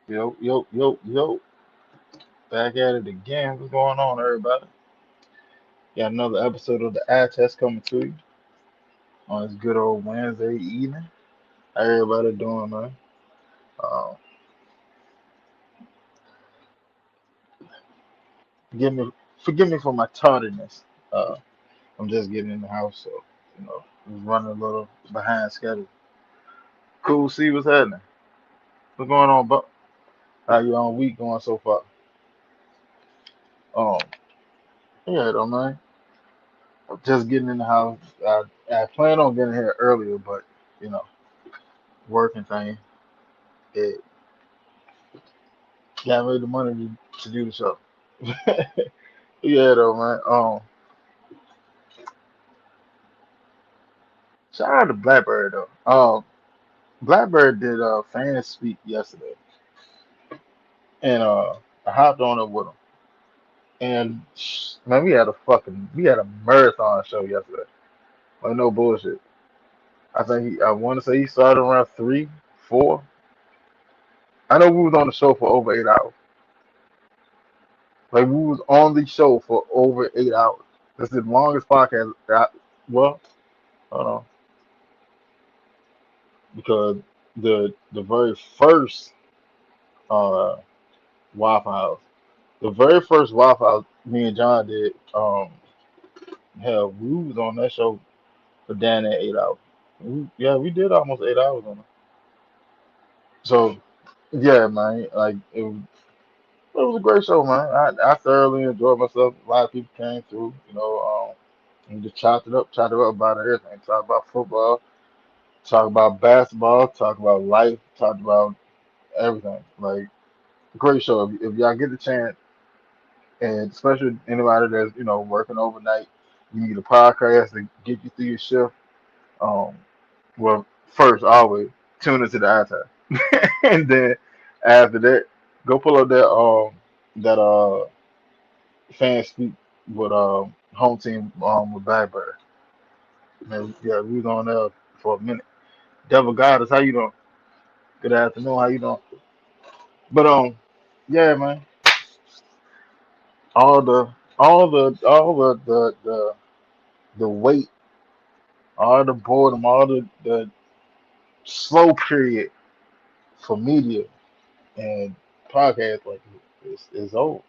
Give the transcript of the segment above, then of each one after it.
Yo, yo, yo, yo. Back at it again. What's going on, everybody? Got another episode of the Eye Test coming to you on this good old Wednesday evening. How everybody doing, man? Uh, forgive me, forgive me for my tardiness. Uh, I'm just getting in the house, so was running a little behind schedule. Cool, see what's happening. What's going on, Buck? How your own week going so far? Um, yeah, though, man. Just getting in the house. I plan on getting here earlier, but you know, working thing. It got me the money to do the show. Yeah, though, man. Shout out to Blackbird though. Blackbird did fan speak yesterday, and I hopped on it with him. And man, we had a marathon show yesterday. Like no bullshit. I want to say he started around 3, 4. I know we was on the show for over 8 hours. Like we was on the show for over 8 hours. That's the longest podcast. Well, hold on, because the very first uh Waffle House. The very first Waffle House me and John did, hell, we was on that show for down at 8 hours. Yeah, we did almost 8 hours on it. So yeah, man, like it was a great show, man. I thoroughly enjoyed myself. A lot of people came through, and just chopped it up about everything. Talk about football, talk about basketball, talk about life, talk about everything. Like great show. If y'all get the chance, and especially anybody that's working overnight, you need a podcast to get you through your shift. Um, well, first always tune into the iTime, and then after that, go pull up that fan speak with home team with Blackbird. Man, yeah, we was on there for a minute. Devil Goddess, how you doing? Good afternoon, how you doing? But yeah, man, all the weight, all the boredom, all the slow period for media and podcasts like is over.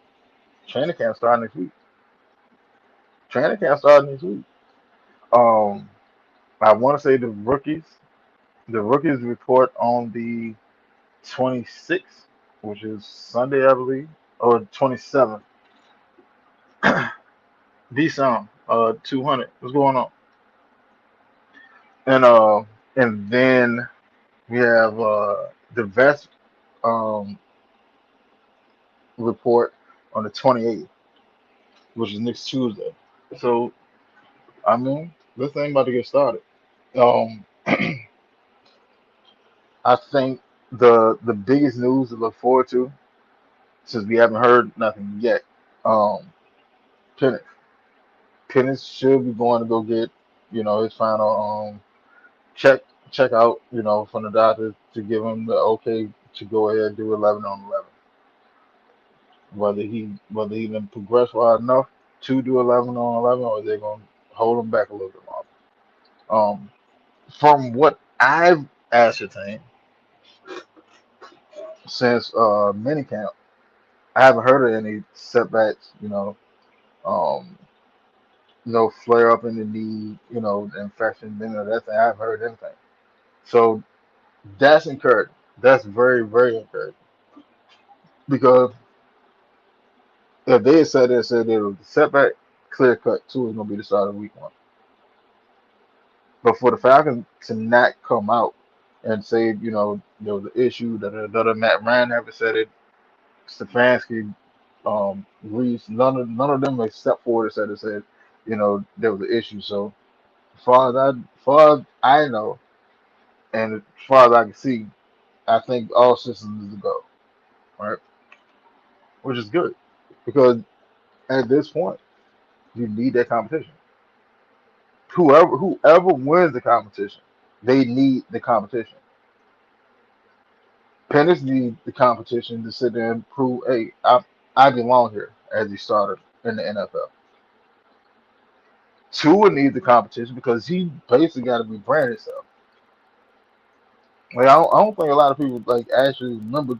Training camp starting next week. Training camp starting next week. Um, I want to say the rookies report on the 26th, which is Sunday, I believe, or 27th. D-Sound, 200. What's going on? And then we have the vets um report on the 28th, which is next Tuesday. So I mean, this thing about to get started. Um, I think the biggest news to look forward to, since we haven't heard nothing yet, um, Penix. Penix should be going to go get, his final check check out, from the doctor to give him the okay to go ahead and do 11 on 11. Whether he even progress far enough to do 11 on 11, or they're going to hold him back a little bit longer. Um, from what I've ascertained since minicamp, I haven't heard of any setbacks. Um, no flare up in the knee. Infection. None of that thing. I haven't heard anything. So that's encouraging. That's very very encouraging because if they had said there was a setback, clear cut, two is going to be the start of week 1. But for the Falcons to not come out and say, there was an issue, that Matt Ryan never said it, Stefanski, Reese, none of them have stepped forward and said, there was an issue. So far as I know, and as far as I can see, I think all systems is to go, right? Which is good because at this point, you need that competition. Whoever wins the competition, they need the competition. Pennis need the competition to sit there and prove, hey, I belong here as he started in the NFL. Tua needs the competition because he basically got to rebrand himself. Like I don't think a lot of people like actually remember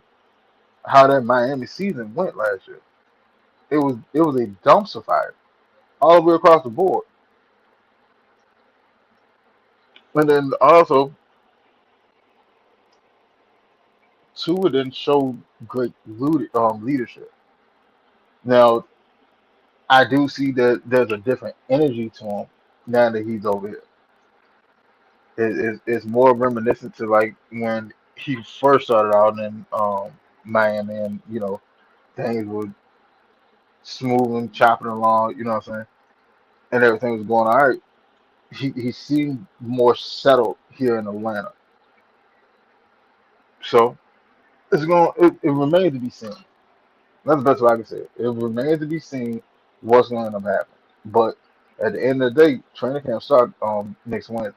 how that Miami season went last year. It was a dumpster fire all the way across the board. And then also Tua didn't show great leadership. Now I do see that there's a different energy to him now that he's over here. It's more reminiscent to like when he first started out in Miami, and things were smooth and chopping along. You know what I'm saying? And everything was going all right. He seemed more settled here in Atlanta. So it remains to be seen. That's the best way I can say it. It remains to be seen what's going to end up happening. But at the end of the day, training camp start next Wednesday.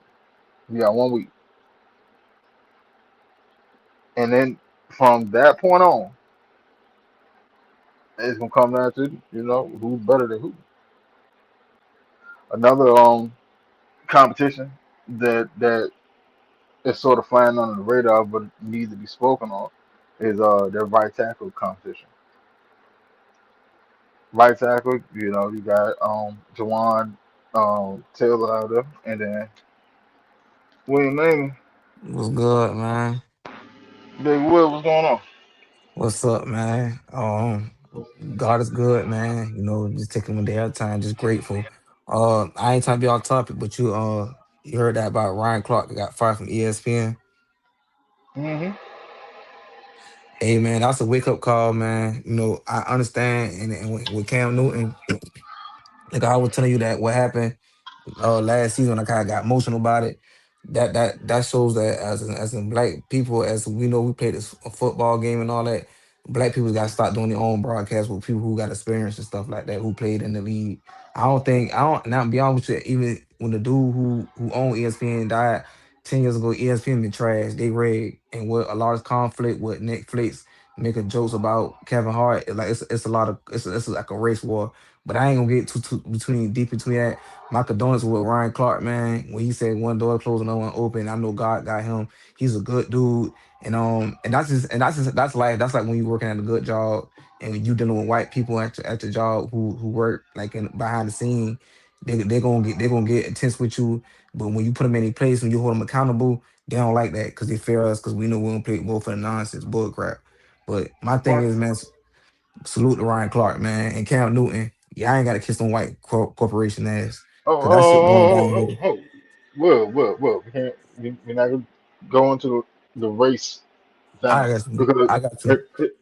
We got 1 week, and then from that point on, it's gonna come down to who's better than who. Another competition that is sort of flying under the radar but needs to be spoken on is their right tackle competition. Right tackle, you got Jawan Taylor out there, and then William Navy. What's good, man? Big Will, what's going on? What's up, man? God is good, man. Just taking one day at a time, just grateful. I ain't trying to be off topic, but you heard that about Ryan Clark that got fired from ESPN. Hmm. Hey, man, that's a wake up call, man. I understand, and with Cam Newton, like I was telling you that what happened last season, I kind of got emotional about it. That shows that as in black people, as we know, we played this a football game and all that. Black people got to start doing their own broadcasts with people who got experience and stuff like that, who played in the league. I don't now be honest with you, even when the dude who owned ESPN died 10 years ago, ESPN been trash. They rigged, and with a large conflict with Netflix making jokes about Kevin Hart, like it's a lot of it's like a race war. But I ain't gonna get too deep between that. My condolences with Ryan Clark, man. When he said one door closed, another one open, I know God got him. He's a good dude, and that's life. That's like when you working at a good job and you dealing with white people at your job who work like in behind the scene. They gonna get intense with you, but when you put them in a place and you hold them accountable, they don't like that because they fear us because we know we don't play both for the nonsense bull crap. But my thing What? is, man, salute to Ryan Clark, man, and Cam Newton. Yeah, I ain't got to kiss them white corporation ass. Oh, Cause that shit going oh, oh, oh, downhill. oh, oh. Will. We can't. We're not gonna go into the race I thing got to. because I got to. it,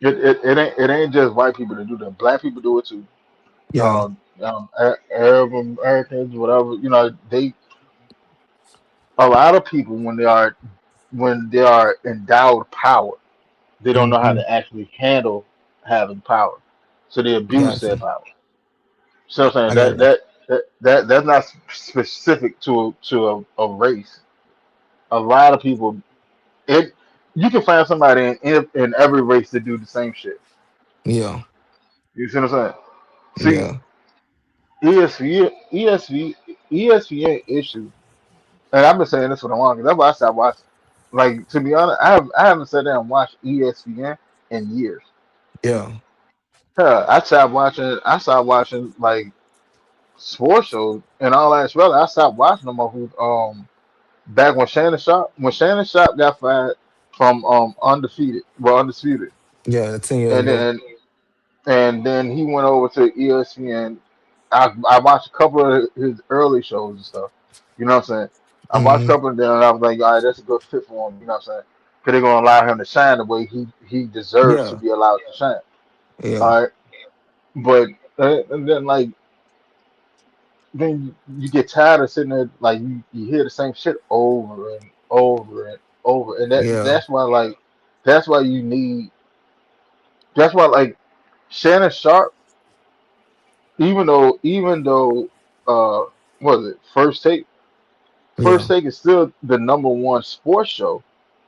it, it ain't just white people that do that. Black people do it too. Yeah, Arab Americans, whatever. A lot of people when they are endowed power, they don't know how hmm to actually handle having power, so they I abuse got their to. power. So I'm saying I got that to. that's not specific to a race. A lot of people, it you can find somebody in every race to do the same shit. Yeah, You see what I'm saying? See, yeah, ESV, ESV, ESPN issue, and I've been saying this for the longest. That's why I stopped watching. Like to be honest, I haven't sat down and watched ESPN in years. yeah, Hell, I stopped watching like sports shows and all that. Really, I stopped watching them back when Shannon Sharp got fired from undisputed, yeah. 10 years and ago. then he went over to ESPN. I watched a couple of his early shows and stuff. You know what I'm saying? I watched a hmm couple of them and I was like, all right, that's a good fit for him. You know what I'm saying? Because they're gonna allow him to shine the way he deserves to Yeah, be allowed to shine. yeah, All right, but and then like then you get tired of sitting there like you hear the same shit over and over and over, and yeah, that's why you need that's why like Shannon Sharp, even though what is it first take yeah. is still the number one sports show,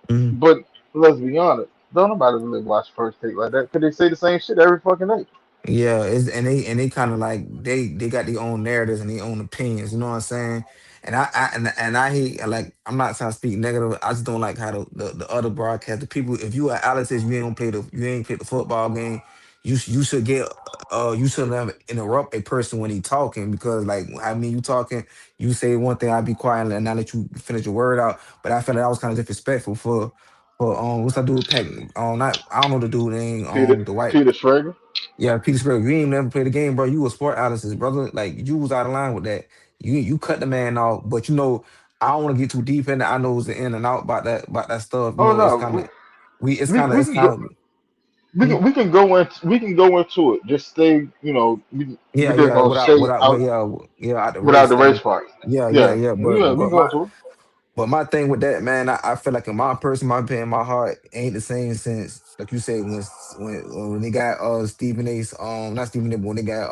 hmm but let's be honest. Don't nobody really watch First Take like that because they say the same shit every fucking day. Yeah, and they kind of like they got their own narratives and their own opinions. You know what I'm saying? And I hate like I'm not trying to speak negative. I just don't like how the other broadcast the people. If you are Alex says you ain't played the football game, you should get you shouldn't have interrupt a person when he talking because like I mean you talking you say one thing I be quiet and I let you finish your word out. But I felt like that was kind of disrespectful for what's that dude Pack not I don't know the dude name Peter the white. Peter Schrager. Yeah, Petersburg, you ain't never played the game, bro. You a sport analyst, brother. Like you was out of line with that. You cut the man off, but I don't want to get too deep in it. I know it's the in and out about that stuff. Oh It's no, kind of we we it's can go kind of hmm? we can go into it. Just stay, we Yeah, just yeah, gonna say but out yeah, yeah, out the without race the race thing. part. Yeah, yeah, Yeah, yeah. yeah, we can go into it. But my thing with that, man, I feel like in my person, my opinion, my heart ain't the same since like you said when they got Stephen Ace, not Stephen A, but when they got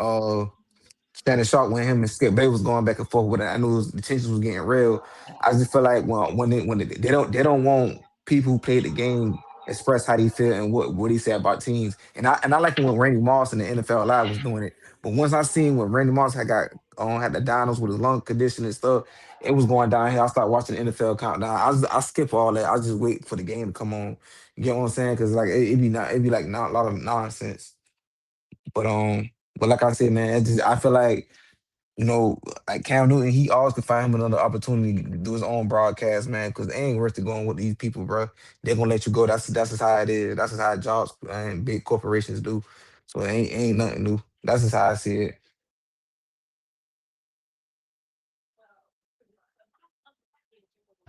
Shannon Sharp when him and Skip Bay was going back and forth with it. I knew the tensions was getting real. I just feel like they don't want people who play the game express how they feel and what he said about teams. And I like it when Randy Moss and the NFL Live was doing it. But once I seen when Randy Moss had the dinos with his lung condition and stuff, it was going downhill. I started watching the NFL countdown. I skip all that. I just wait for the game to come on. You get what I'm saying? Because like it be like not a lot of nonsense. But but like I said, man, I feel like like Cam Newton, he always could find him another opportunity to do his own broadcast, man, because they ain't worth it going with these people, bro. They're gonna let you go. That's just how it is. That's just how jobs and big corporations do. So it ain't nothing new. That's just how I see it.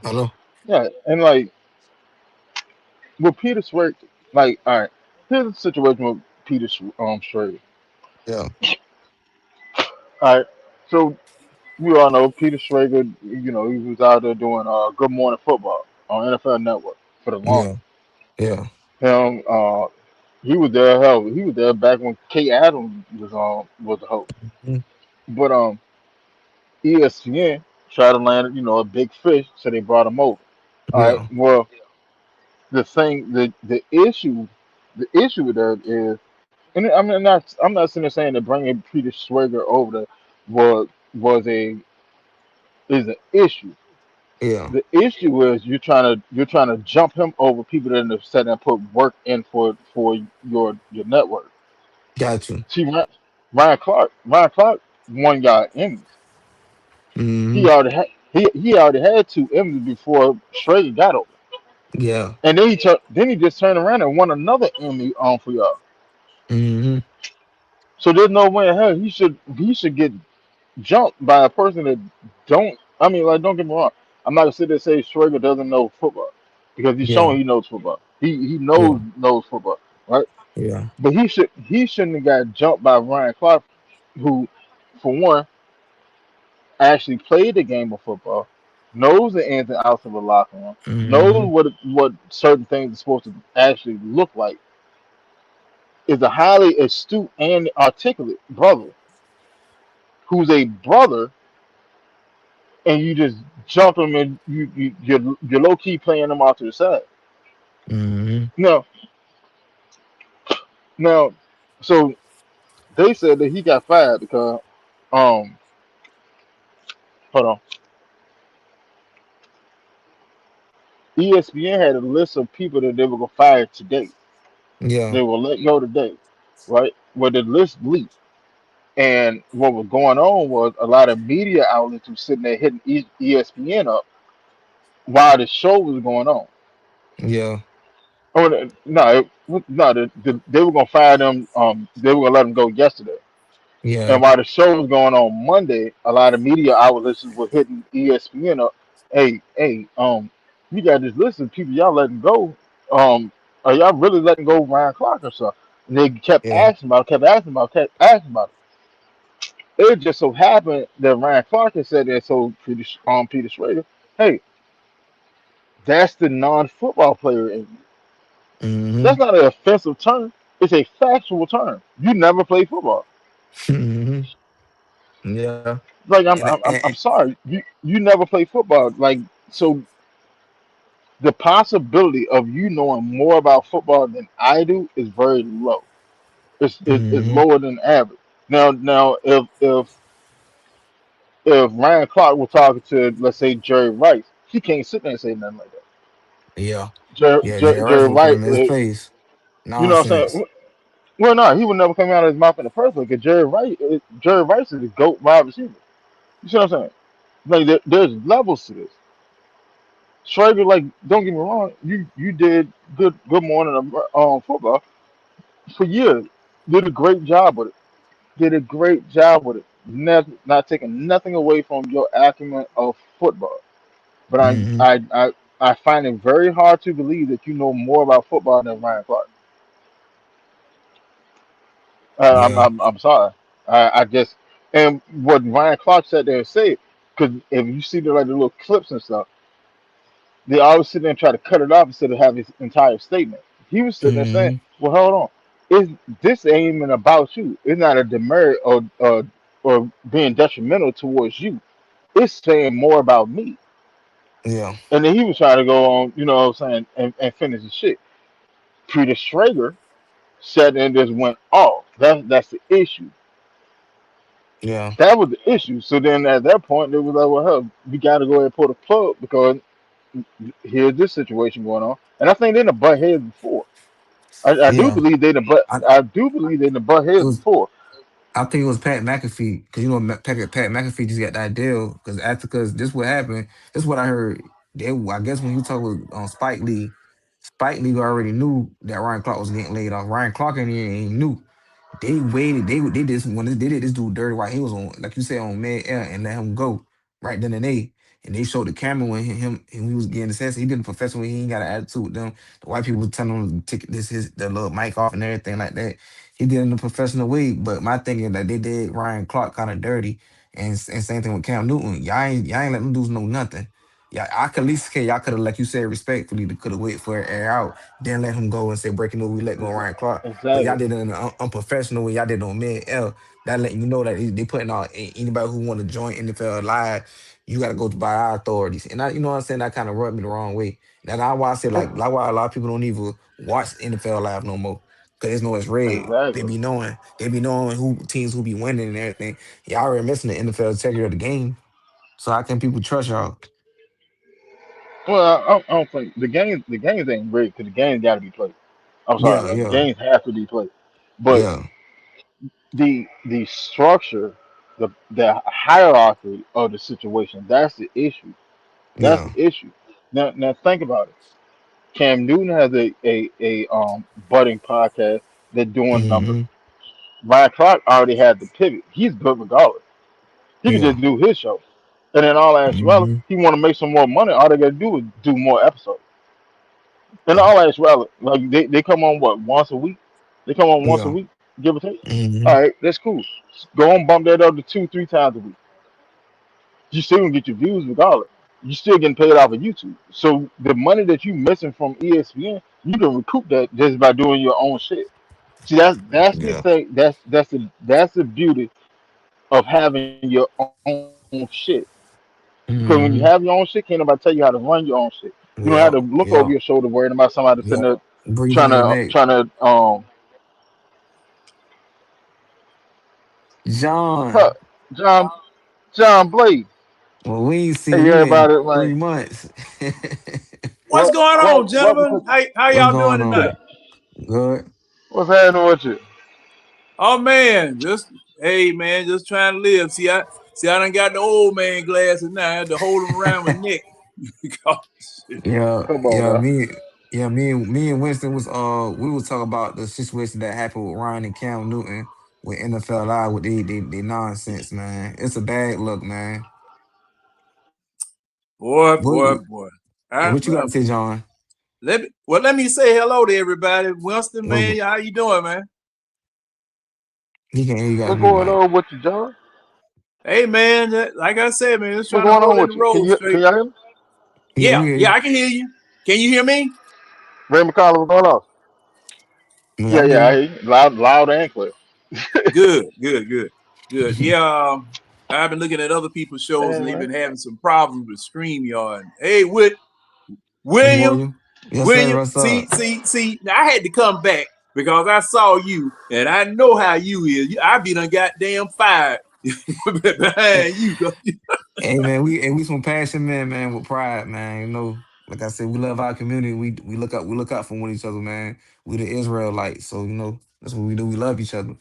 Hello? Yeah, and like with Peter Schrager, like all right, here's the situation with Peter Schrager. Yeah, All right, so we all know Peter Schrager. He was out there doing Good Morning Football on NFL Network for the yeah, longest. yeah, Him, he was there. Hell, he was there back when Kate Adams was the host. mhm, But ESPN tried to land a big fish, so they brought him over. All right. yeah, Well, the issue with that is, and I'm not sitting there saying that bringing Peter Schrager over there was was a is an issue. yeah. The issue is you're trying to jump him over people that have said and put work in for your network. Got you. See, Ryan Clark won y'all Emmys. He Hmm. already had he already had two Emmys before Schrager got over, Yeah. and then he just turned around and won another Emmy on for y'all. Hmm. So there's no way in hell he should get jumped by a person that don't. I mean, like, don't get me wrong. I'm not gonna sit there and say Schrager doesn't know football because he's Yeah. showing he knows football. He knows Yeah. knows football, right? Yeah. But he shouldn't have got jumped by Ryan Clark, who, for one, actually played the game of football, knows the ins and outs of a locker room, knows Hmm. what certain things are supposed to actually look like, is a highly astute and articulate brother who's a brother, and you just jump him and you're low key playing him off to the side. Hmm. No, now, so they said that he got fired because um hold on, ESPN had a list of people that they were gonna fire today. Yeah. They will let go today, right? Where the list leaked. And what was going on was a lot of media outlets were sitting there hitting ESPN up while the show was going on. Yeah. Oh no, they were gonna fire them. They were gonna let them go yesterday. And Yeah. while the show was going on Monday, a lot of media outlets were hitting ESPN up. Hey, you got this list of people y'all letting go. Are y'all really letting go Ryan Clark or something? And they Yeah. kept asking about it. It just so happened that Ryan Clark had said that, so Peter Schrager, hey, that's the non-football player in you. Hmm. That's not an offensive term. It's a factual term. You never played football. Hmm. Yeah. Like, I'm And, I'm, I'm and, I'm sorry. You never played football. Like, so the possibility of you knowing more about football than I do is very low. It's Mm-hmm. lower than average. Now, if Ryan Clark was talking to, let's say, Jerry Rice, he can't sit there and say nothing like that. Yeah. Yeah, Jerry Rice Jerry will put Rice, him in his place. you know what I'm Nonsense. saying? Well, no, he would never come out of his mouth in the first place. Because Jerry Rice is a goat wide receiver. You see what I'm saying? Like there's levels to this. Schrager, like, don't get me wrong, you did Good Morning Football for years. Did a great job with it. Did a great job with it. Not taking nothing away from your acumen of football. But Mm-hmm. I find it very hard to believe that you know more about football than Ryan Clark. Yeah. I'm sorry. I just and what Ryan Clark said there and say, because if you see the little clips and stuff, they always sit there and try to cut it off instead of having his entire statement. He was sitting there saying, Mm-hmm. "Well, hold on, is this ain't even about you? It's not a demerit or being detrimental towards you. It's saying more about me." Yeah. And then he was trying to go on, you know what I'm saying, and finish the shit. Peter Schrager sat there and just went, "Oh, that's the issue." Yeah. That was the issue. So then at that point, it was like, well, hell, we got to go ahead and pull the plug because here's this situation going on. And I think they're in the butt heads before. I do Yeah. believe they the butt. I I do believe they in the butt it heads was before. I think it was Pat McAfee because you know Pat McAfee just got that deal because this what happened. This what I heard. I guess when you talk with Spike Lee already knew that Ryan Clark was getting laid off. Ryan Clark ain't knew. They waited. They just when they did this dude dirty while he was on, like you said, on mid air and let him go right then and they. And they showed the camera when he was getting the sense. He did a professional. He ain't got an attitude with them. The white people was telling him to take the little mic off and everything like that. He did it in a professional way. But my thing is that they did Ryan Clark kind of dirty, and same thing with Cam Newton. Y'all ain't let them dudes know nothing. Yeah, I could at least say y'all could have, like you said, respectfully, could have waited for it to air out, then let him go and say breaking news, we let go Ryan Clark. But y'all Exactly. did it in an unprofessional way. Y'all did it on mid L. That letting you know that they putting out anybody who want to join NFL live, you got to go by our authorities. And you know what I'm saying? That kind of rubbed me the wrong way. That's why I say like why a lot of people don't even watch NFL live no more. Cause it's no it's red. Exactly. They be knowing who teams who be winning and everything. Y'all already missing the NFL integrity of the game. So how can people trust y'all? Well, I don't think the games ain't rigged because the games got to be played. I'm sorry, Yeah, like the yeah, games have to be played. But yeah, the structure, the hierarchy of the situation, that's the issue. That's yeah. the issue. Now think about it. Cam Newton has a budding podcast that's doing numbers. Mm-hmm. Ryan Clark already had the pivot. He's good regardless. He could just Yeah. do his show. And in all actuality, Mm-hmm. he want to make some more money. All they got to do is do more episodes. In all actuality, like they come on what once a week? They come on once a Yeah. week, give or take. Mm-hmm. All right, that's cool. Go and bump that up to two, three times a week. You still gonna get your views regardless. You still getting paid off of YouTube. So the money that you missing from ESPN, you can recoup that just by doing your own shit. See, that's the Yeah. thing. That's the beauty of having your own shit. Because when you have your own shit, can't Mm-hmm. nobody tell you how to run your own shit. You don't have to look over your Yeah. shoulder worrying Yeah. about somebody sitting there Yeah. trying Breathing on your neck. to huh, John. John John Blake. Well, we ain't seen Hey you in everybody, like 3 months. What's going on, welcome gentlemen? How What's y'all doing going to on? tonight? the Good. what's happening with you? Oh man, just hey man, just trying to live. See I done got the old man glasses now. I had to hold them around my neck because Yeah. Come on Yeah. now. Me and Winston was we was talking about the situation that happened with Ryan and Cam Newton with NFL Live with they nonsense, man. It's a bad look, man. boy, What boy, boy. I, what you got to say, John? let me say hello to everybody. Winston, What's man, go- how you doing, man? he can't hear you got to What's mute, going Mike. on with you, John? Hey man, like I said, man, just What's trying to going hold on in with the you? road Can straight. y'all hear me? Yeah, we Yeah, hear yeah, you. I can hear you. Can you hear me? Ray McCollum, what's going on? Yeah, Yeah, I hear yeah, I you. hear you. Loud and clear. Good, good, good, good. Yeah, I've been looking at other people's shows and they've Man, been having some problems with StreamYard. Hey, Whit, William, Yes, sir. What's up? see. Now I had to come back because I saw you, and I know how you is. I be done goddamn fired behind you. Hey man, we some passion men, man, with pride, man. You know, like I said, we love our community. We look out for one each other, man. We the Israelites, so you know that's what we do. We love each other.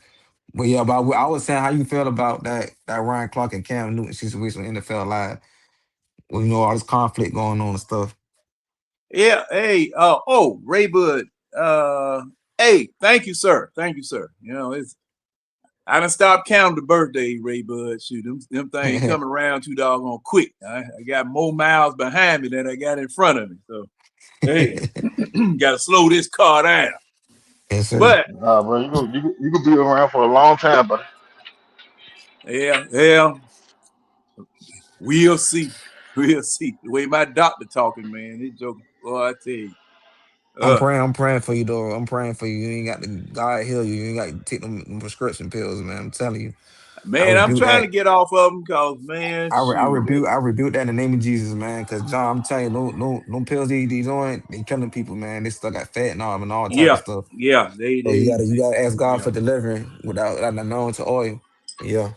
But yeah, but I was saying how you felt about that Ryan Clark and Cam Newton situation with NFL Live. Well, you know all this conflict going on and stuff. Yeah, hey, Ray Bud. Hey, thank you, sir. Thank you, sir. You know, I done stopped counting the birthday, Ray Bud. Shoot, them things coming around too doggone quick. I got more miles behind me than I got in front of me. So hey, gotta slow this car down. Yes, sir. But Nah, bro, you could be around for a long time, but yeah, we'll see. We'll see. The way my doctor talking, man, he joking. Boy, I tell you. I'm praying for you, though. I'm praying for you. You ain't got to God heal you. You ain't got to take them prescription pills, man. I'm telling you. I Man, I'm rebuke trying that. to get off of them because, man, shoot. I rebuke that in the name of Jesus, man. Cause John, I'm telling you, no pills these on, they killing people, man. They still got fentanyl and all type of Yeah, stuff. yeah, So you gotta ask God yeah. for delivering without knowing to oil. Yeah.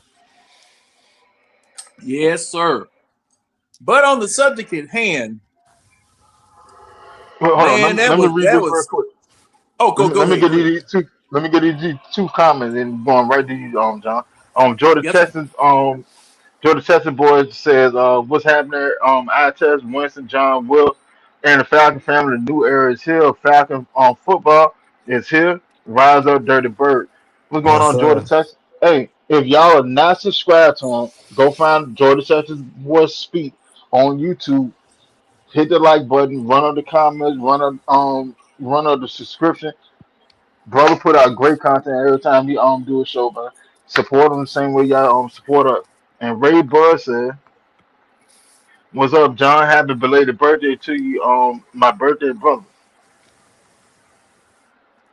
Yes, sir. But on the subject at hand, well, hold on. man, Let me read that this real was. quick. Oh, Let me get go ahead. these two. Let me get these two comments and going right to you, John. Jordan Yes, sir. Texans, Jordan Chester boys says, what's happening? I test Winston, John, Will, and the Falcon family. The new era is here. Falcon football is here. Rise up, Dirty Bird. What's going Yes, on, Jordan sir. Texas? Hey, if y'all are not subscribed to him, go find Jordan Texas boys speak on YouTube. Hit the like button, run on the comments, run on the subscription. Brother put out great content every time he do a show, man. Support him the same way y'all support us. And Ray Bud said, "What's up, John? Happy belated birthday to you, my birthday brother.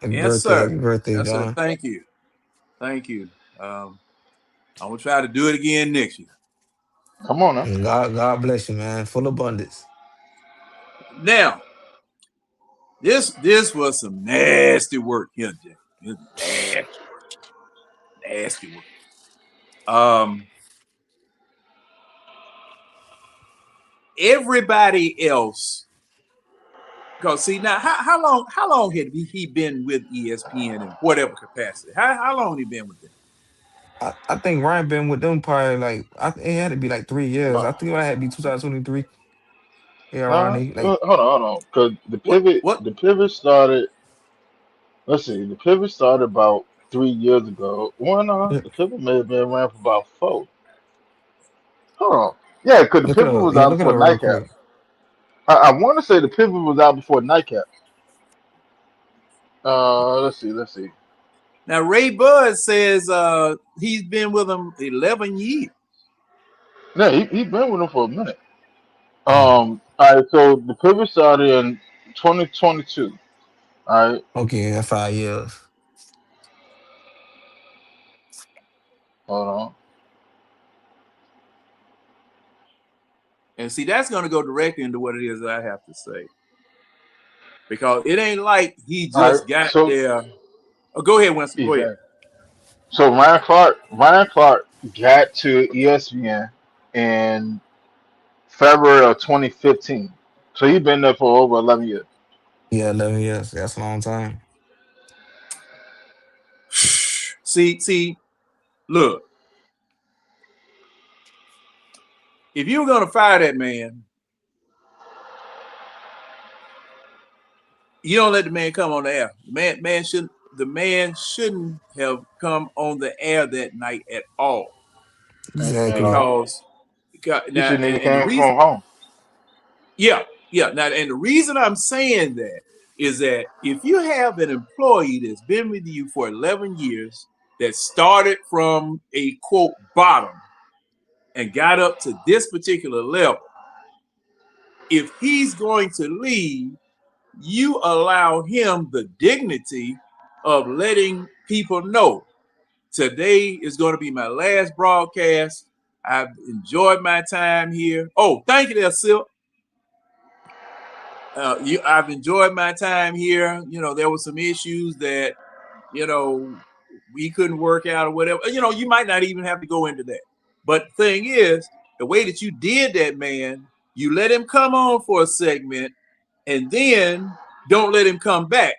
Yes, sir. Happy birthday, Yes, sir. John. Thank you. Thank you. I'm gonna try to do it again next year. Come on now." And God bless you, man. Full abundance. Now, this was some nasty work here, Jay. It's nasty work. Nasty work. Um, Everybody else. Because see now, how long had he been with ESPN in whatever capacity? How long he been with them? I think Ryan been with them probably like it had to be like 3 years. I But think it had to be 2023. Yeah, around there. Like hold on, because What? the pivot started. Let's see, the pivot started about 3 years ago. Well, no, yeah, the pivot may have been around for about four. Hold on, yeah, because the look it pivot up. was Yeah, out look it before up real Nightcap. quick. I want to say the pivot was out before Nightcap. Let's see. Now Ray Bud says he's been with them 11 years. No, he been with him for a minute. Mm. All right. So the pivot started in 2022. All right. Okay, that's 5 years. Hold on. And see, that's going to go directly into what it is that I have to say. Because it ain't like he All right. just got So there. Oh, go ahead, Winston. Go ahead. exactly. So Ryan Clark got to ESPN in February of 2015. So he been there for over 11 years. Yeah, 11 years. That's a long time. See, look, if you were going to fire that man, you don't let the man come on the air. The man shouldn't have come on the air that night at all. And Exactly. Because he now shouldn't even and the came reason, from home. yeah. Now and the reason I'm saying that is that if you have an employee that's been with you for 11 years that started from a quote bottom and got up to this particular level, if he's going to leave, you allow him the dignity of letting people know today is going to be my last broadcast. I've enjoyed my time here. Oh, thank you there, Silk. I've enjoyed my time here. There were some issues that you know we couldn't work out or whatever. You might not even have to go into that. But the thing is, the way that you did that, man, you let him come on for a segment, and then don't let him come back.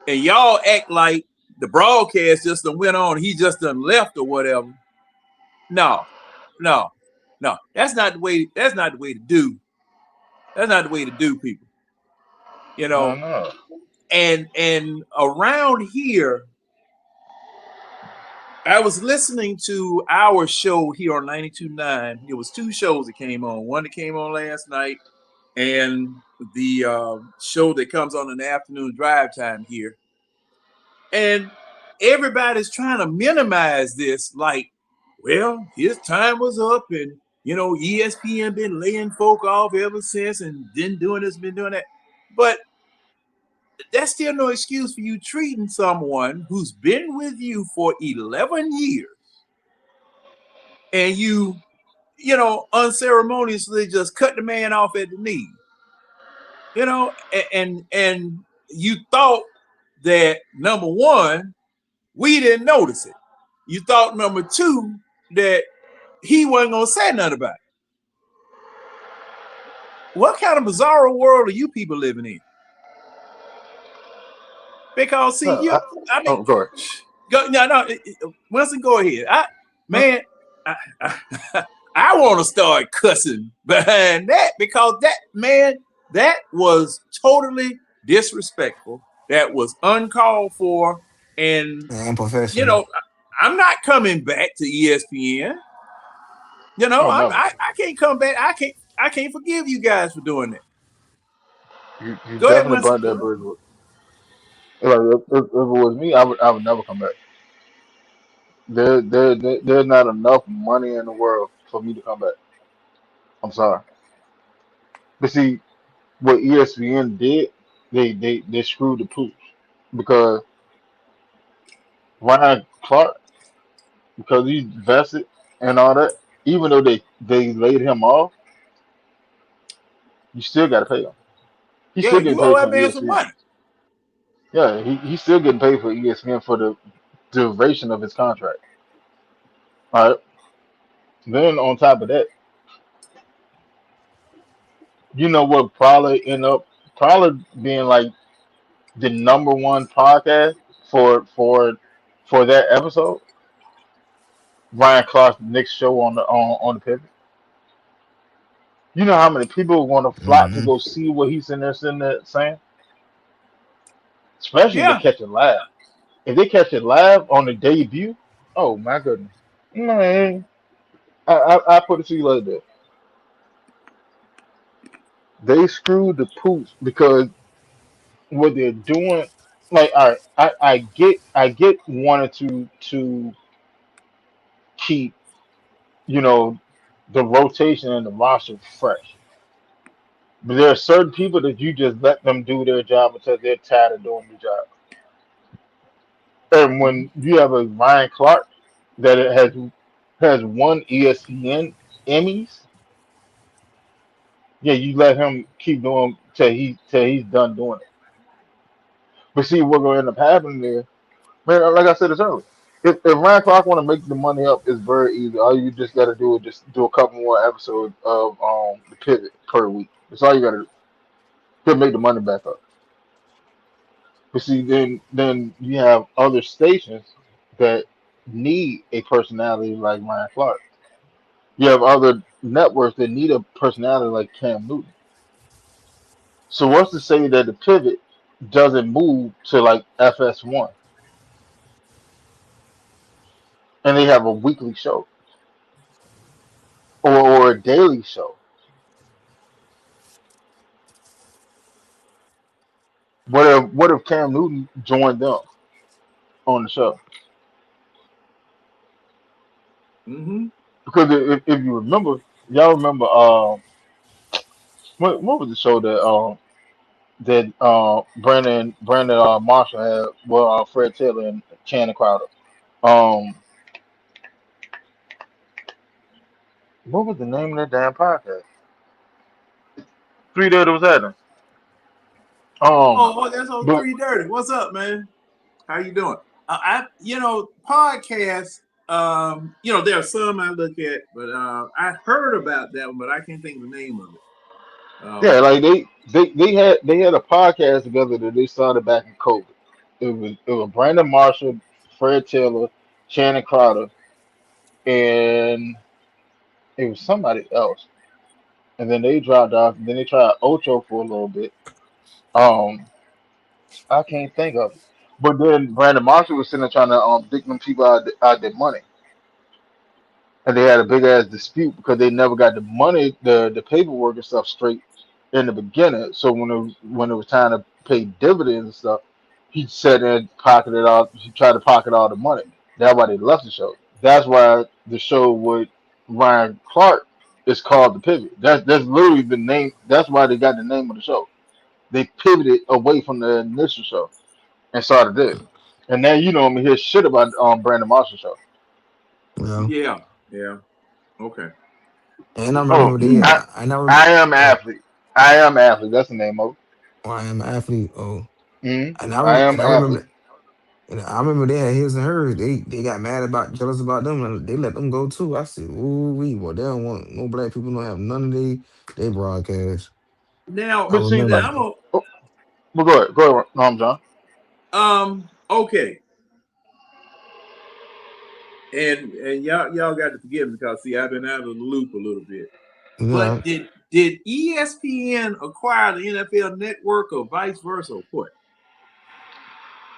And y'all act like the broadcast just done went on. He just done left or whatever. No, no, no. That's not the way. That's not the way to do. That's not the way to do people. You I know, know. and around here, I was listening to our show here on 92.9. It was two shows that came on. One that came on last night, and the show that comes on in the afternoon drive time here. And everybody's trying to minimize this, like, well, his time was up, and ESPN been laying folk off ever since, and been doing this, been doing that. But that's still no excuse for you treating someone who's been with you for 11 years and unceremoniously just cut the man off at the knee. And you thought that, number one, we didn't notice it. You thought, number two, that he wasn't gonna say nothing about it. What kind of bizarre world are you people living in? Because see, No, I mean, go ahead. no, Winston, go ahead. Man, I, I, I want to start cussing behind that, because that was totally disrespectful. That was uncalled for, and And professional. I'm not coming back to ESPN. Oh, never. I can't come back. I can't forgive you guys for doing that. You Go ahead, definitely Winston. burnt that bridge. Like if it was me, I would never come back. There's not enough money in the world for me to come back. I'm sorry, but see what ESPN did, they screwed the pooch because Ryan Clark, because he's vested and all that. Even though they laid him off, you still got to pay him. He's Yeah, still getting you owe paid that from man some ESPN. money. Yeah, he's still getting paid for ESPN for the duration of his contract. All right. Then on top of that, you know what probably end up probably being like the number one podcast for that episode? Ryan Clark's next show on the pivot. You know how many people want to flock to Mm-hmm. go see what he's sitting there saying? Especially if they Yeah, catch it live. If they catch it live on the debut, oh my goodness. Man, I put it to you like this. They screwed the pooch because what they're doing, like, all right, I get wanting to keep, you know, the rotation and the roster fresh. But there are certain people that you just let them do their job until they're tired of doing the job. And mm-hmm. when you have a Ryan Clark that has won ESPN Emmys, yeah, you let him keep doing till he's done doing it. But see, what's gonna end up happening there, man, like I said this earlier. If Ryan Clark want to make the money up, it's very easy. All you just got to do is just do a couple more episodes of the pivot per week. That's all you got to do. He'll make the money back up. But see, then you have other stations that need a personality like Ryan Clark. You have other networks that need a personality like Cam Newton. So what's to say that the pivot doesn't move to like FS1 and they have a weekly show or a daily show? What if Cam Newton joined them on the show? Mm-hmm. Because if you remember, y'all remember what was the show that Brandon Marshall had with Fred Taylor and Channing Crowder. Um, what was the name of that damn podcast? 3 that was at him. Um, Oh, that's on but Three Dirty. What's up, man? How you doing? Podcasts. There are some I look at, but I heard about that one, but I can't think of the name of it. yeah, like they had a podcast together that they started back in COVID. It was Brandon Marshall, Fred Taylor, Shannon Crowder, and it was somebody else. And then they dropped off. And then they tried Ocho for a little bit. Um, I can't think of it. But then Brandon Marshall was sitting there trying to dig them people out their money, and they had a big ass dispute because they never got the money, the paperwork and stuff straight in the beginning. So when it was time to pay dividends and stuff, he sat there and pocketed all. He tried to pocket all the money. That's why they left the show. That's why the show with Ryan Clark is called The Pivot. That's literally the name. That's why they got the name of the show. They pivoted away from the initial show and started this. And now you know I'm hear shit about Brandon Marshall show. Yeah. Yeah, yeah. Okay. And I Oh, remember they. I I never. I am Oh, athlete. I am athlete. That's the name of I am an athlete. Oh, it. and I I remember. am And I remember. athlete. And I remember they had his and hers. They got mad about jealous about them and they let them go too. I said, ooh wee, boy, they don't want no black people don't have none of they broadcast. I Now, But see, remember like, I'm a, oh, well, go ahead, John. okay, and y'all got to forgive me because see, I've been out of the loop a little bit. yeah. But did ESPN acquire the NFL Network or vice versa? Or what?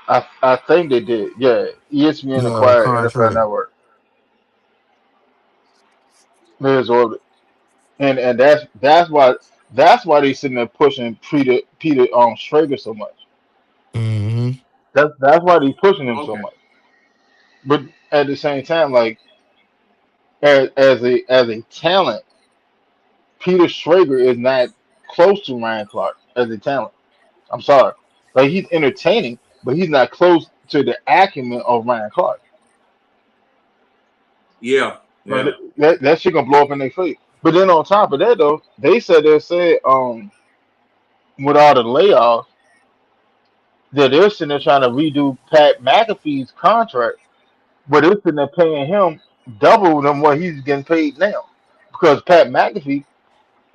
I think they did. Yeah, ESPN Yeah, acquired NFL contract. Network. There's all, and that's why they sitting there pushing Peter Schrager so much. Mm-hmm. That's why they pushing him so Okay. much. But at the same time, like as a talent, Peter Schrager is not close to Ryan Clark as a talent. I'm sorry. Like he's entertaining, but he's not close to the acumen of Ryan Clark. Yeah, Like yeah. that shit gonna blow up in their face. But then on top of that though, they said with all the layoffs that they're sitting there trying to redo Pat McAfee's contract, but they're sitting there paying him double than what he's getting paid now. Because Pat McAfee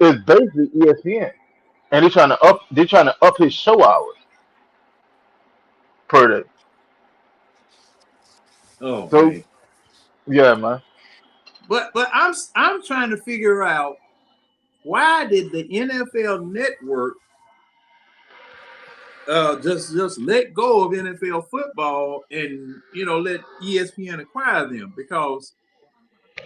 is basically ESPN. And they're trying to up his show hours per day. Oh So man. yeah, man. But I'm trying to figure out why did the NFL Network just let go of NFL football and let ESPN acquire them because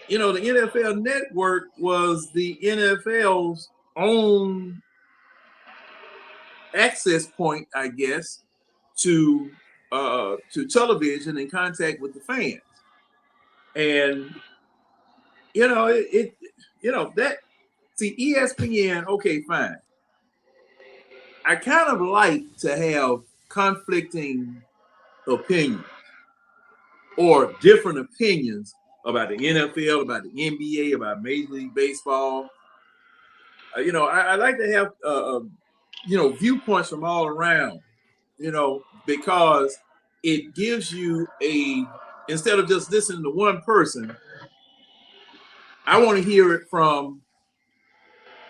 the NFL Network was the NFL's own access point, I guess, to television and contact with the fans. And that see ESPN, okay, fine. I kind of like to have conflicting opinions or different opinions about the NFL, about the NBA, about Major League Baseball. I like to have viewpoints from all around. Because it gives you instead of just listening to one person, I want to hear it from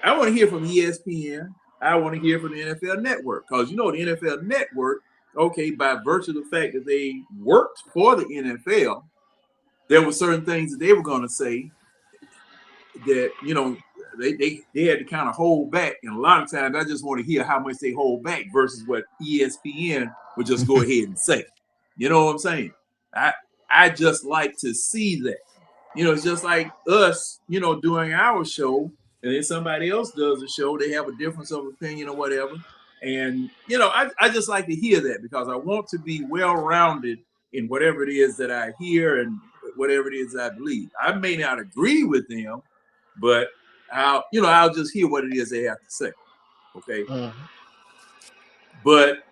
I want to hear from ESPN. I want to hear from the NFL Network because the NFL Network, okay, by virtue of the fact that they worked for the NFL, there were certain things that they were going to say that they had to kind of hold back, and a lot of times I just want to hear how much they hold back versus what ESPN would just go ahead and say. You know what I'm saying? I I just like to see that. It's just like us, doing our show, and then somebody else does a show. They have a difference of opinion or whatever. And, I just like to hear that because I want to be well rounded in whatever it is that I hear and whatever it is I believe. I may not agree with them, but I'll just hear what it is they have to say. Okay. Mhm. But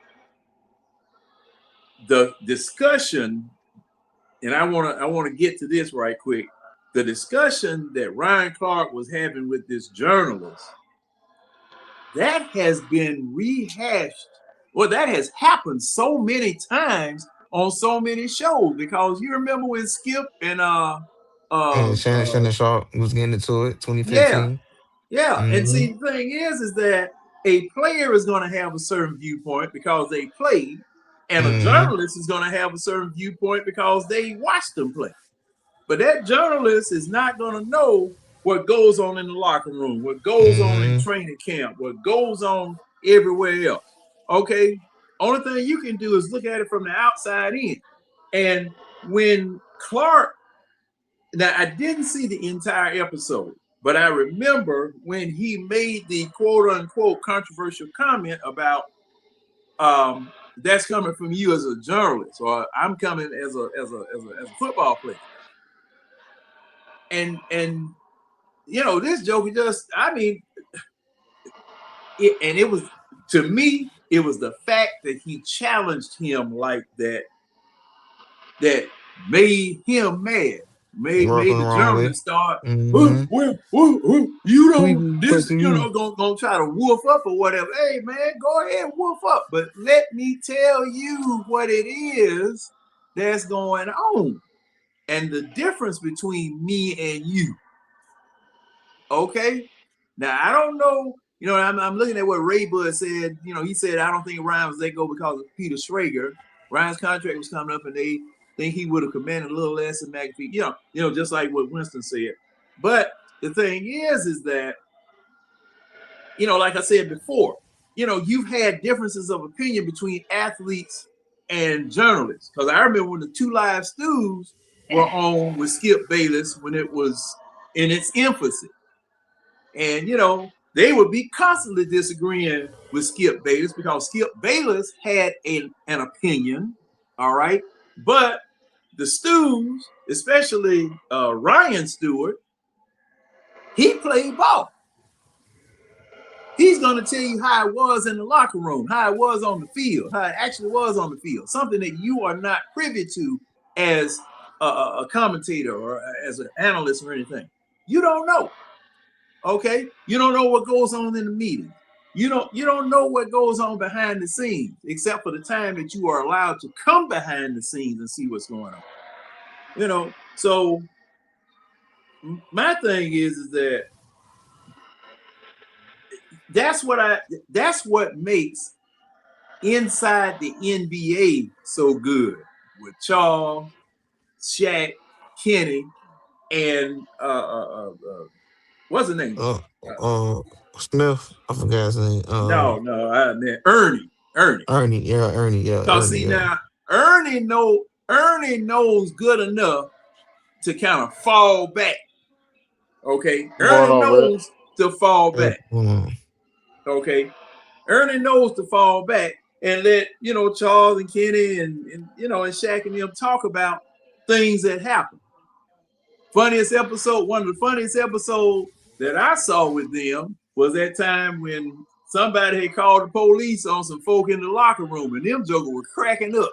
the discussion, and I want to get to this right quick. The discussion that Ryan Clark was having with this journalist, that has been rehashed Well, that has happened so many times on so many shows because you remember when Skip and And Shannon uh Sharp was getting into it, yeah, 2015. yeah. And Mm-hmm. see, the thing is that a player is going to have a certain viewpoint because they played, and a Mm-hmm. journalist is going to have a certain viewpoint because they watched them play. But that journalist is not going to know what goes on in the locker room, what goes on in Mm-hmm. training camp, what goes on everywhere else. Okay. Only thing you can do is look at it from the outside in. And when Clark, now I didn't see the entire episode, but I remember when he made the quote unquote controversial comment about that's coming from you as a journalist, or I'm coming as a football player. And this joke just, I mean, it was, to me, it was the fact that he challenged him like that made him mad, made Working the the wrong way. journalist start, Mm-hmm. you Who know, you this, question you? gonna try to woof up or whatever. Hey man, go ahead, woof up. But let me tell you what it is that's going on and the difference between me and you. Okay. Now I don't know. I'm looking at what Ray Bud said. He said I don't think Ryan was let go because of Peter Schrager. Ryan's contract was coming up, and they think he would have commanded a little less than McAfee. Just like what Winston said. But the thing is that like I said before, you've had differences of opinion between athletes and journalists. Because I remember when the Two Live Stews were on with Skip Bayless when it was in its infancy. And, they would be constantly disagreeing with Skip Bayless because Skip Bayless had an opinion, all right? But the Stews, especially Ryan Stewart, he played ball. He's going to tell you how it was in the locker room, how it was on the field, how it actually was on the field, something that you are not privy to as a commentator or as an analyst or anything. You don't know. Okay, you don't know what goes on in the meeting. You don't know what goes on behind the scenes, except for the time that you are allowed to come behind the scenes and see what's going on. So my thing is that that's what makes inside the NBA so good with Charles, Shaq, Kenny, and what's the name? Uh, uh, Smith. I forgot his name. No, I meant Ernie. Ernie. Ernie. Yeah, Ernie. Yeah, Cause Ernie. see Yeah. now, Ernie knows good enough to kind of fall back. Okay, Going Ernie on, Red? knows to fall Yeah. back. Okay, Ernie knows to fall back and let Charles and Kenny and Shaq and them talk about things that happen. One of the funniest episodes that I saw with them was that time when somebody had called the police on some folk in the locker room, and them jokers were cracking up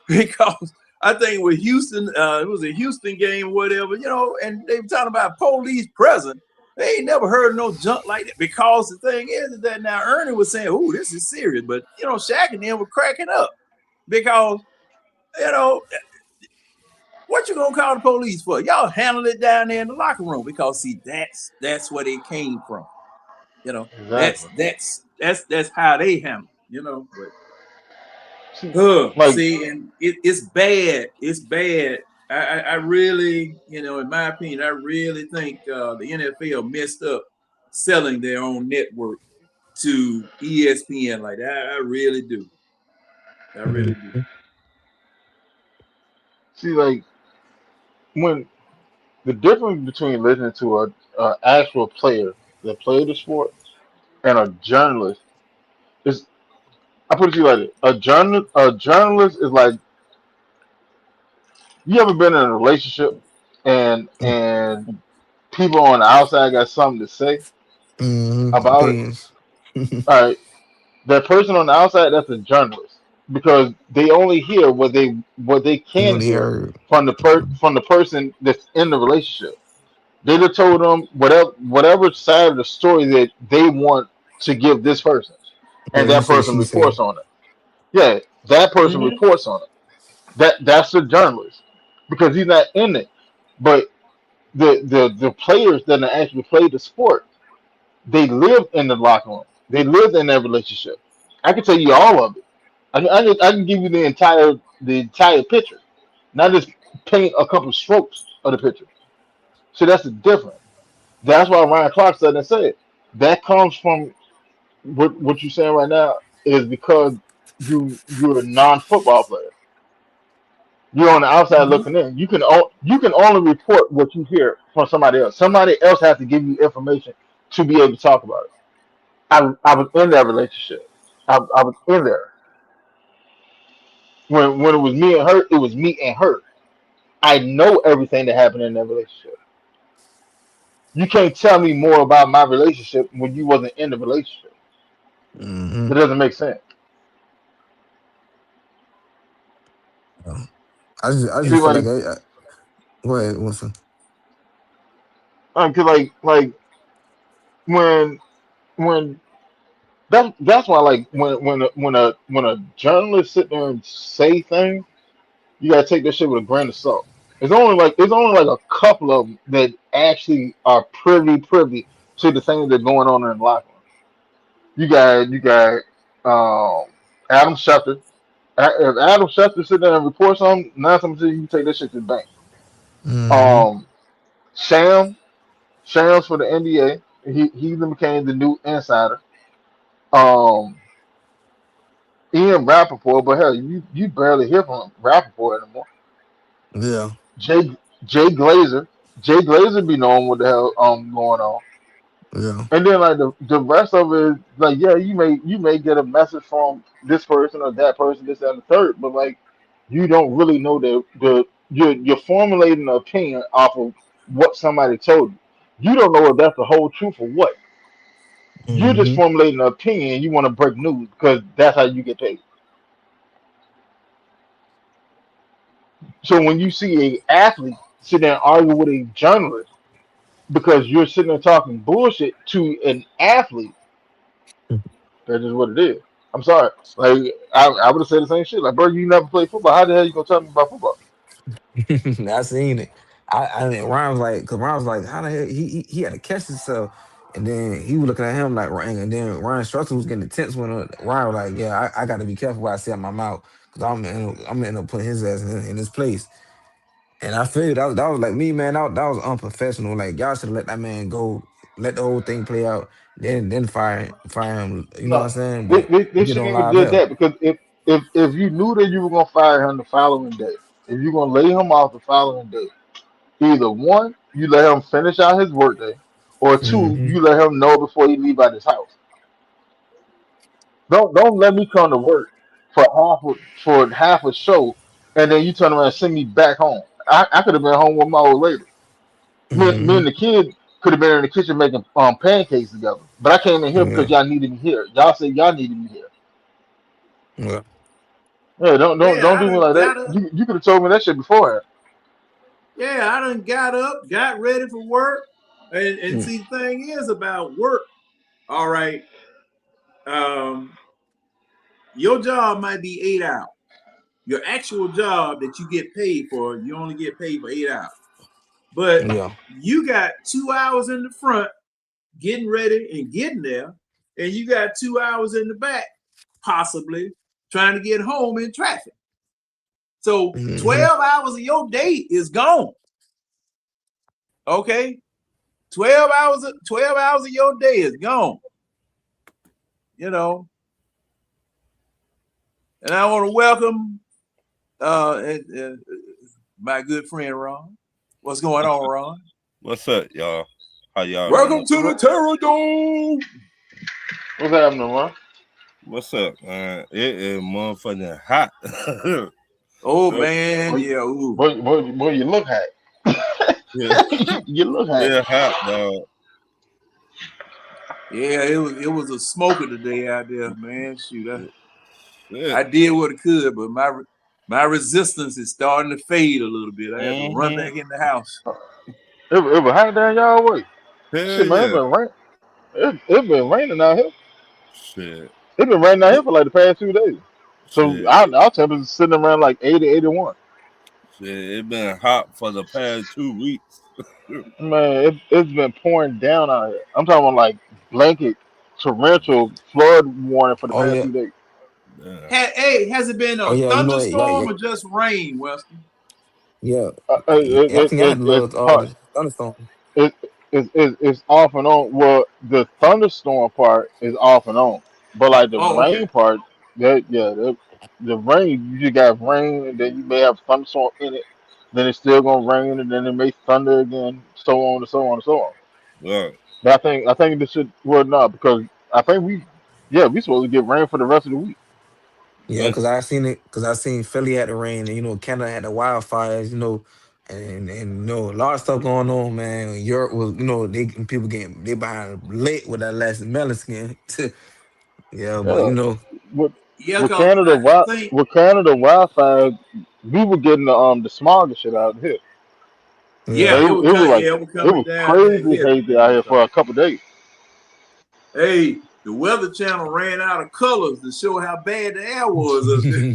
because I think with Houston, it was a Houston game, or whatever, and they were talking about police present. They ain't never heard no junk like that because the thing is that now Ernie was saying, "Oh, this is serious," but Shaq and them were cracking up because what you gonna call the police for? Y'all handle it down there in the locker room because see, that's where they came from. That's Exactly. that's how they handle. See, But like, see, and it's bad. It's bad. I really, in my opinion, I really think the NFL messed up selling their own network to ESPN like that. I really do. I really do. Mhm. like when the difference between listening to a actual player that played the sport and a journalist is, I put it to you like this: a journalist is like, you ever been in a relationship and people on the outside got something to say about it. Opinions. All right, that person on the outside, that's a journalist because they only hear what they can What he hear heard. from the person that's in the relationship. They just told them whatever side of the story that they want to give this person. Yeah, and you that say person she reports say. on it. Yeah, that person Mm-hmm. reports on it. That's the journalist because he's not in it. But the players that actually play the sport, they live in the locker room. They live in that relationship. I can tell you all of it. I can give you the entire picture, not just paint a couple strokes of the picture. So that's the difference. That's why Ryan Clark said and said that comes from what you're saying right now is because you're a non-football player. You're on the outside Mm-hmm. looking in. You can only report what you hear from somebody else. Somebody else has to give you information to be able to talk about it. I was in that relationship. I was in there when it was me and her. It was me and her. I know everything that happened in that relationship. You can't tell me more about my relationship when you wasn't in the relationship. Mm-hmm. That doesn't make sense. I See, just feel And like like, go ahead, Wilson. cause like when when that's why like when a journalist sit there and say things, you gotta take this shit with a grain of salt. It's only like a couple of them that actually are privy to the things that are going on in the locker room. You got um, Adam Schefter. If Adam Schefter sit there and report something, nine times out of 10 you take that shit to the bank. Mm-hmm. Um, Sham, Shams for the NBA. He became the new insider. Um, Ian Rappaport, but hell, you barely hear from Rappaport anymore. Yeah, Jay Jay Glazer, Jay Glazer be knowing what the hell going on. yeah. And then like the rest of it, like yeah, you may get a message from this person or that person, this that, and the third, but like you don't really know you're formulating an opinion off of what somebody told you. You don't know if that's the whole truth or what. You're just Mm-hmm. formulating an opinion. You want to break news because that's how you get paid. So when you see a athlete sit there and argue with a journalist because you're sitting there talking bullshit to an athlete, that's just what it is. I'm sorry. Like I would have said the same shit. Like, bro, you never played football. How the hell you gonna tell me about football? I seen it. I mean, Ryan was like, cause Ryan was like, how the hell he had to catch himself, and then he was looking at him like Ryan, and then Ryan Strusser was getting tense when Ryan was like, yeah, I got to be careful what I say out my mouth, cause I'm gonna end up putting his ass in his place. And I figured that was like me, man. That was unprofessional. Like y'all should have let that man go, let the whole thing play out, then fire him. You know what No, I'm saying? they, But they, he they get shouldn't on even live did hell. that because if you knew that you were gonna fire him the following day, if you're gonna lay him off the following day, either one, you let him finish out his workday, or two, Hmm. you let him know before he leave out his house. Don't let me come to work for half a show, and then you turn around and send me back home. I could have been home with my old lady. Me Hmm. and the kid could have been in the kitchen making pancakes together. But I came in here because Yeah. y'all needed me here. Y'all said y'all needed me here. Yeah. Yeah, don't yeah, I do me done like that. got up. You could have told me that shit beforehand. Yeah, I done got up, got ready for work. And Mm. see, the thing is about work, all right, um, your job might be 8 hours. Your actual job that you get paid for, you only get paid for 8 hours. But Yeah. you got 2 hours in the front getting ready and getting there, and you got 2 hours in the back, possibly trying to get home in traffic. So Hmm. 12 hours of your day is gone. Okay? 12 hours of your day is gone. You know, and I want to welcome my good friend Ron. What's going on, Ron? What's up, y'all? How y'all Welcome doing? to the Terror Dome. What's happening, man? What's up, man? It is motherfucking hot. Oh So, man, Boy, yeah, ooh. boy, you look hot. yeah, You look hot. it's hot, dog. Yeah, it was a smoker today out there, man. Shoot, Shit. I did what I could, but my resistance is starting to fade a little bit. I got to run Mm-hmm. back in the house. It was hot down y'all way. Hell Shit, man, yeah. it been raining out here. Shit. It's been raining out here for like the past 2 days. So Shit, our temperature's sitting around like 80, 81. shit, it been hot for the past 2 weeks. Man, it's been pouring down out here. I'm talking about like blanket torrential flood warning for the Oh past yeah, 2 days. Damn. Hey, has it been oh a yeah. You know, yeah, thunderstorm yeah, or just rain, Weston? yeah. I think I had a It's little part. the thunderstorm. it, it's off and on. Well, the thunderstorm part is off and on, but like the Oh, okay. rain part, that yeah, the rain you just got rain, and then you may have thunderstorm in it. Then it's still gonna rain, and then it may thunder again, so on and so on and so on. Right. But I think this should well not because I think we supposed to get rain for the rest of the week. Yeah, But because I seen it. Because I seen Philly had the rain, and Canada had the wildfires. And a lot of stuff going on, man. Europe was, they people getting they behind late with that last melon skin. Yeah, but Yeah, with Yeah, with because Canada I wi- think, with Canada wildfire, we were getting the smog and shit out here. yeah, yeah. Like it was like it was it coming was down there crazy heavy, hazy out man. here for So, a couple days. hey, the Weather Channel ran out of colors to show how bad the air was up there.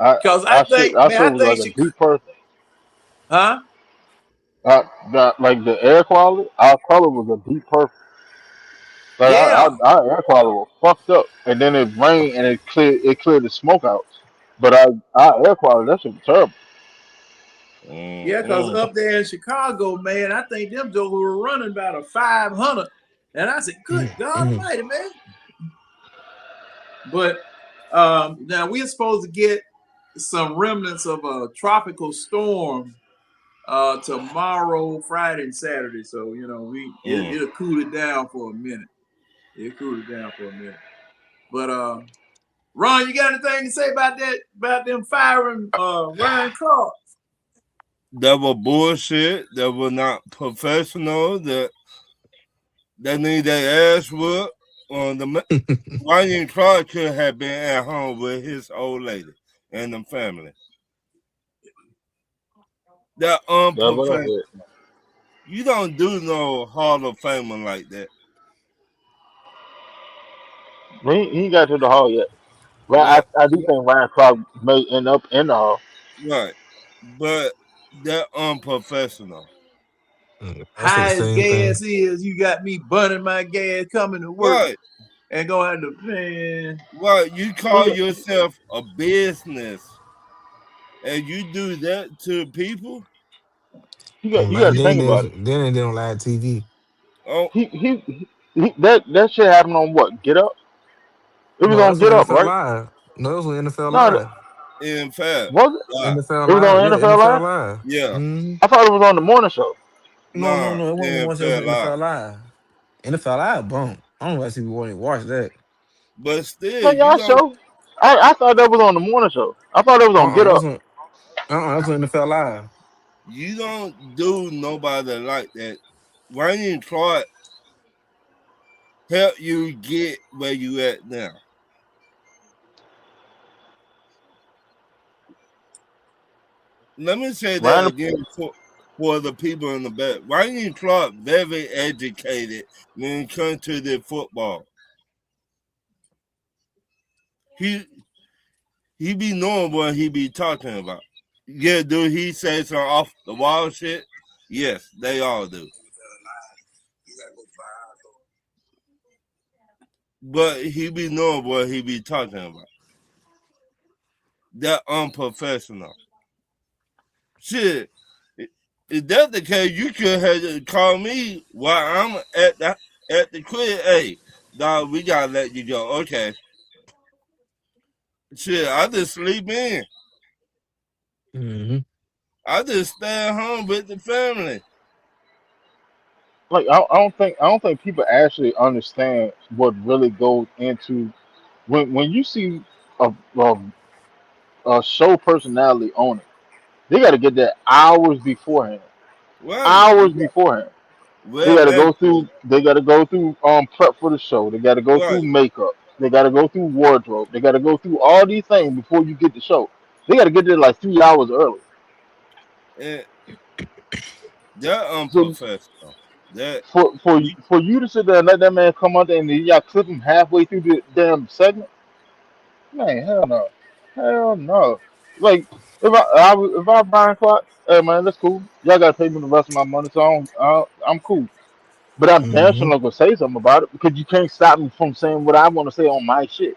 I Because I shit I I shit was think, like a deep purple. huh? Like the air quality, our color was a deep purple. Like Yeah, our air quality was fucked up, and then it rained and it cleared the smoke out. But our air quality that shit was terrible. yeah, because mm-mm. up there in Chicago, man, I think them jokers were running about a 500. And I said, good God Mhm. Almighty, man. But now we're supposed to get some remnants of a tropical storm tomorrow, Friday, and Saturday. So Mm. it'll cool it down for a minute. It'll cool it down for a minute. But Ron, you got anything to say about that? About them firing Ryan Clark? That was bullshit. That was not professional. That need their ass whooped. Ryan Clark could have been at home with his old lady and the family. That That's what I unprofessional. said. You don't do no Hall of Famer like that. He ain't got to the hall yet. Well, That I do think Ryan Clark may end up in the hall. right. But that unprofessional. I said the High as same thing. gas is, you got me burning my gas coming to work Right. and going to man. Right. You He call got, yourself a business and you do that to people. you got Man, to think then about it. they don't live TV. Oh, That shit happened on what? Get Up. It was No, on that's on Get Up, NFL right? Live. No, it was on NFL No, Live. in fact, was it? lie. NFL It was Live. on Yeah, NFL NFL Live. Live. Yeah. Mm-hmm. I thought it was on the morning show. No, no, Nah, no. It wasn't in one. It was fact, on lie. NFL Live. NFL Live, boom. I don't know if people want to watch that. But still, Man, you y'all don't show. I thought that was on the morning show. I thought it was on Get That's Up. on. That's on NFL Live. you don't do nobody like that. Ryan Clark help you get where you at now. Let me say that Ryan, again for the people in the back. Ryan Clark very educated when it comes to the football. He he be knowing what he be talking about. Yeah, do he say some off the wall shit? Yes, they all do. But he be knowing what he be talking about. That unprofessional. Shit. If that's the case, you could have called me while I'm at the crib. Hey, dog, we gotta let you go. Okay. Shit, I just sleep in. Mm-hmm. I just stay at home with the family. like I don't think people actually understand what really goes into when you see a, a show personality on it. They got to get there hours beforehand. Right. Hours You got beforehand. They well got to go rested. through. They got to go through prep for the show. They got to go through Right. makeup. They got to go through wardrobe. They got to go through all these things before you get the show. They got to get there like 3 hours early. And they're So unprofessional. That For you to sit there and let that man come out there and y'all clip him halfway through the damn segment, man, hell no, hell no. Like if I buy a clock, hey man, that's cool. Y'all gotta pay me the rest of my money, so I'm cool. But I'm damn sure Mm-hmm. not gonna say something about it because you can't stop me from saying what I want to say on my shit.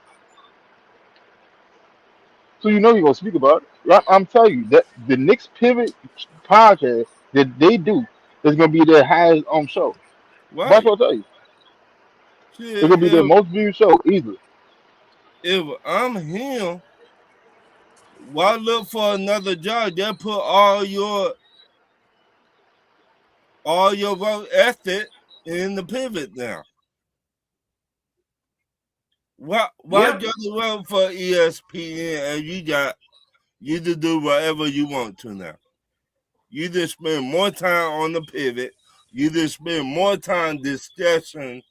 So you know you're gonna speak about it. I'm telling you that the next pivot podcast that they do is gonna be their highest show. That's right. what I tell you. It's Shit, gonna be their most viewed show easily. if I'm him, why look for another job? Just put all your work ethic in the pivot now. Why Yep. go to work for ESPN and you just do whatever you want to now? You just spend more time on the pivot. You just spend more time discussing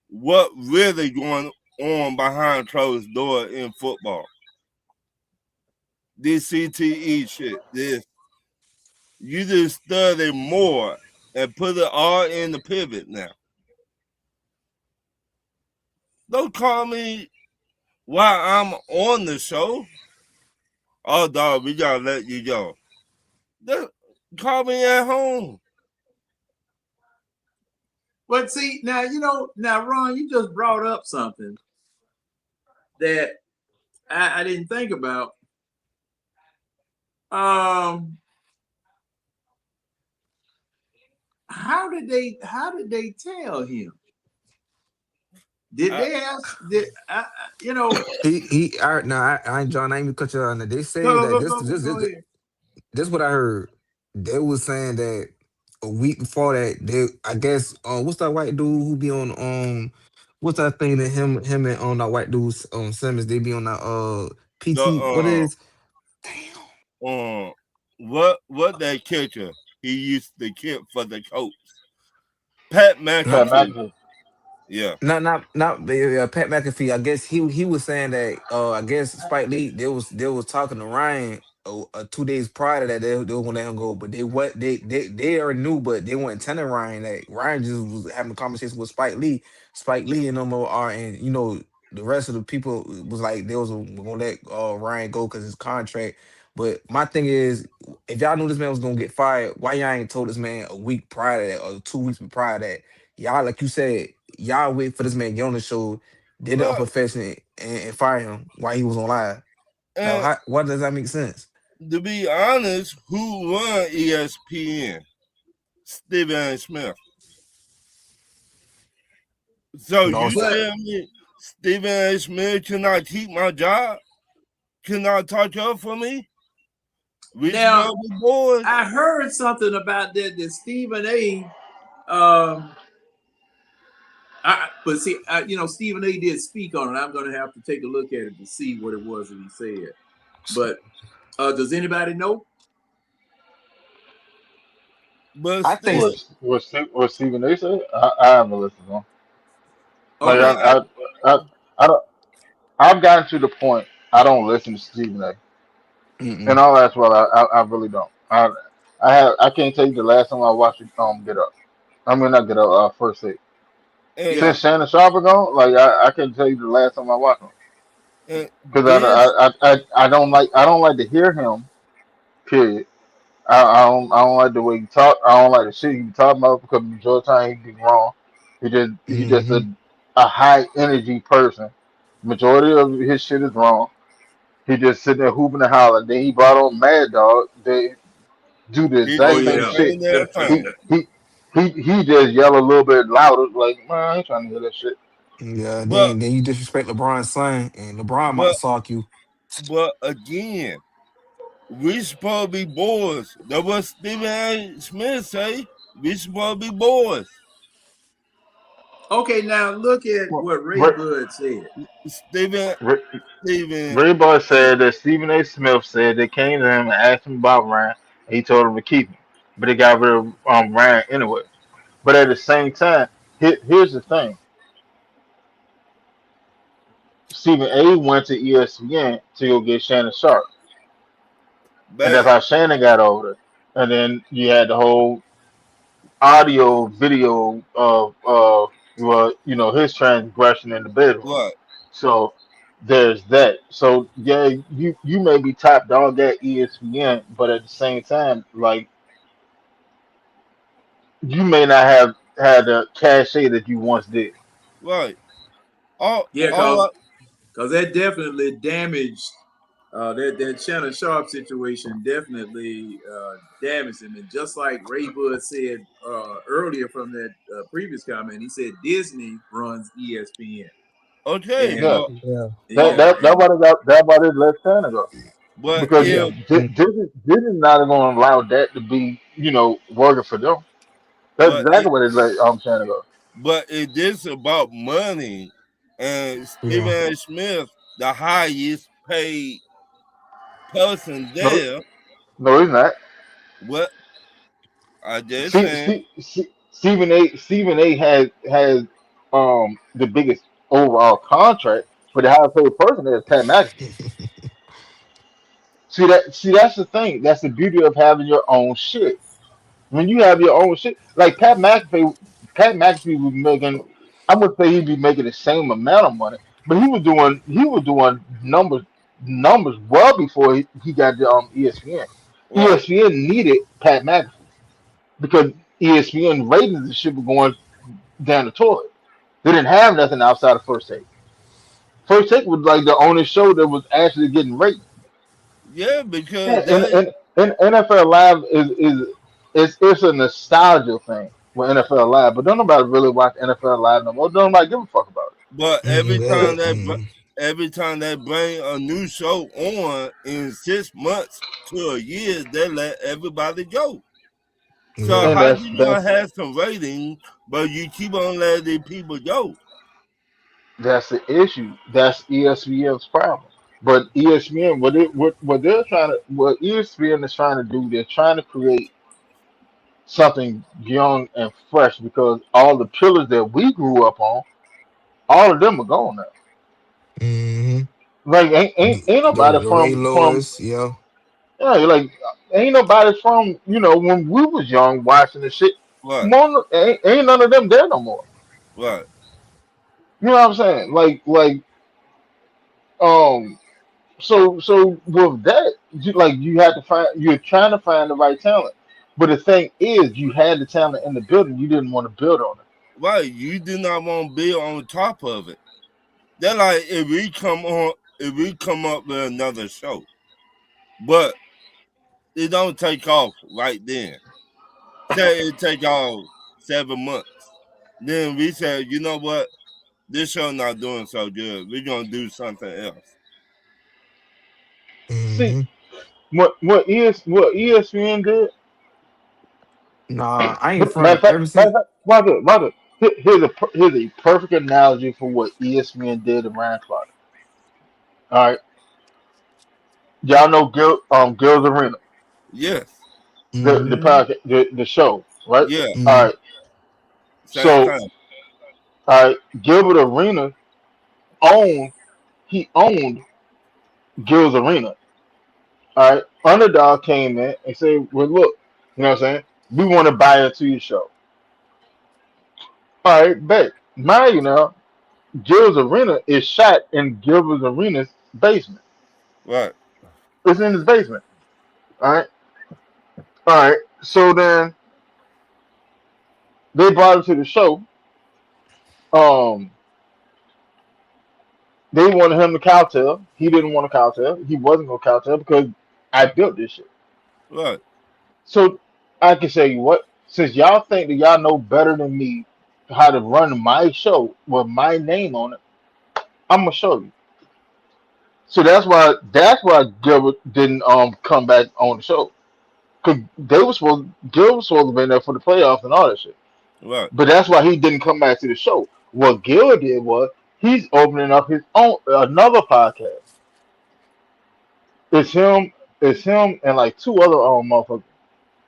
what really going on behind closed door in football. This CTE shit. This you just study more and put it all in the pivot now. Don't call me while I'm on the show. Oh dog, we gotta let you go. Just call me at home. But see, now now Ron, you just brought up something that I didn't think about. Um, how did they tell him? Did I, they ask? Did you know? All right, now I ain't John. I ain't even cut you on that. They Go say go that go go go ahead. this what I heard. They was saying that a week before that, they I guess what's that white dude who be on what's that thing that him and that white dude Simmons, they be on that the PT, what is, what that catcher he used to kick for the coach. Pat not Pat McAfee. McAfee. Yeah. Pat McAfee. I guess he was saying that I guess Spike Lee they was talking to Ryan 2 days prior to that they were gonna let him go, but they already knew, but they weren't telling Ryan that Ryan just was having a conversation with Spike Lee. Spike Lee and them are, and the rest of the people was like they was gonna let Ryan go because his contract. But my thing is, if y'all knew this man was gonna get fired, why y'all ain't told this man a week prior to that or 2 weeks prior to that? Y'all, like you said, y'all wait for this man to get on the show, did it Well, unprofessional, and fire him while he was on live. Now, and why does that make sense? to be honest, who run ESPN? Stephen A. Smith. So No, you But tell me Stephen A. Smith cannot keep my job? Cannot talk up for me? We now supposed to be boys. I heard something about that Stephen A. Um, but see, Stephen A. did speak on it. I'm going to have to take a look at it to see what it was that he said. But does anybody know? But I think. still, What Stephen A. said? I haven't listened to him. Like Okay. I don't. I've gotten to the point I don't listen to Stephen A. And Mm-mm, all that's well, I really don't. I can't tell you the last time I watched it Get Up. I mean not Get Up. First Take. and, Yeah. Since Shannon Sharpe gone, like I can't tell you the last time I watched him and because this, I don't like to hear him. Period. I don't like the way he talk. I don't like the shit he be talking about because majority of the time he be wrong. He just mm-hmm. a high energy person. Majority of his shit is wrong. He just sitting there hooping and hollering. Then he brought on Mad Dog. They do the he Oh exact do the same yeah. shit. same damn He thing. he he just yell a little bit louder. Like man, I ain't trying to hear that shit. Yeah. But Then you disrespect LeBron's son, and LeBron might but sock you. but again, we supposed to be boys. That's what Stephen A. Smith say. We supposed to be boys. Okay. Now look at Well, what Ray Ray, Bud said. Stephen Ray, Stephen Ray Bud said that Stephen A. Smith said they came to him and asked him about Ryan, and he told them to keep him, but they got rid of Ryan anyway. But at the same time, here's the thing: Stephen A. went to ESPN to go get Shannon Sharp, and that's bad. how Shannon got over it. And then you had the whole audio video of well, his transgression in the bedroom. Right. So there's that. So yeah, you may be top dog at ESPN, but at the same time, like you may not have had the cachet that you once did. Right. All Yeah, all I, cause that definitely damaged that Shannon Sharp situation definitely damaged him. And just like Ray Bud said earlier from that previous comment, he said Disney runs ESPN, okay, and Yeah, Yeah. that yeah, that that and why they got that why they let Santa go but because Yeah. if Disney not going to allow that to be working for them. That's but exactly it what they let Santa go. but it is about money, and Stephen Yeah. A. Smith, the highest paid person No, there. no, he's not. What I just See, saying, see, see, Stephen A. has the biggest overall contract, but the highest paid person is Pat McAfee. See that's the thing. That's the beauty of having your own shit. When you have your own shit, like Pat McAfee was making. I would say he'd be making the same amount of money, but he was doing numbers well before he got the ESPN. right? ESPN needed Pat McAfee because ESPN ratings and shit were going down the toilet. They didn't have nothing outside of First Take. First Take was like the only show that was actually getting ratings. Yeah, because Yeah, and NFL Live it's a nostalgia thing with NFL Live, but don't nobody really watch NFL Live no more. Don't nobody give a fuck about but That, every time they bring a new show on in 6 months to a year, they let everybody go. So it. yeah. And how that's you gonna that's have some ratings, but you keep on letting people go? that's the issue. That's ESPN's problem. But ESPN, what ESPN is trying to do, they're trying to create something young and fresh because all the pillars that we grew up on, all of them are gone now. Mm-hmm. Like ain't nobody The Ray from Lewis, yeah. yeah, like ain't nobody from when we was young watching the shit. Right, Ain't none of them there no more. right, You know what I'm saying? Um so with that you had to find you're trying to find the right talent. But the thing is you had the talent in the building, you didn't want to build on it. right. You do not want to be on top of it. They're like if we come up with another show, but it don't take off right then. Say it take off 7 months. Then we say, you know what? This show not doing so good. We're gonna do something else. See Mm-hmm. what ESPN did. Nah, I ain't Matter of front. fact, Ever matter since of fact, Roger. Here's a perfect analogy for what ESPN did around clock. All right, y'all know Girls Arena, Yes. the mm-hmm. podcast, the show, right? Yeah. All Mm-hmm. right, Same so time. all right, Gilbert Arena owned he owned Girls Arena. All right, Underdog came in and said, "Well, look, you know what I'm saying? We want to buy into your show." All right, bet. Now you know Gil's Arena is shot in Gilbert's Arena's basement. Right. It's in his basement. All right, all right. So then they brought him to the show. Um, they wanted him to cowtail. He didn't want to cowtail. He wasn't gonna cowtail because I built this shit. Right. So I can say what, since y'all think that y'all know better than me how to run my show with my name on it, I'm gonna show you. So that's why Gilbert didn't come back on the show because Gilbert was supposed to be there for the playoffs and all that shit. Right. But that's why he didn't come back to the show. What Gil did was he's opening up his own another podcast. It's him, it's him and like two other motherfuckers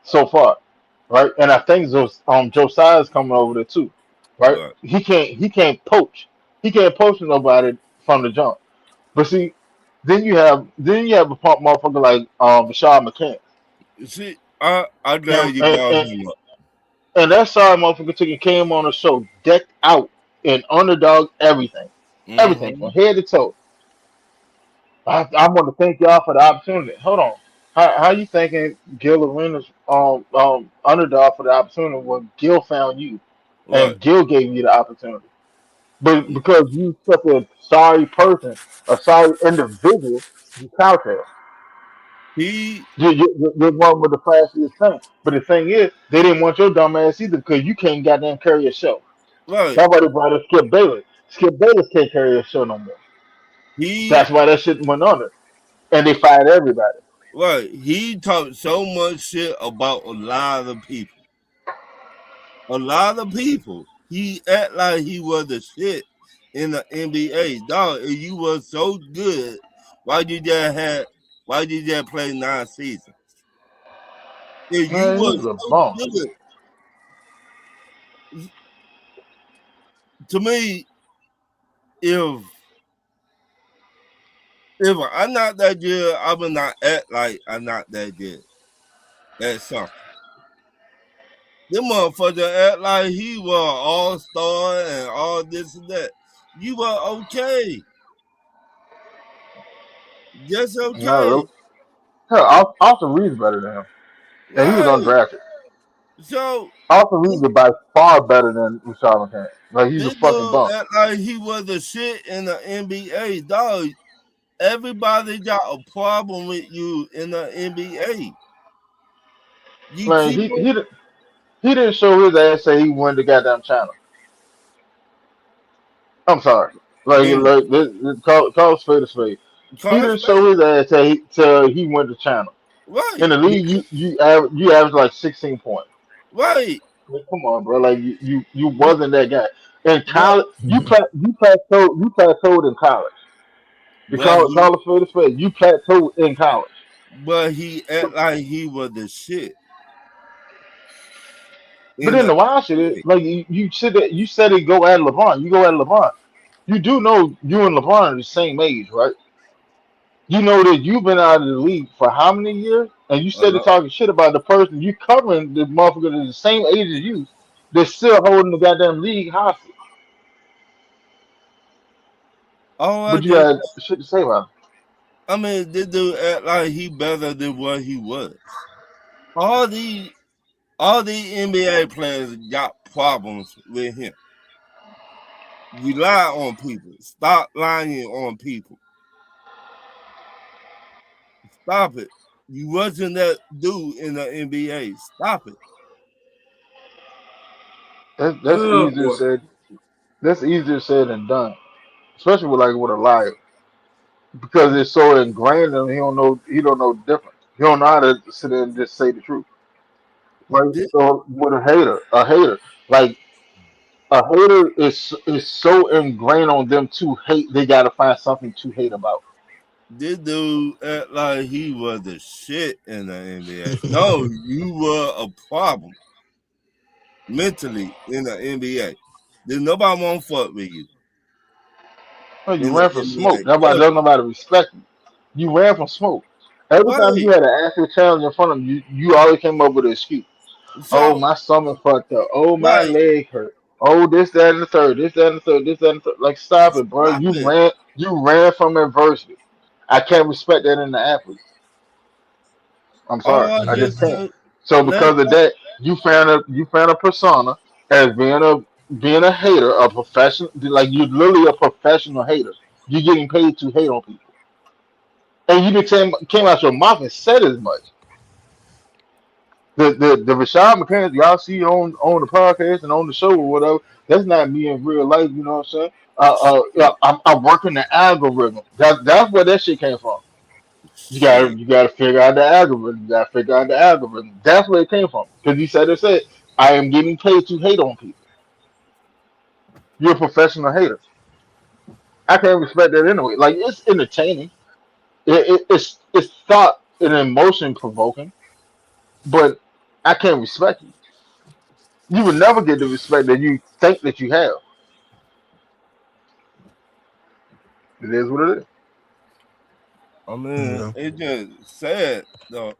so far, right? And I think Josiah's coming over there too, right? Right. He can't poach nobody from the jump. But see, then you have a pump motherfucker like Rashad McCants. See, I And, glad you and, brought and him up. And that sorry motherfucker took and came on the show decked out in underdog everything. Everything from Mm-hmm. head to toe. I want to thank y'all for the opportunity. Hold on. How you thinking Gil Arenas underdog for the opportunity when Gil found you Right. and Gil gave you the opportunity? But because you such a sorry person, a sorry individual, you couch it. He You're one with the flashiest thing. But the thing is, they didn't want your dumb ass either because you can't goddamn carry a show. right. That's why they brought in Skip Bayless. Skip Bayless can't carry a show no more. He That's why that shit went under. And they fired everybody. right. He talked so much shit about a lot of people. A lot of people. He act like he was the shit in the NBA. Dog, if you were so good, why you just had why you just play 9 seasons? If you Man, were he's a so bum. good, to me, if if I'm not that good, I will not act like I'm not that good. That's something. Them motherfucker act like he was all star and all this and that. You were okay. Just Not okay. really. Hell, Austin Reed's better than him. And he was Right. undrafted. So Austin Reed is by far better than Rashad McCants. Like, he's a this fucking dude bum. act like he was the shit in the NBA. Dog, everybody got a problem with you in the NBA. You Like, keep he, on he, he didn't show his ass say he won the goddamn channel. I'm sorry. when Call a spade a spade. He Carl didn't show Spade. his ass till he went to channel. In Right. the league, you average like 16 points. Right. Like, come on, bro. Like you wasn't that guy. In But college, you plateaued in college. You but he call a spade a spade. You plateaued in college. but he act So, like he was the shit but in then the the wild shit is NBA. like you said it go at LeBron. You go at LeBron. You do know you and LeBron are the same age, right? You know that you've been out of the league for how many years, and you A started lot. talking shit about the person you covering the motherfucker that's the same age as you. They're still holding the goddamn league hostage. All I But you just got shit to say about I mean, this dude act like he better than what he was. All these all these NBA players got problems with him. You lie on people. Stop lying on people. Stop it. You wasn't that dude in the NBA. Stop it. it. That's Oh easier boy. said. That's easier said than done, especially with a liar, because it's so ingrained in him. He don't know different. He don't know how to sit there and just say the truth. Right? This, So with a hater, like a hater is so ingrained on them to hate. They got to find something to hate about. this dude act like he was the shit in the NBA. No, you were a problem mentally in the NBA. There's nobody won't fuck with you Well, you in the ran from smoke. NBA. That's why Period. doesn't nobody respect you. You ran from smoke. Every time you Right. had an actual challenge in front of you always came up with an excuse. Oh, So, my stomach fucked up. Oh, my right. leg hurt. Oh, this, that, and the third. This, that, and the third. This, that, and the third. Like, stop it, bro. Stop You it. ran. You ran from adversity. I can't respect that in the athlete. I'm All sorry. I I just just can't. said, So let because of that, that, you found a persona as being a hater, a professional. Like you're literally a professional hater. You're getting paid to hate on people, and you came out your mouth and said as much. The Rashad McCants y'all see on the podcast and on the show or whatever. That's not me in real life. You know what I'm saying? Yeah, shit, I'm working the algorithm. That's where that shit came from. You gotta shit. you gotta figure out the algorithm. You gotta figure out the algorithm. That's where it came from. Because he said, I am getting paid to hate on people. You're a professional hater. I can't respect that anyway. Like it's entertaining. It's thought and emotion provoking, but I can't respect you. You would never get the respect that you think that you have. It is what it is. I mean, Yeah. it just sad though.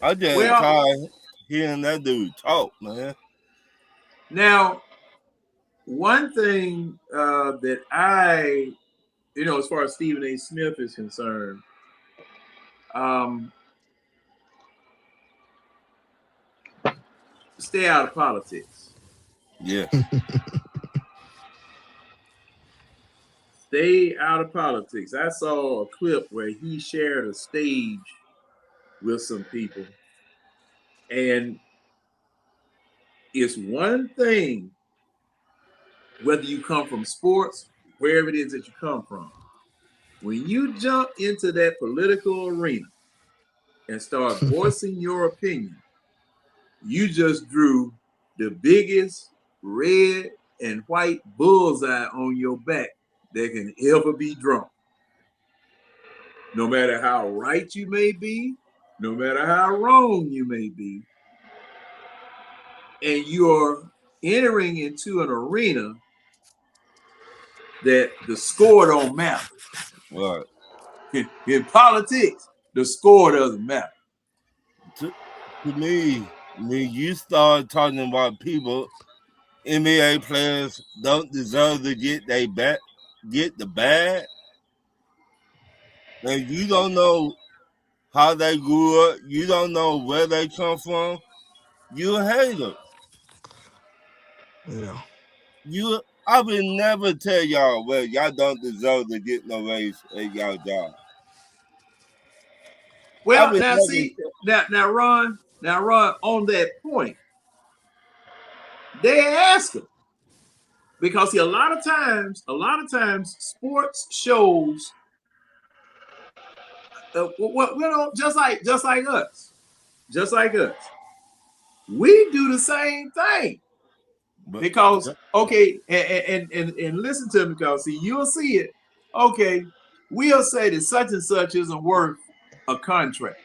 I just Well, tired hearing that dude talk, man. Now, one thing that as far as Stephen A. Smith is concerned, um, stay out of politics. Yes. Stay out of politics. I saw a clip where he shared a stage with some people, and it's one thing whether you come from sports, wherever it is that you come from. When you jump into that political arena and start voicing your opinion, you just drew the biggest red and white bullseye on your back that can ever be drawn. No matter how right you may be, no matter how wrong you may be, and you're entering into an arena that the score don't matter. Right. In politics, the score doesn't matter. To me, when you start talking about people, NBA players don't deserve to get the bag, and you don't know how they grew up, you don't know where they come from, you a hater. Yeah. I will never tell y'all, well, y'all don't deserve to get no raise at y'all job. I Well, will now never. see, now Ron, on that point, they ask him because see, a lot of times, sports shows, just like us, we do the same thing. Because okay, and listen to me, because see, you'll see it. Okay, we'll say that such and such isn't worth a contract.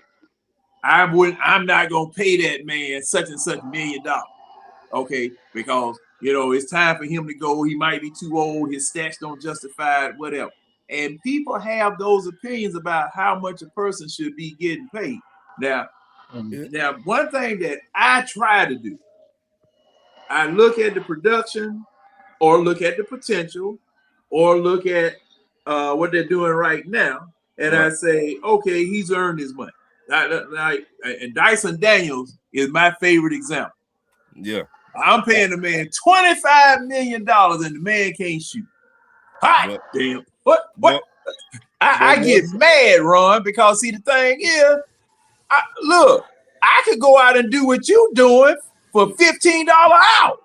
I'm not gonna pay that man such and such $1 million. Okay, because it's time for him to go. He might be too old. His stats don't justify it. Whatever. And people have those opinions about how much a person should be getting paid. Now, one thing that I try to do, I look at the production, or look at the potential, or look at what they're doing right now, and I say, okay, he's earned his money. And Dyson Daniels is my favorite example. Yeah. I'm paying the man $25 million, and the man can't shoot. Hot damn. What? I get mad, Ron, because see, the thing is, look, I could go out and do what you doing for $15 out.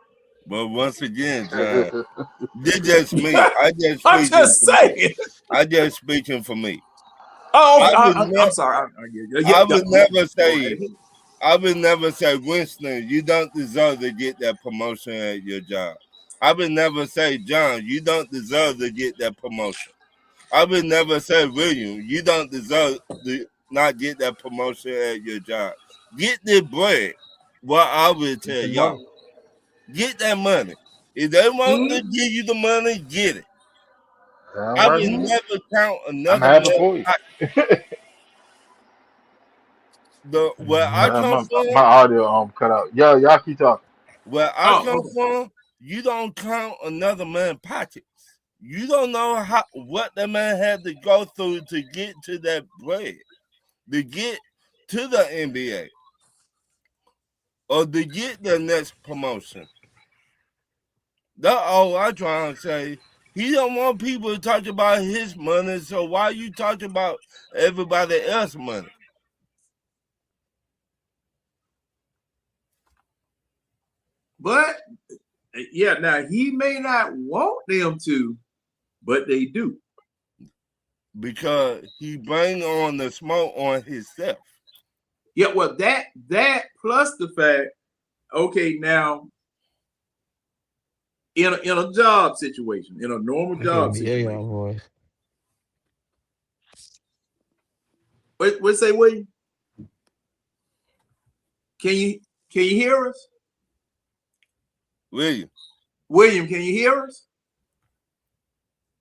But once again, John, this just me. I'm just saying. I just speaking for me. Oh, I'm sorry. I would never say, Winston, you don't deserve to get that promotion at your job. I would never say, John, you don't deserve to get that promotion. I would never say, William, you don't deserve to not get that promotion at your job. Get the bread. What I would tell y'all, get that money. If they want to give you the money, get it. I would never count I'm another happy man. for you. Where I come My from, audio cut out. Yeah, y'all keep talking. where I come from, you don't count another man's pockets. You don't know what that man had to go through to get to that bread, to get to the NBA, or to get the next promotion. That's all I trying to say. He don't want people to talk about his money, so why you talking about everybody else's money? But yeah, now he may not want them to, but they do. Because he bring on the smoke on himself. Yeah, well, that plus the fact, okay, now in a job situation, in a normal job situation. What say, William? Can you hear us? William, can you hear us?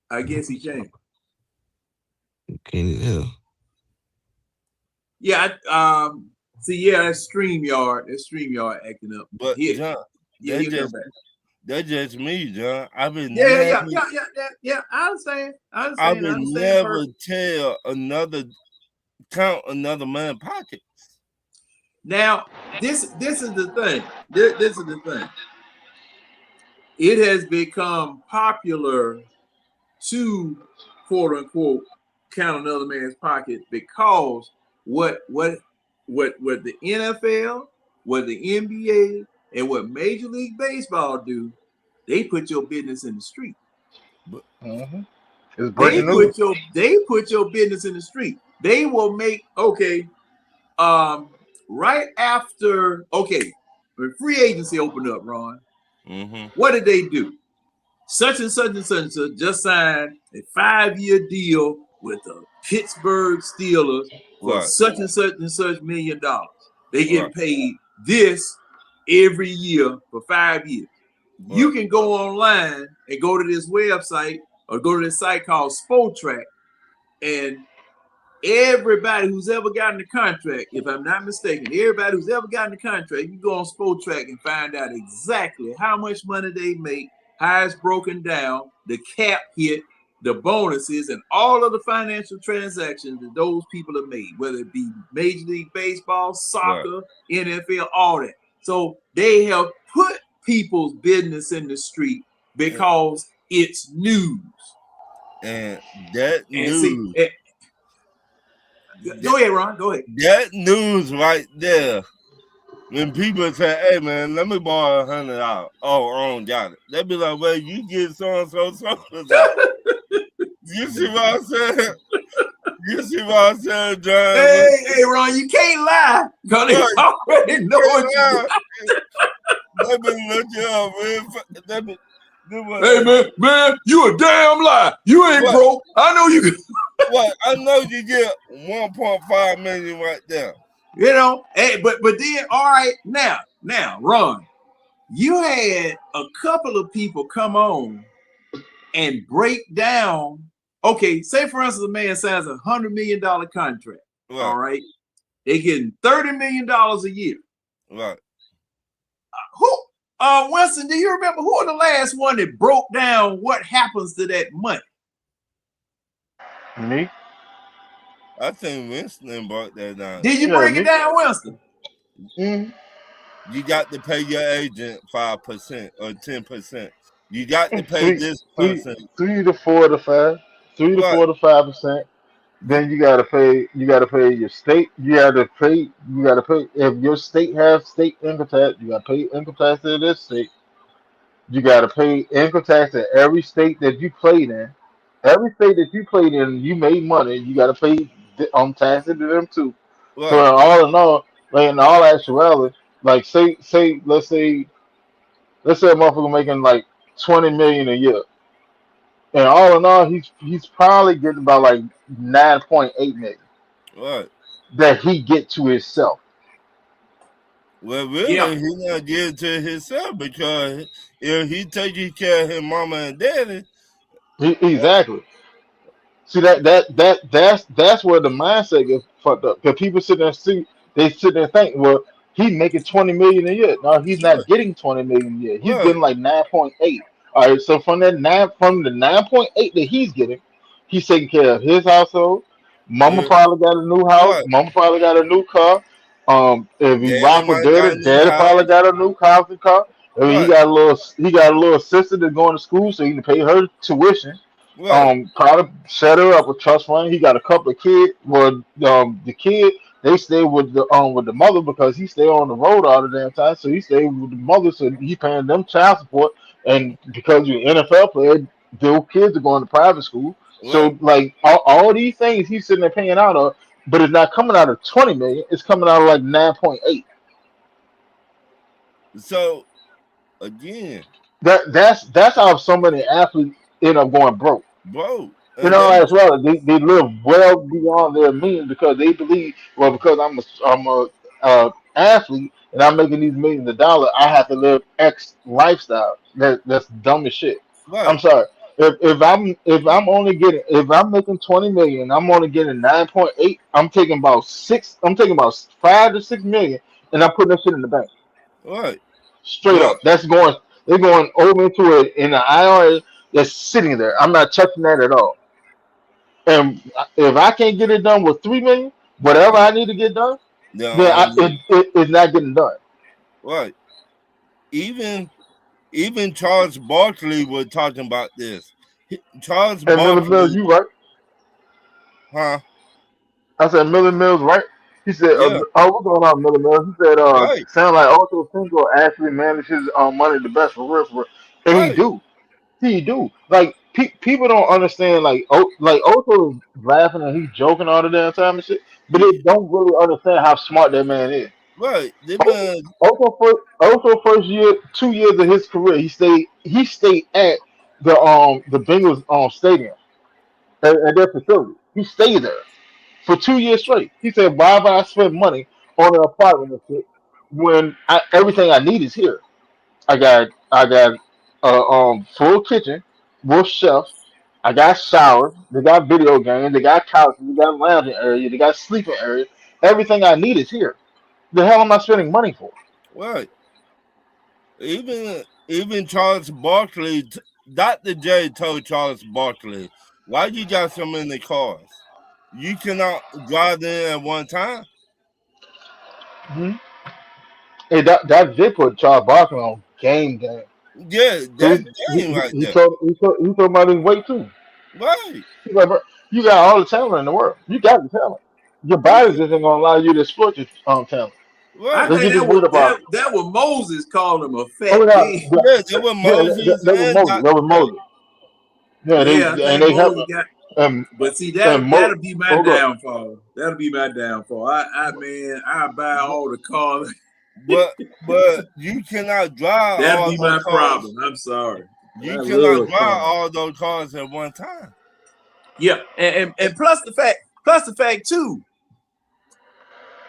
I guess he can. Can you hear? Yeah, see, yeah, that's StreamYard. That's StreamYard acting up. But Yeah, That's he'll come just back. that's just me, John. I understand. I I understand. I would understand never perfect. tell count another man's pocket. Now, this is the thing. This is the thing. It has become popular to quote unquote count another man's pocket because what what what the NFL, what the NBA, and what Major League Baseball do, they put your business in the street. But Mm-hmm. It's breaking news. They put your business in the street. They will make um right after when free agency opened up, Ron, mm-hmm. what did they do? Such and such and such and such just signed a 5-year deal with the Pittsburgh Steelers for Right, such and such $1 million. They right, get paid this every year for 5 years. You right, can go online and go to this website or go to this site called Spotrac, and everybody who's ever gotten a contract, if I'm not mistaken, everybody who's ever gotten a contract, you go on Spotrac and find out exactly how much money they make, how it's broken down, the cap hit, the bonuses, and all of the financial transactions that those people have made, whether it be Major League Baseball, right. soccer, NFL, all that. So they have put people's business in the street And, because it's news. and that And see, news, that, go ahead, Ron. Go ahead. that news right there. When people say, "Hey man, let me borrow $100," oh, I don't got it. They be like, "Well, you get so and so so and so." You see what I'm saying? You see what I'm saying, John? Hey, Ron, you can't lie because they Right. already know what you do. Let me look you up, man. Let me do what. Hey, man, you a damn lie. You ain't What? broke. I know you. What? I know you get 1.5 million right there. Hey, but then, all right, now, Ron, you had a couple of people come on and break down. Okay, say for instance, a man signs $100 million contract. Right. All right, they getting $30 million a year. Right. Who? Winston, do you remember who was the last one that broke down what happens to that money? Me? I think Winston brought that down. Did you Yeah, break it me. down, Winston? Mm-hmm. You got to pay your agent 5% or 10%. You got to pay Three, this three, person. 3 to 4 to 5, three to Right. 4 to 5%. You, Then you gotta pay. You gotta pay your state. You gotta pay. You gotta pay if your state has state income tax. You gotta pay income tax to this state. You gotta pay income tax in every state that you played in. Every state that you played in, you made money. You gotta pay taxes to them too. So right. in all, like in all actuality, like let's say a motherfucker making like 20 million a year, and all in all, he's probably getting about like 9.8 million Right. that he get to himself. Well, Yeah, really, he not getting to himself because if he taking care of his mama and daddy, uh, Exactly. See that's where the mindset gets fucked up. Because people sit there and they sit there and think, well, he's making 20 million a year. No, he's right, not getting 20 million a year. He's right, getting like 9.8. All right, so from the 9.8 that he's getting, he's taking care of his household. Mama yeah, probably got a new house. right. Mama probably got a new car. If he Daddy rock with might got daddy, a new daddy probably house. got a new house and car. I mean, Right, he got a little sister that's going to school, so he can pay her tuition. right, Probably set her up with trust fund. He got a couple of kids. Well, the kid they stay with the mother because he stay on the road all the damn time. So he stay with the mother, so he paying them child support. And because you're an NFL player, their kids are going to private school. right. So like all these things he's sitting there paying out of, but it's not coming out of 20 million. It's coming out of like 9.8. So again, That's how so many athletes end up going broke. bro, You and know, they as well, they live well beyond their means because they believe, well, because I'm a athlete and I'm making these millions of dollars, I have to live X lifestyle. That's dumb as shit. I'm right, sorry. If I'm making 20 million, I'm only getting 9.8. I'm taking about 5 to 6 million, and I'm putting that shit in the bank. right. straight Right. up. That's going. They're going over into it in the IRA that's sitting there. I'm not touching that at all. And if I can't get it done with 3 million, whatever I need to get done, They're then on you. it's not getting done. Right. Even Charles Barkley was talking about this. Charles And Miller Mills, Barkley, you right. huh? I said Miller Mills, right? He said, Yeah. what's going on, Miller Mills? He said, Right. sound like Otto Cinco actually manages money the best for real, for real. And he Right. do. He do. Like people don't understand. Like Otto is laughing and he's joking all the damn time and shit, but they don't really understand how smart that man is. Right. They been Also, first year, 2 years of his career, he stayed at the Bengals stadium at their facility. He stayed there for 2 years straight. He said, "Why would I spend money on an apartment and shit when everything I need is here? I got a full kitchen with chef. I got showers. They got video games. They got couches. They got lounging area. They got sleeping area. Everything I need is here. The hell am I spending money for?" right. Even Charles Barkley, Dr. J told Charles Barkley, "Why you got so many cars? You cannot drive them at one time." Hmm. Hey, that Vic put Charles Barkley on game. Yeah, Cause that's game right he there. told about his weight too. Right. He's like, "Bro, you got all the talent in the world. You got the talent. Your body Right. just ain't gonna allow you to exploit your talent. I Right. Let's think get this that weight was up out." that was Moses calling him a Oh fat my God, pig. yeah, Yeah, there was yeah, that, Moses that was and Moses. Dr. That was J. Moses. Yeah, Yeah, I think they helped Moses him. got. And But see and that'll be my hold up. downfall. That'll be my downfall. I buy all the cars. But you cannot drive That'll all be those my cars. problem. I'm sorry. You I cannot love drive cars. all those cars at one time. Yeah, and plus the fact too.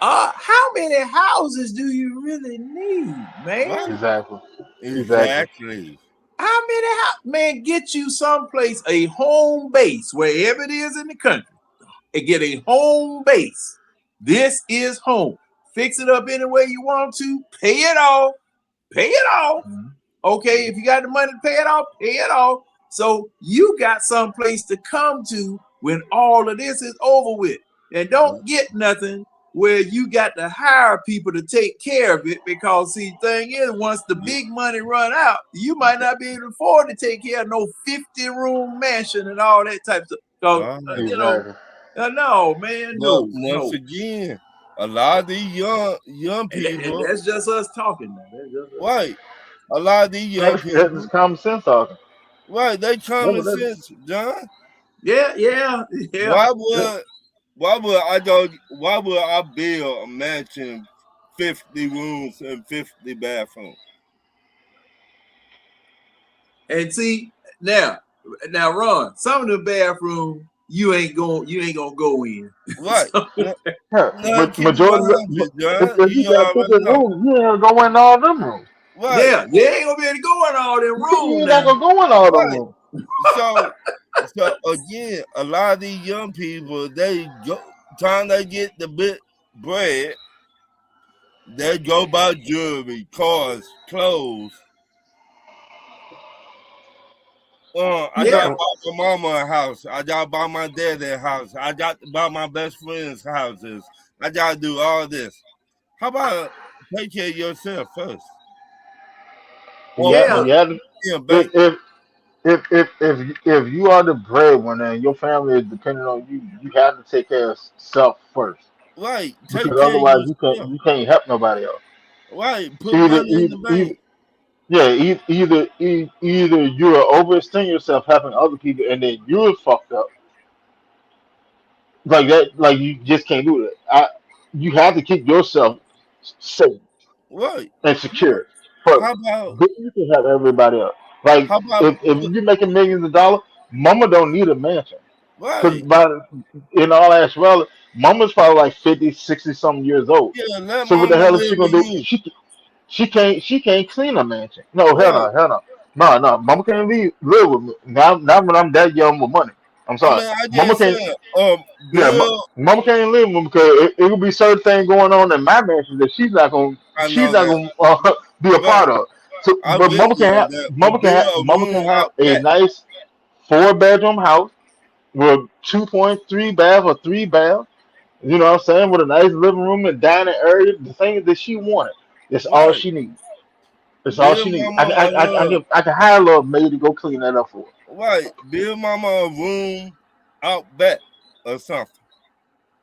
How many houses do you really need, man? Right. Exactly. Exactly. Exactly. How many man, get you someplace, a home base, wherever it is in the country, and get a home base. This is home. Fix it up any way you want to, pay it off, pay it off. Okay, if you got the money to pay it off, pay it off. So you got someplace to come to when all of this is over with. And don't get nothing where you got to hire people to take care of it, because see, the thing is, once the big money run out, you might not be able to afford to take care of no 50-room mansion and all that type of stuff. Because Right. Exactly. no, man, But no. once again, a lot of these young And people, that's just us talking now. That's just us. right? A lot of these young That's people, just common sense talking. right? They common That's- sense, John. Yeah. Why would I build a mansion 50 rooms and 50 bathrooms? And see, now, Ron, some of the bathrooms you ain't gonna go in. Right. Yeah, No, keep it majority. 100, John. If you You got 50 already know. rooms, you ain't gonna go in all them rooms. Right. Yeah, you ain't gonna be able to go in all them You rooms ain't not now. gonna go in all them Right. rooms. So again, a lot of these young people, they go trying to get the bit bread. They go buy jewelry, cars, clothes. I Yeah. gotta buy my mama a house. I gotta buy my dad a house. I got to buy my best friends houses. I gotta do all this. How about take care of yourself first? Or Yeah, Yeah. put yeah. in a If bank. if if you are the breadwinner and your family is dependent on you, you have to take care of self first, Right. Take because care of otherwise yourself. you can't help nobody else. Right. Put Either money in either, the either bank. yeah, either you are overextending yourself helping other people and then you're fucked up like that, like you just can't do that. You have to keep yourself safe Right. and secure first. How about Then you can help everybody else. Like how about if you're making millions of dollars, mama don't need a mansion. Because right? in all actuality, mama's probably like 50, 60 something years old. Yeah, let So what the mama hell is she live gonna with do? you. She can't clean a mansion. No, Right. hell no. No, mama can't live with me. Now when I'm that young with money. I'm I sorry. mean, I Mama just can't said, yeah, Bill. mama can't live with me because it will be certain things going on in my mansion that I know that. she's not gonna be a Right. part of. So, I but with you on that. But build a mama room can have out a back. nice 4 bedroom house with 2.3 bath or 3 bath. You know what I'm saying? With a nice living room and dining area, the things that she wanted. That's all Right. she needs. That's all Build she needs. mama a little I can hire a little maid to go clean that up for her. right. Build mama a room out back or something.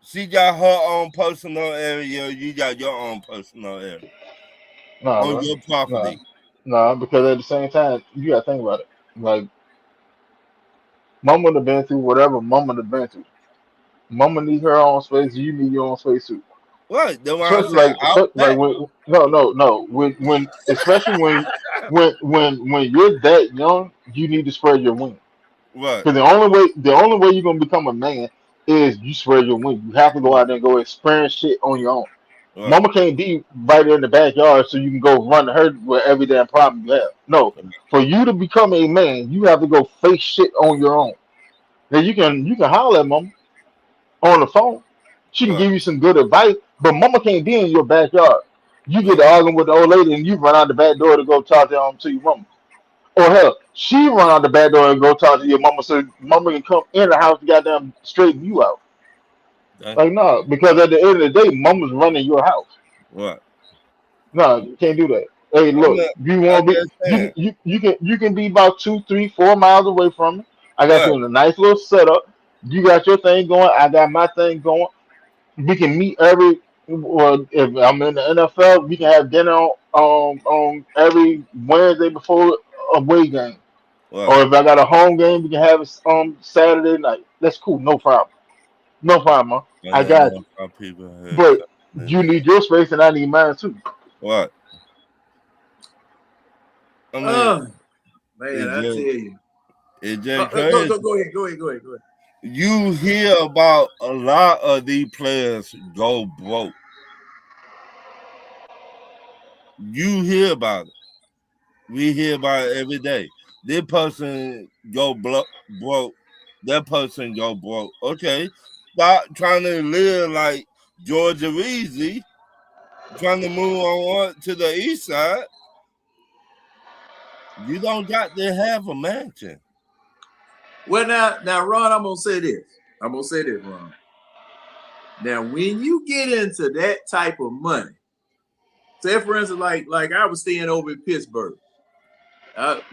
She got her own personal area, you got your own personal area Nah, on bro. your Nah. property. Nah, because at the same time, you gotta think about it. Like, mama would have been through whatever mama would have been through. Mama needs her own space, you need your own space too. Right. That's why I Especially said out like back. when no when especially when you're that young, you need to spread your wings. Right. Because the only way you're gonna become a man is you spread your wings. You have to go out there and go experience shit on your own. Right. Mama can't be right in the backyard so you can go run to her with every damn problem you have. No, for you to become a man, you have to go face shit on your own. Then you can holler at mama on the phone. She can Right. give you some good advice, but mama can't be in your backyard. You get Right. to arguing with the old lady and you run out the back door to go talk to your mama. Or hell, she run out the back door and go talk to your mama so mama can come in the house to goddamn straighten you out. Right. Like no, because at the end of the day, mama's running your house. Right. No, you can't do that. Hey, I'm look, not, you I want to be just saying. you can be about 2, 3, 4 miles away from me. I got Right. you in a nice little setup. You got your thing going. I got my thing going. We can meet every. Well, if I'm in the NFL, we can have dinner on every Wednesday before a away game. Right. Or if I got a home game, we can have it on Saturday night. That's cool. No problem. No problem, man. I I don't got know you. how people have But something. you need your space, and I need mine too. Right. I mean, Oh man, it I tell just you. crazy. Go ahead. Go ahead. You hear about a lot of these players go broke. You hear about it. We hear about it every day. This person go broke. That person go broke. Okay. Stop trying to live like Georgia Reezy, trying to move on to the east side. You don't got to have a mansion. Well, now, Ron, I'm gonna say this. Ron. Now, when you get into that type of money, say for instance, like I was staying over in Pittsburgh. Well,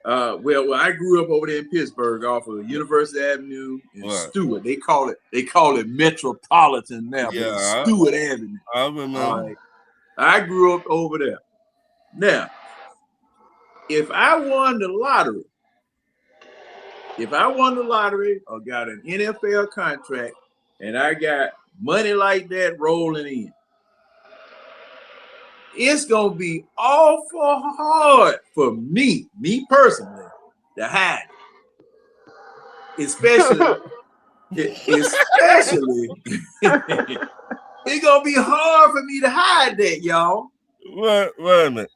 I grew up over there in Pittsburgh off of University Avenue and Right. Stewart. They call it Metropolitan now, but it's Yeah, Stewart Avenue. I All remember. right. I grew up over there. Now, if I won the lottery, or got an NFL contract and I got money like that rolling in, it's gonna be awful hard for me personally, to hide it. Especially it's gonna be hard for me to hide that, y'all. Wait a minute.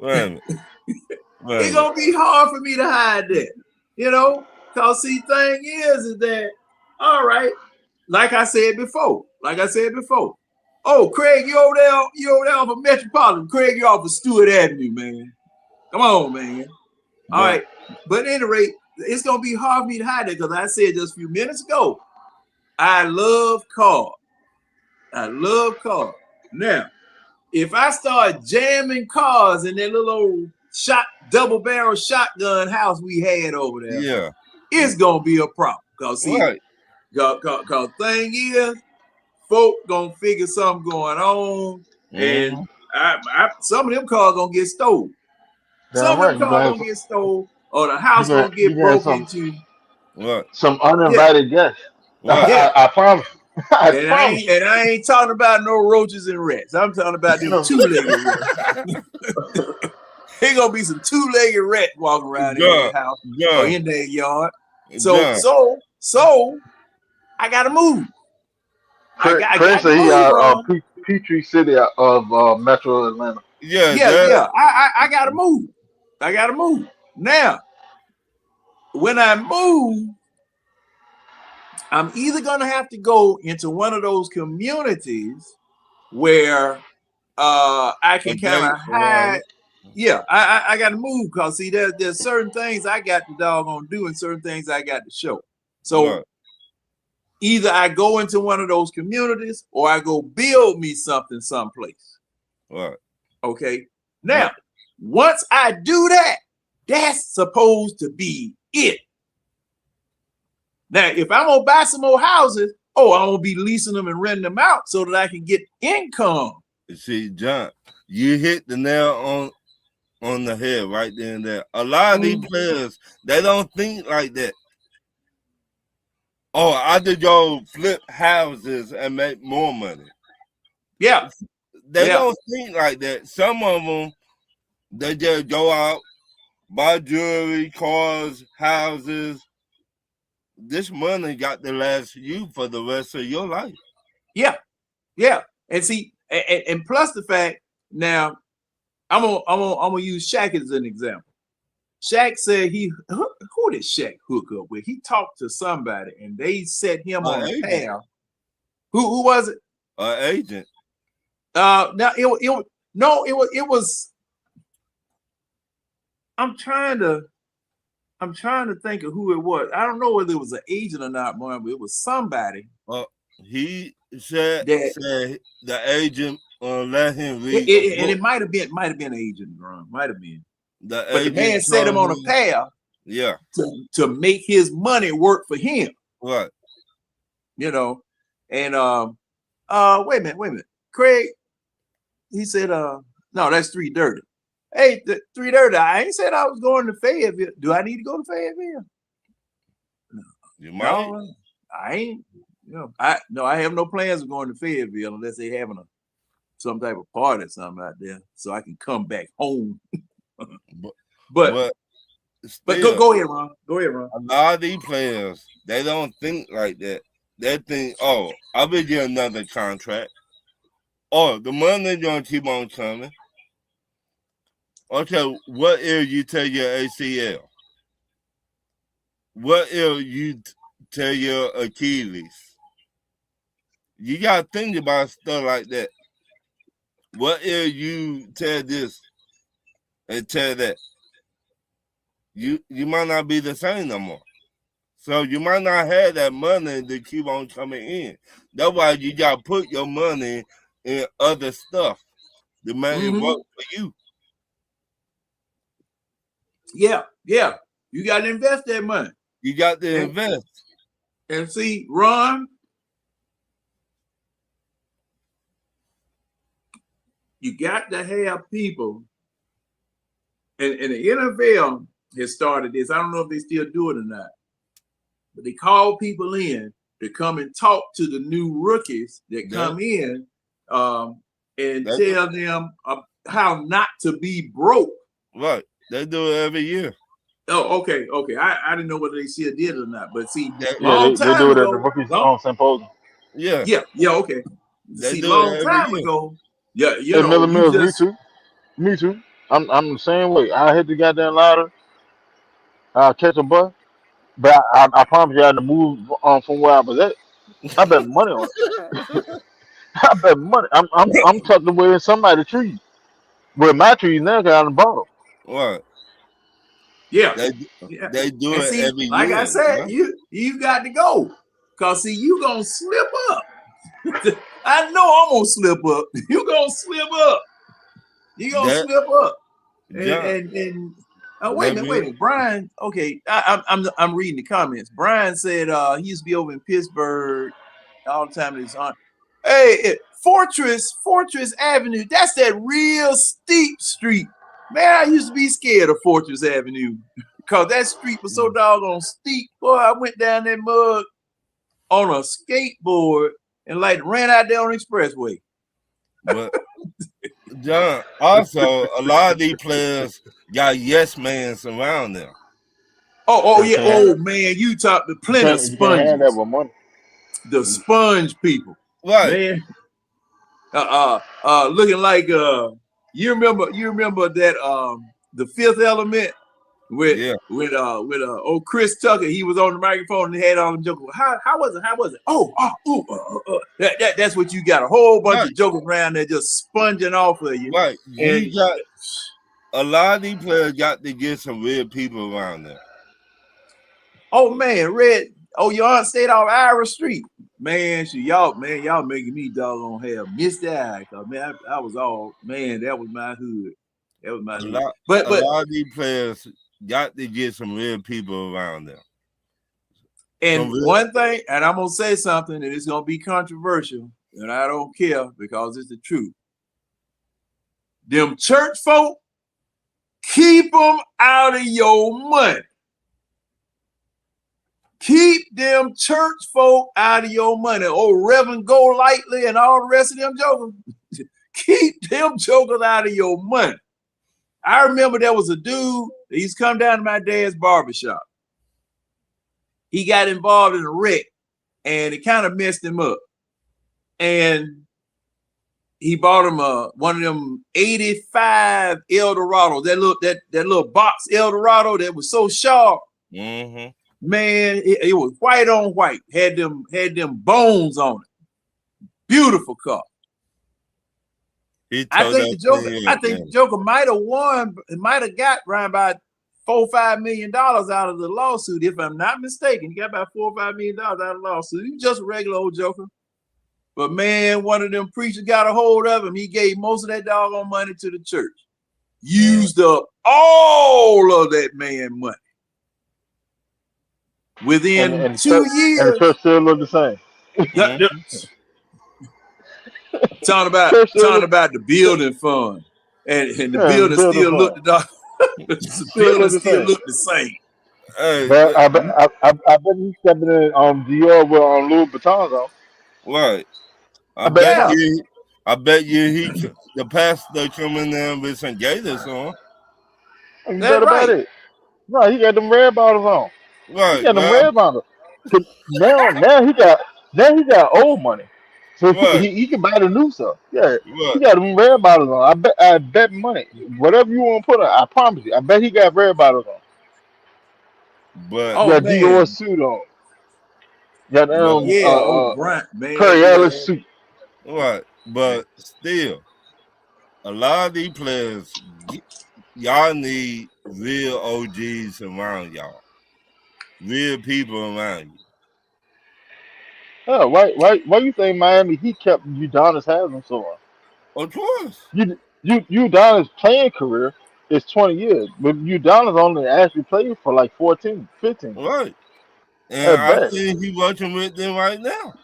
It's gonna be hard for me to hide that, cause see, thing is that, all right, like I said before. Oh, Craig, you over there off of Metropolitan. Craig, you off of Stewart Avenue, man. Come on, man. All right. But at any rate, it's gonna be hard for me to hide it because I said just a few minutes ago, I love cars. Now, if I start jamming cars in that little old double barrel shotgun house we had over there, Yeah. it's gonna be a problem. Cause see, Right. cause thing is, folk gonna figure something going on, and some of them cars gonna get stolen. Damn Some of right. them cars gonna get stolen, or the You house got gonna you get got broke into. Right. some Yeah, uninvited guests. Right. yeah. I promise. I And promise you. I ain't talking about no roaches and rats. I'm talking about them No. two-legged rats. Ain't gonna be some two-legged rat walking around in John. that house or John. in that yard. John. So I gotta move. I got to Crazy, he move, Ron. Petrie City of Metro Atlanta. Yeah, Yeah. I gotta move. Now, when I move, I'm either gonna have to go into one of those communities where I A can kind date of or whatever. hide. Yeah, I got to move because see, there's certain things I got to doggone do and certain things I got to show. So Right. either I go into one of those communities or I go build me something someplace. Right. Okay. Right. Now, once I do that, that's supposed to be it. Now, if I'm gonna buy some more houses, I'm gonna be leasing them and renting them out so that I can get income. See, John, you hit the nail on the head right there and there. A lot of these players, they don't think like that. Oh, I could go flip houses and make more money. Yeah. They don't think like that. Some of them, they just go out, buy jewelry, cars, houses. This money got to last you for the rest of your life. Yeah. Yeah. And see, and plus the fact, now I'm gonna use Shaq as an example. Shaq said who did Shaq hook up with? He talked to somebody and they set him on a path. Who was it? An agent. Now it was. I'm trying to think of who it was. I don't know whether it was an agent or not, but it was somebody. He said the agent let him read. And it might have been an agent, Ron. Might have been. But the man set him on a path. Yeah. To make his money work for him. Right. You know, and wait a minute. Craig, he said, no, that's 3 Dirty. Hey, 3 Dirty, I ain't said I was going to Fayetteville. Do I need to go to Fayetteville? No. You might. No, I ain't. I have no plans of going to Fayetteville unless they having some type of party or something out there, so I can come back home. but go ahead, Ron. Go ahead, Ron. A lot of these players, they don't think like that. They think, oh, I'll be getting another contract. Oh, the money gonna keep on coming. Okay, what if you tell your ACL? What if you tell your Achilles? You gotta think about stuff like that. What if you tell this and tell that? You might not be the same no more. So you might not have that money to keep on coming in. That's why you gotta put your money in other stuff to make it work for you. Yeah. You got to invest that money. You got to invest. And see, Ron, you got to have people, and the NFL has started this. I don't know if they still do it or not, but they call people in to come and talk to the new rookies that come in and tell them how not to be broke. Right. They do it every year. Oh, okay. I didn't know whether they still did it or not, but see, they do it at the rookies symposium. Yeah. Okay. They see, long time ago. Yeah, you hey, know, Miller Mills, just... me too. I'm the same way. I hit the goddamn ladder. I'll catch a bus, but I promise you I had to move from where I was at. I bet money on it. I bet money. I'm tucked away in somebody's tree. Where my trees now got on the bottom. What? Yeah. They do and it see, every like year. I said, you got to go. Cause see, you gonna slip up. I know I'm gonna slip up. You gonna slip up. You gonna slip up. And wait a minute, Brian. Okay, I'm reading the comments. Brian said he used to be over in Pittsburgh all the time. He's on. Hey, Fortress Avenue. That's that real steep street. Man, I used to be scared of Fortress Avenue because that street was so doggone steep. Boy, I went down that mud on a skateboard and like ran out there on the expressway. But John, also a lot of these players got yes mans around them. Oh yeah. Oh man, you talk to plenty of sponges. You can't have that with money. The sponge people. Right. Man. Looking like you remember that the Fifth Element with old Chris Tucker. He was on the microphone and had all them jokers. How was it? How was it? That's what you got. A whole bunch of jokers around there just sponging off of you. Right. And You got a lot of these players got to get some real people around them. oh man, Red. Oh, your aunt stayed off Irish Street. Man, y'all making me doggone hell miss that. Man, I was all man. That was my hood. That was my hood. But a lot of these players got to get some real people around them. And one thing, and I'm gonna say something, and it's gonna be controversial, and I don't care because it's the truth. Them church folk, keep them out of your money. Keep them church folk out of your money. Oh, Reverend Go Lightly and all the rest of them jokers. Keep them jokers out of your money. I remember there was a dude that used to come down to my dad's barbershop. He got involved in a wreck and it kind of messed him up. And he bought him one of them 85 Eldorados, that little box Eldorado that was so sharp. Mm-hmm. Man, it was white on white. Had them bones on it. Beautiful car. I think the Joker might have won. It might have got around about $4-5 million out of the lawsuit, if I'm not mistaken. He got about $4 or $5 million out of the lawsuit. He was just a regular old Joker. But man, one of them preachers got a hold of him. He gave most of that doggone money to the church. Used up all of that man money. Within 2 years, and the church still look the same. Talking about the building fund, and the building still looked the building still looked the same. Hey, but I bet he's stepping in Dior with Louis Vuitton on. Right. I bet you the pastor coming in with some gators on. You bet about it. No, he got them red bottles on. Right. He got them red bottles. Now he got old money. So he can buy the new stuff. Yeah. He got them red bottles on. I bet money. Whatever you want to put on, I promise you. I bet he got red bottles on. But he got Dior suit on. Got Curry Ellis suit. Right. But still, a lot of these players, y'all need real OGs around y'all. Real people around you. Oh, why you think Miami Heat kept Udonis Haslem so long? Of course. Udonis' playing career is 20 years, but Udonis only actually played for like 14, 15. Right. And I think he's working with them right now.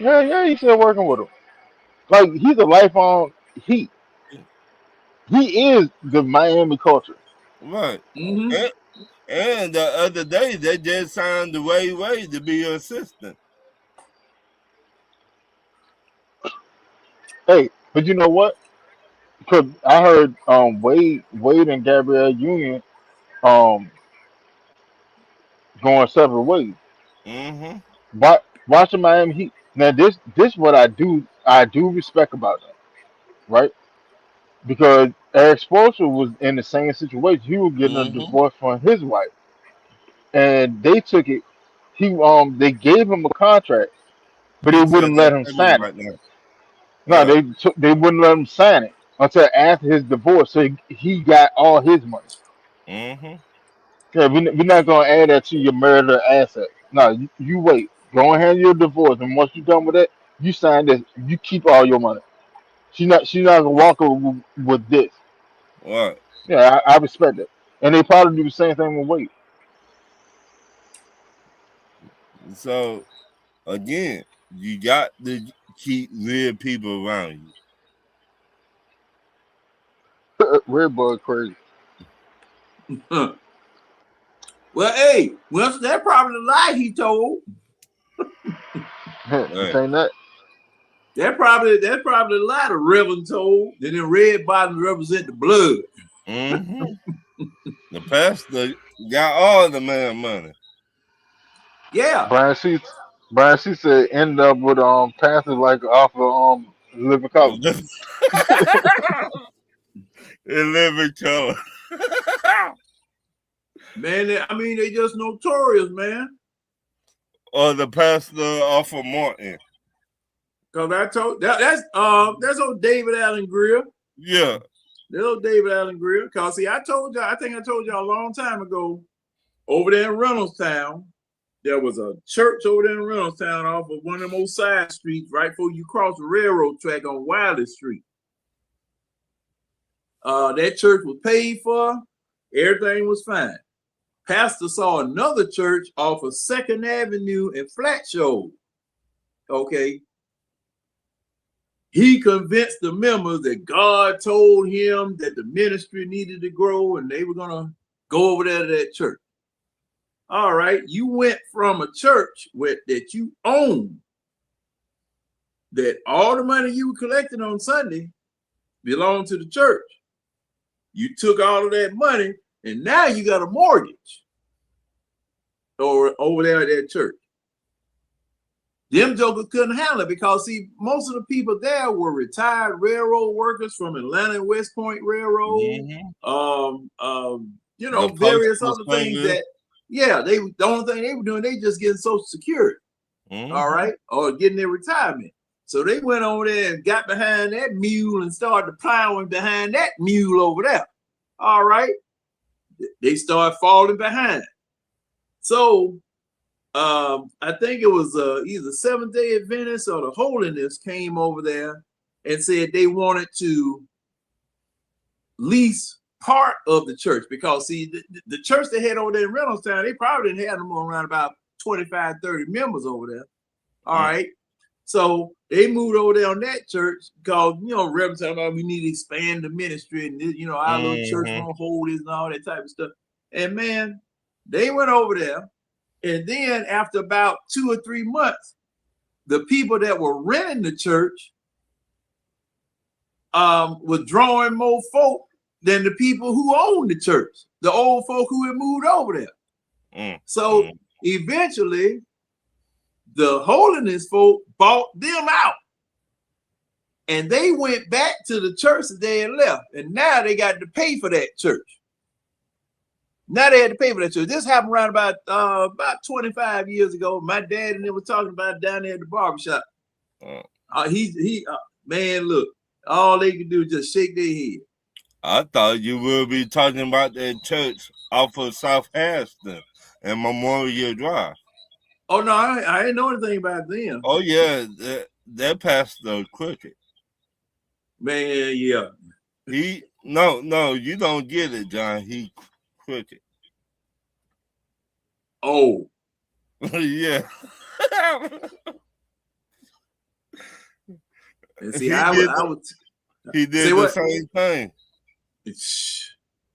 Yeah, he's still working with them. Like, he's a lifelong Heat. He is the Miami culture. Right. Mm-hmm. And the other day, they just signed the Way to be your assistant. Hey, but you know what? Because I heard Wade and Gabrielle Union going separate ways. Mm-hmm. Watch the Miami Heat. Now this what I do respect about them, right? Because Eric Spoelstra was in the same situation. He was getting a divorce from his wife, and they took it. They gave him a contract, but they wouldn't let him sign it. No, they wouldn't let him sign it until after his divorce, so he got all his money. Mm-hmm. Yeah, we're not gonna add that to your marital asset. No, you wait. Go and handle your divorce, and once you're done with that, you sign this. You keep all your money. She's not gonna walk over with this. Right. Yeah, I respect it, and they probably do the same thing with Wade. So again, you got to keep real people around you. Red Bull crazy. Well, hey, that's probably the lie he told. Saying that. That's probably the lie the Reverend told. That the red bottoms represent the blood. Mm-hmm. The pastor got all the man money. Yeah. Brian C said end up with pastors like off of Living Color. In Living Color. Man, they just notorious, man. Or the pastor off of Martin. Cause I told that's old David Allen Greer. Yeah. That's old David Allen Greer. Cause see, I told y'all, I think I told y'all a long time ago, over there in Reynoldstown, there was a church over there in Reynoldstown off of one of them old side streets right before you cross the railroad track on Wiley Street. That church was paid for, everything was fine. Pastor saw another church off of 2nd Avenue and Flat Shoals. Okay. He convinced the members that God told him that the ministry needed to grow and they were going to go over there to that church. All right. You went from a church that you own, that all the money you were collecting on Sunday belonged to the church. You took all of that money and now you got a mortgage over there at that church. Them jokers couldn't handle it because, see, most of the people there were retired railroad workers from Atlanta and West Point Railroad. Various other things that, the only thing they were doing, they just getting Social Security, all right, or getting their retirement. So they went over there and got behind that mule and started plowing behind that mule over there. All right. They started falling behind. So I think it was either Seventh-day Adventists or the Holiness came over there and said they wanted to lease part of the church because, see, the church they had over there in Reynoldstown, they probably didn't have them around about 25, 30 members over there. All right. So they moved over there on that church because, Reverend talking about we need to expand the ministry and, our little church won't hold this and all that type of stuff. And, man, they went over there. And then after about 2 or 3 months, the people that were renting the church was drawing more folk than the people who owned the church, the old folk who had moved over there. So eventually, the Holiness folk bought them out. And they went back to the church that they had left. And now they got to pay for that church. Now they had to pay for that church. This happened around about 25 years ago. My dad and they were talking about it down there at the barbershop. Man, look, all they could do is just shake their head. I thought you would be talking about that church off of South Aston and Memorial Drive. Oh, no, I didn't know anything about them. Oh, yeah, that pastor crooked. Man, yeah. No, you don't get it, John. He crooked. Oh. Yeah. And see, he did the same thing.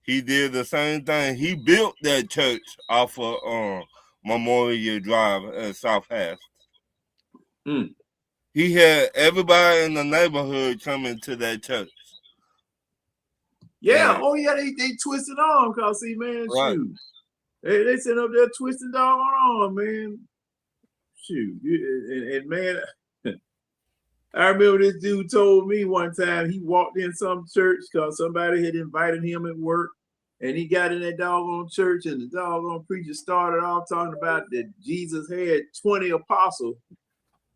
He did the same thing. He built that church off of Memorial Drive at South Aston. He had everybody in the neighborhood coming to that church. Yeah, oh yeah, they twisted on because, see, man, shoot. They sitting up there twisting dog on, man. Shoot. And man, I remember this dude told me one time he walked in some church because somebody had invited him at work. And he got in that doggone church and the doggone preacher started off talking about that Jesus had 20 apostles.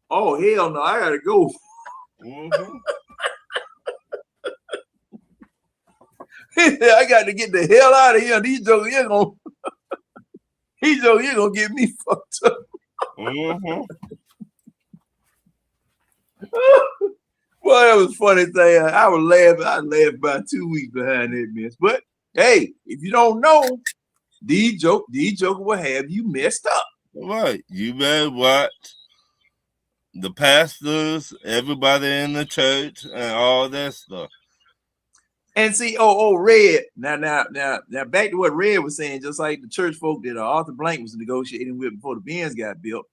Oh, hell no, I gotta go. I got to get the hell out of here. These jokers, you're gonna get me fucked up. Well, that was a funny thing. I laughed about 2 weeks behind that mess. But hey, if you don't know, these jokers will have you messed up. Right. You better watch the pastors, everybody in the church, and all that stuff. And see, Red. Now, back to what Red was saying, just like the church folk that Arthur Blank was negotiating with before the Benz got built.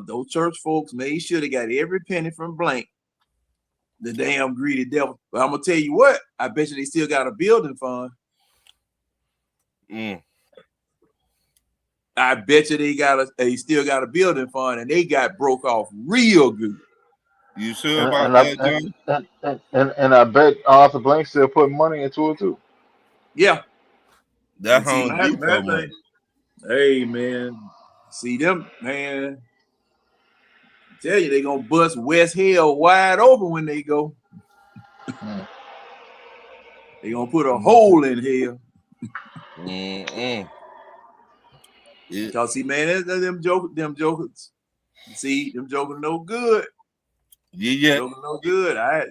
Those church folks made sure they got every penny from Blank, the damn greedy devil. But I'm gonna tell you what, I bet you they still got a building fund. I bet you they still got a building fund, and they got broke off real good. You sure about that, John? And I bet Arthur Blank still putting money into it too. Yeah. That And see, Home my Depot money. thing, hey man, see them, man. Tell you they gonna bust West Hill wide open when they go. Mm. They gonna put a hole in hell. Cause see, man, them jokers. See, them jokers no good. Yeah, Jokers no good. I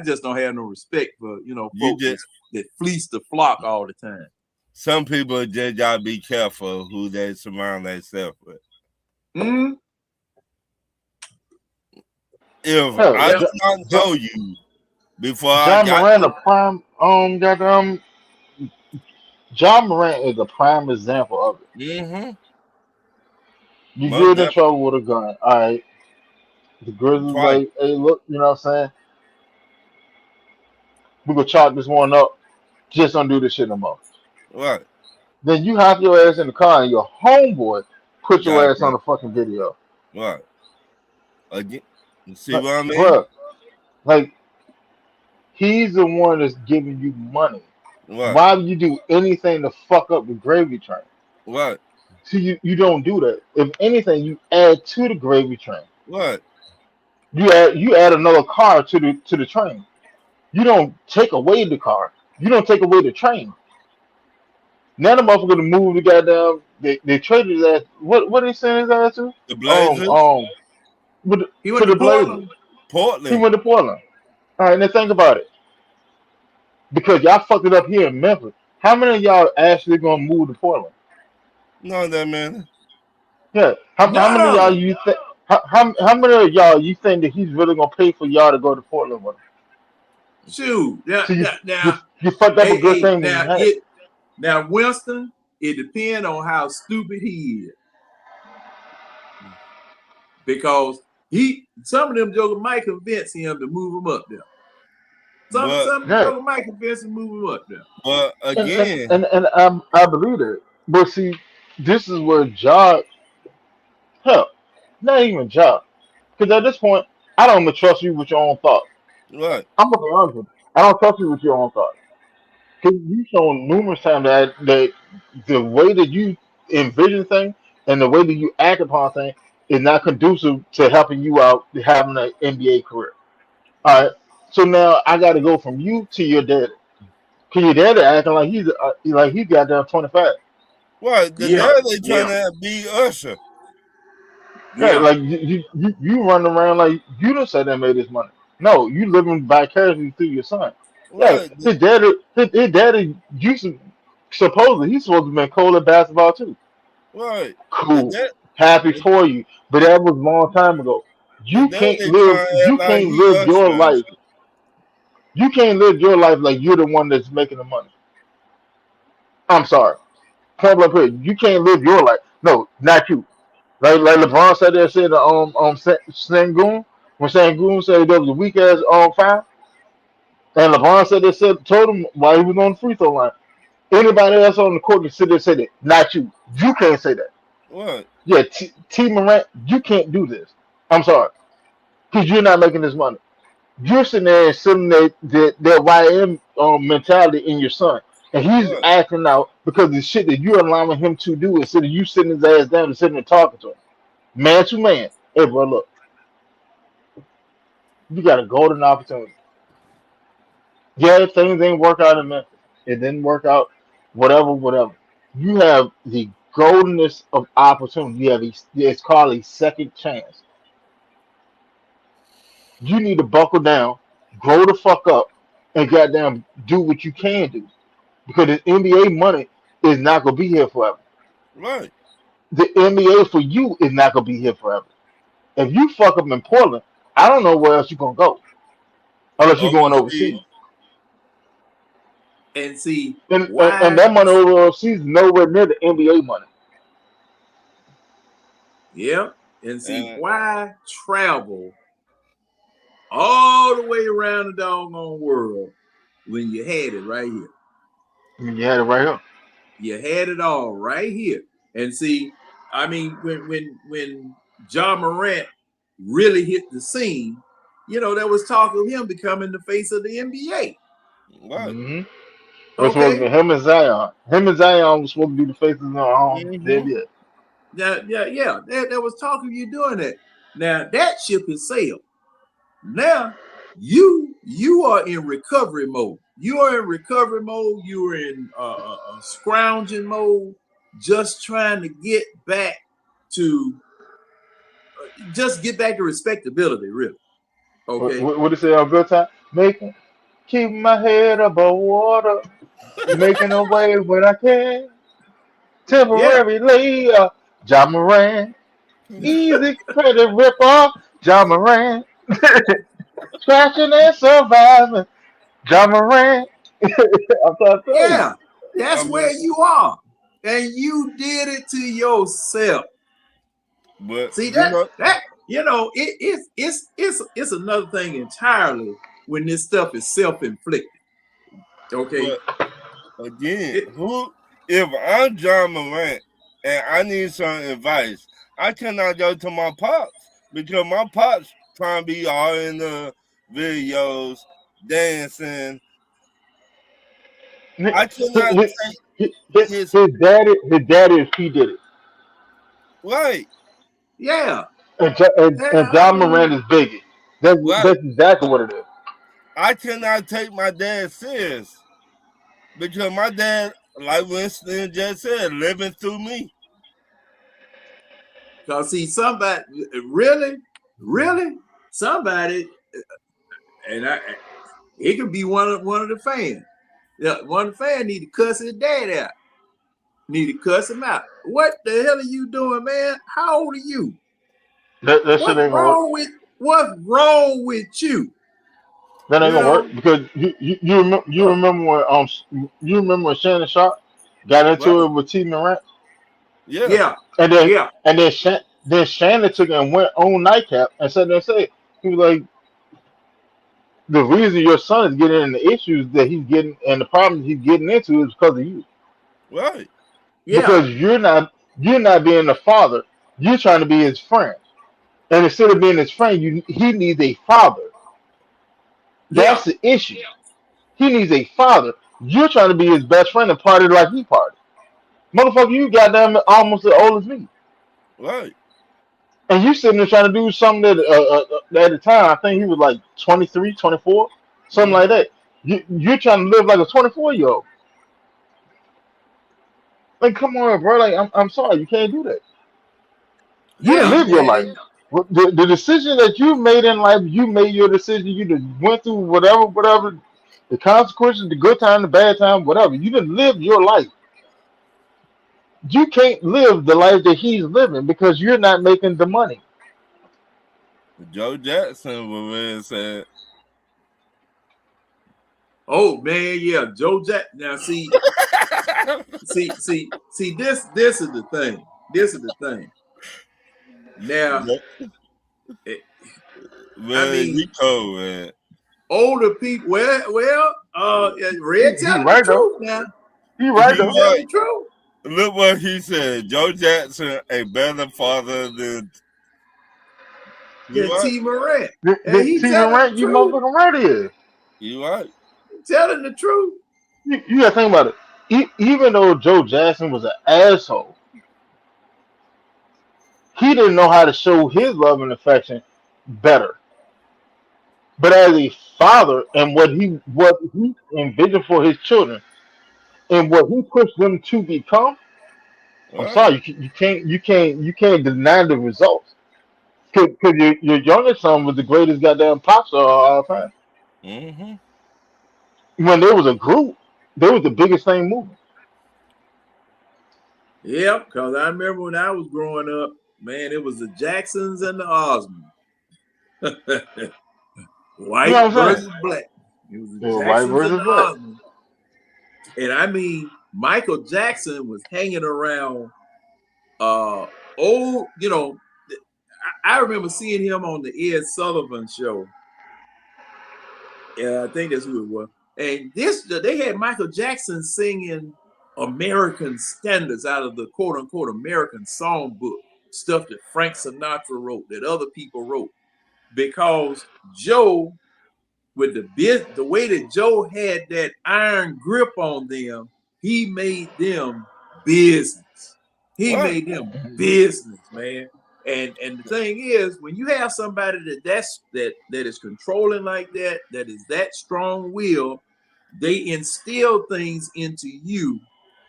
just don't have no respect for you folks just that fleece the flock all the time. some people just gotta be careful who they surround themselves with. Mm? If Hell, I Yeah. do not know you before I John got Moran, to a prime, goddamn, John Moran is a prime example of it. You most get in definitely trouble with a gun, all right. The Grizzlies twice. like, hey, look, you know what I'm saying? We gonna chalk this one up. Just don't do this shit no more. Right. Then you hop your ass in the car and your homeboy put your Got ass on that. the fucking video. Right. Again. You see Like, what I mean? bruh, like he's the one that's giving you money. Right. Why would you do anything to fuck up the gravy train? Right. See, you don't do that. If anything, you add to the gravy train. Right. You add another car to the train. You don't take away the car. You don't take away the train. Now the motherfucker to move the goddamn. They traded his ass. What they send his ass to? The Blazers, With He went to to the Blazers. Portland. He Portland. went to Portland. All right, now think about it. Because y'all fucked it up here in Memphis. How many of y'all actually gonna move to Portland? No, that man. Yeah. How None many of of y'all them. you think? How many of y'all you think that he's really gonna pay for y'all to go to Portland with him? Shoot. Now, So now, now, you fucked up a good hey, thing when you had it. now, Winston. It depends on how stupid he is, because some of them jokers might convince him to move him up there. But Some of them Yeah. jokers might convince him to move him up there. And again, I believe it. But see, this is where job hell, not even job. Because at this point, I don't even trust you with your own thoughts. right, I'm gonna be honest with you. I don't trust you with your own thoughts. Because you've shown numerous times that the way that you envision things and the way that you act upon things is not conducive to helping you out having an NBA career. All right. So now I got to go from you to your daddy. Cause your daddy acting like he got down 25. right. The Yeah, dad they trying yeah, to be Usher. Yeah, yeah. like you run around like you didn't say that made this money. No, you living vicariously through your son. Yeah, Right, his daddy used to supposedly he's supposed to be cold at basketball too. right. The Cool, dad, happy for you, but that was a long time ago. the dad they trying to act You like can't he live your Usher and life. shit. You can't live your life like you're the one that's making the money. I'm sorry, point blank period. You can't live your life. No, not you. Like LeBron said that shit Sangoon when Sangoon said there was a weak ass foul, and LeBron said that shit told him while he was on the free throw line. Anybody else on the court can sit there and say that, not you. You can't say that. Right, Yeah, T Morant, you can't do this. I'm sorry, because you're not making this money. You're sitting there and sitting that YM mentality in your son, and he's right. acting out because the shit that you're allowing him to do instead of you sitting his ass down and sitting and talking to him, man to man. Hey, bro, look. You got a golden opportunity. Yeah, things didn't work out in Memphis. It didn't work out, whatever, whatever. You have the goldenest of opportunity. It's called a second chance. You need to buckle down, grow the fuck up, and goddamn do what you can do. Because the NBA money is not gonna be here forever. Right. The NBA for you is not gonna be here forever. If you fuck up in Portland, I don't know where else you're gonna go unless you're going overseas. Overseas. And see And why? that money overseas is nowhere near the NBA money. Yeah, and see And why travel all the way around the doggone world when you had it right here. I mean, you had it right here. You had it all right here. And see, I mean, when John Morant really hit the scene, there was talk of him becoming the face of the NBA. right. Hmm. It was supposed to Okay. be him and Zion. Him and Zion was supposed to be the faces of then Mm-hmm. yeah. Yeah. There was talk of you doing that. Now that ship has sailed. Now you are in recovery mode. You are in recovery mode. You are in scrounging mode, just trying to get back to respectability, really. Okay. What it say on good time? Making keep my head above water, making a way when I can. Yeah. Temporary layer, John Moran. Easy credit rip off, John Moran. Scratching and surviving, John Moran. I'm trying to tell you. Yeah. That's I where mean, you are, and you did it to yourself. but See you know, it's another thing entirely when this stuff is self-inflicted. Okay. but again, It, who if I'm John Morant and I need some advice, I cannot go to my pops because my pops trying to be all in the videos, dancing. I cannot His, take his his daddy, he did it. right, yeah. And I John mean, Moran is biggie. That's right. that's exactly what it is. I cannot take my dad serious because my dad, like Winston just said, living through me. because see somebody really somebody, and it could be one of the fans. Yeah, one of the fans need to cuss his dad out. Need to cuss him out. What the hell are you doing, man? How old are you? That shit What's ain't gonna work. wrong with what's wrong with you? That ain't You gonna work know? because Uh, you remember when Shannon Sharp got into Right. it with T Morant Yeah. yeah, and then yeah, then Shannon took it and went on nightcap and said and said he was like the reason your son is getting in the issues that he's getting and the problems he's getting into is because of you Right. yeah, because you're not being a father, you're trying to be his friend, and instead of being his friend he needs a father. yeah, That's the issue. He needs a father. You're trying to be his best friend and party like he party. Motherfucker, you goddamn almost as old as me. Right. And you sitting there trying to do something that at the time, I think he was like 23, 24, something like Mm-hmm. that. You're trying to live like a 24-year-old. Like, come on, bro. Like, I'm sorry. You can't do that. You didn't yeah, live your life. The decision that you made in life, you made your decision. You just went through whatever, the consequences, the good time, the bad time, whatever. You didn't live your life. You can't live the life that he's living because you're not making the money. Joe Jackson was really said, Oh man, yeah, Joe Jack. Now see. This is the thing. This is the thing. Now, it, I man, mean, he cold, man. older people. Red He telling the right though. truth now. He right He He though. telling right. the truth. Look what he said. Joe Jackson, a better father than you Than right. T. Morant, and The he TV telling the rant, you truth. motherfucking right is. You right. Telling the truth. You gotta think about it. Even though Joe Jackson was an asshole, he didn't know how to show his love and affection better. But as a father and what he envisioned for his children and what he pushed them to become, I'm Right. sorry, you can't deny the results. Because your youngest son was the greatest goddamn pop star of all time. Mm-hmm. When there was a group, they was the biggest thing moving. Yep, because I remember when I was growing up, man, it was the Jacksons and the Osmonds. You know White what I'm saying? versus black. It was the It was white Jacksons and versus the black. Osmonds. And I mean, Michael Jackson was hanging around uh old, I remember seeing him on the Ed Sullivan show. Yeah, I think that's who it was. And they had Michael Jackson singing American standards out of the quote unquote American songbook, stuff that Frank Sinatra wrote, that other people wrote, because Joe with the way that Joe had that iron grip on them, he made them business. He What? made them business, man. And the thing is, when you have somebody that is controlling like that, that is that strong will, they instill things into you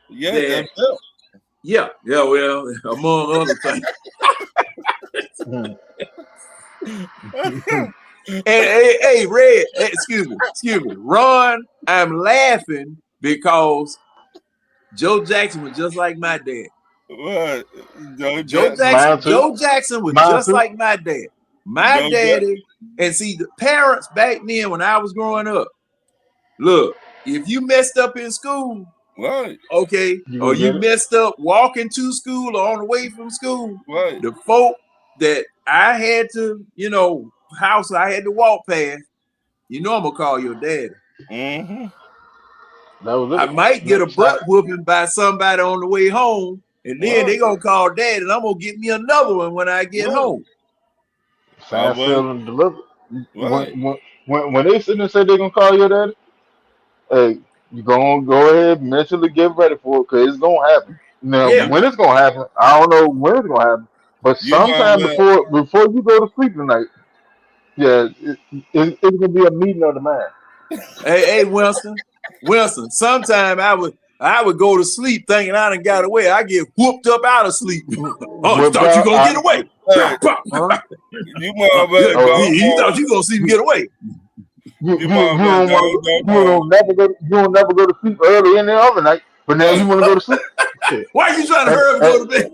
Yeah, that, that's it. well, among other things. Mhm. Hey, Red, excuse me, Ron, I'm laughing because Joe Jackson was just like my dad. What? Joe Jackson. Mine too. Joe Jackson was Mine just too. like my dad. My Joe Jackson. daddy, and see, the parents back then when I was growing up, look, if you messed up in school, Right. okay, You or gonna you get it? messed up walking to school or on the way from school, Right. the folk that I had to, house I had to walk past, I'm gonna call your daddy. Mm-hmm. That was I it. might get a Next time. butt whooping by somebody on the way home, and then they Right. gonna call dad, and I'm gonna get me another one when I get Right. home. Sign, Always. seal, and deliver. Right. When they sit and say they're gonna call your daddy, hey, you gonna go ahead mentally get ready for it because it's gonna happen. Now, Yeah, You when it's gonna happen, I don't know when it's gonna happen, but you might sometime well before you go to sleep tonight, yeah, it's gonna be a meeting of the mind. hey, Winston. Sometime I would go to sleep thinking I done got away. I get whooped up out of sleep. Oh, you Whipped thought you out, gonna get away? hey, huh? you might well Yeah, Uh, you go thought you gonna see me get away? you might well go you don't never go to sleep early in the other night, but now you right. want to go to sleep. Shit. Why are you trying to And, hurry to and, go to bed?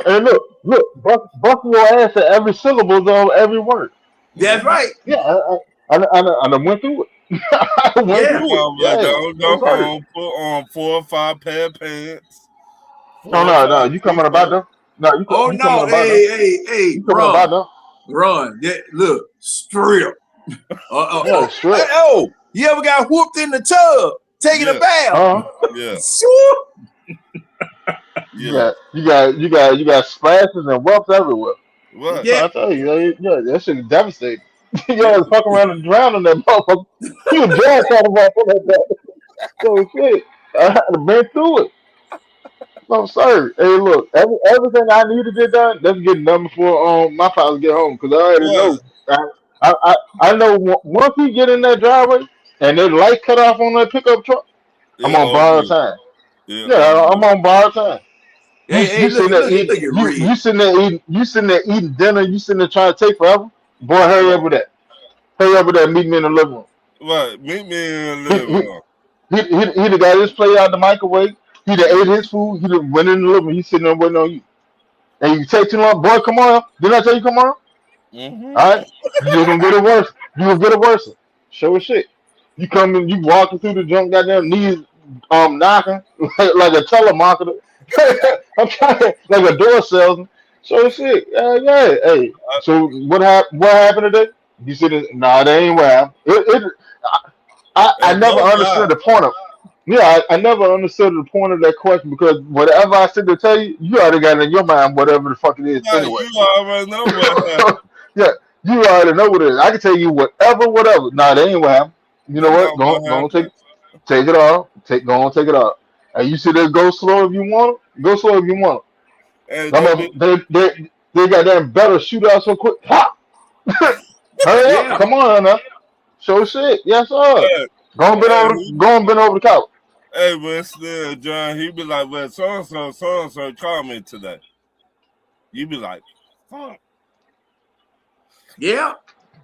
and look, bust your ass at every syllable of every word. That's Mm-hmm. right. Yeah, I went through it. I went You Yeah. through it. might well Yeah, go no sir. home, put on 4 or 5 pair of pants, No, 4 or 5 you coming about t-shirts. them? No, Oh you coming no. about them? Hey, You coming about run. them? Yeah, look, strip. Yeah, strip. You ever got whooped in the tub taking a Yeah, bath? yeah, Sure. yeah. You got splashes and welts everywhere. I'm Right. Yeah. trying to tell you, yeah, that shit is devastating. You gotta fuck around and drown in that motherfucker. You a drag kind of motherfucker like that. So shit, I had to been through it. No, sir. Hey, look, everything I need to get done, that's getting done before my father get home. Cause I already Right. know. I know once we get in that driveway and the light cut off on that pickup truck, I'm It on borrowed over. time. It Yeah, I'm over. on borrowed time. Hey, You look sitting at there look at eating look at Red. you sitting there eating dinner. You sitting there trying to take forever. Boy, hurry Yeah. up with that. Hurry up with that. Meet me in the living room. Right. Meet me in the He living he room. he done got his plate out the microwave. He done ate his food. He done went in the living room. He's sitting there waiting on you. And you take too long, boy. Come on. Didn't I tell you come on? Mm-hmm. All right. You just gonna get it worse. You gonna get it worse. Show as shit. You come in. You walking through the junk. Goddamn knees knocking like a telemarketer. I'm trying like a door salesman. So shit. Yeah. Hey. So what happened today? You said, nah, that ain't what happened. I At never your understood job. the point of. Yeah, I never understood the point of that question because whatever I said to tell you, you already got in your mind whatever the fuck it is Right. anyway. You already know what happened. Yeah, you already know what it is. I can tell you whatever. Nah, that ain't what happened. You know That's what? not Go, what go on, happened. take it off. Go on, take it off. And you see there, go slow if you want it. Go slow if you want And it. I don't be mean, they got them better shoot out so quick. Ha! Hurry up! Yeah. Come on now. Show shit. Yes, sir. hey, Go and bend over the couch. hey, when still John, he be like, well, so and so called me today. You be like, fuck. Yeah.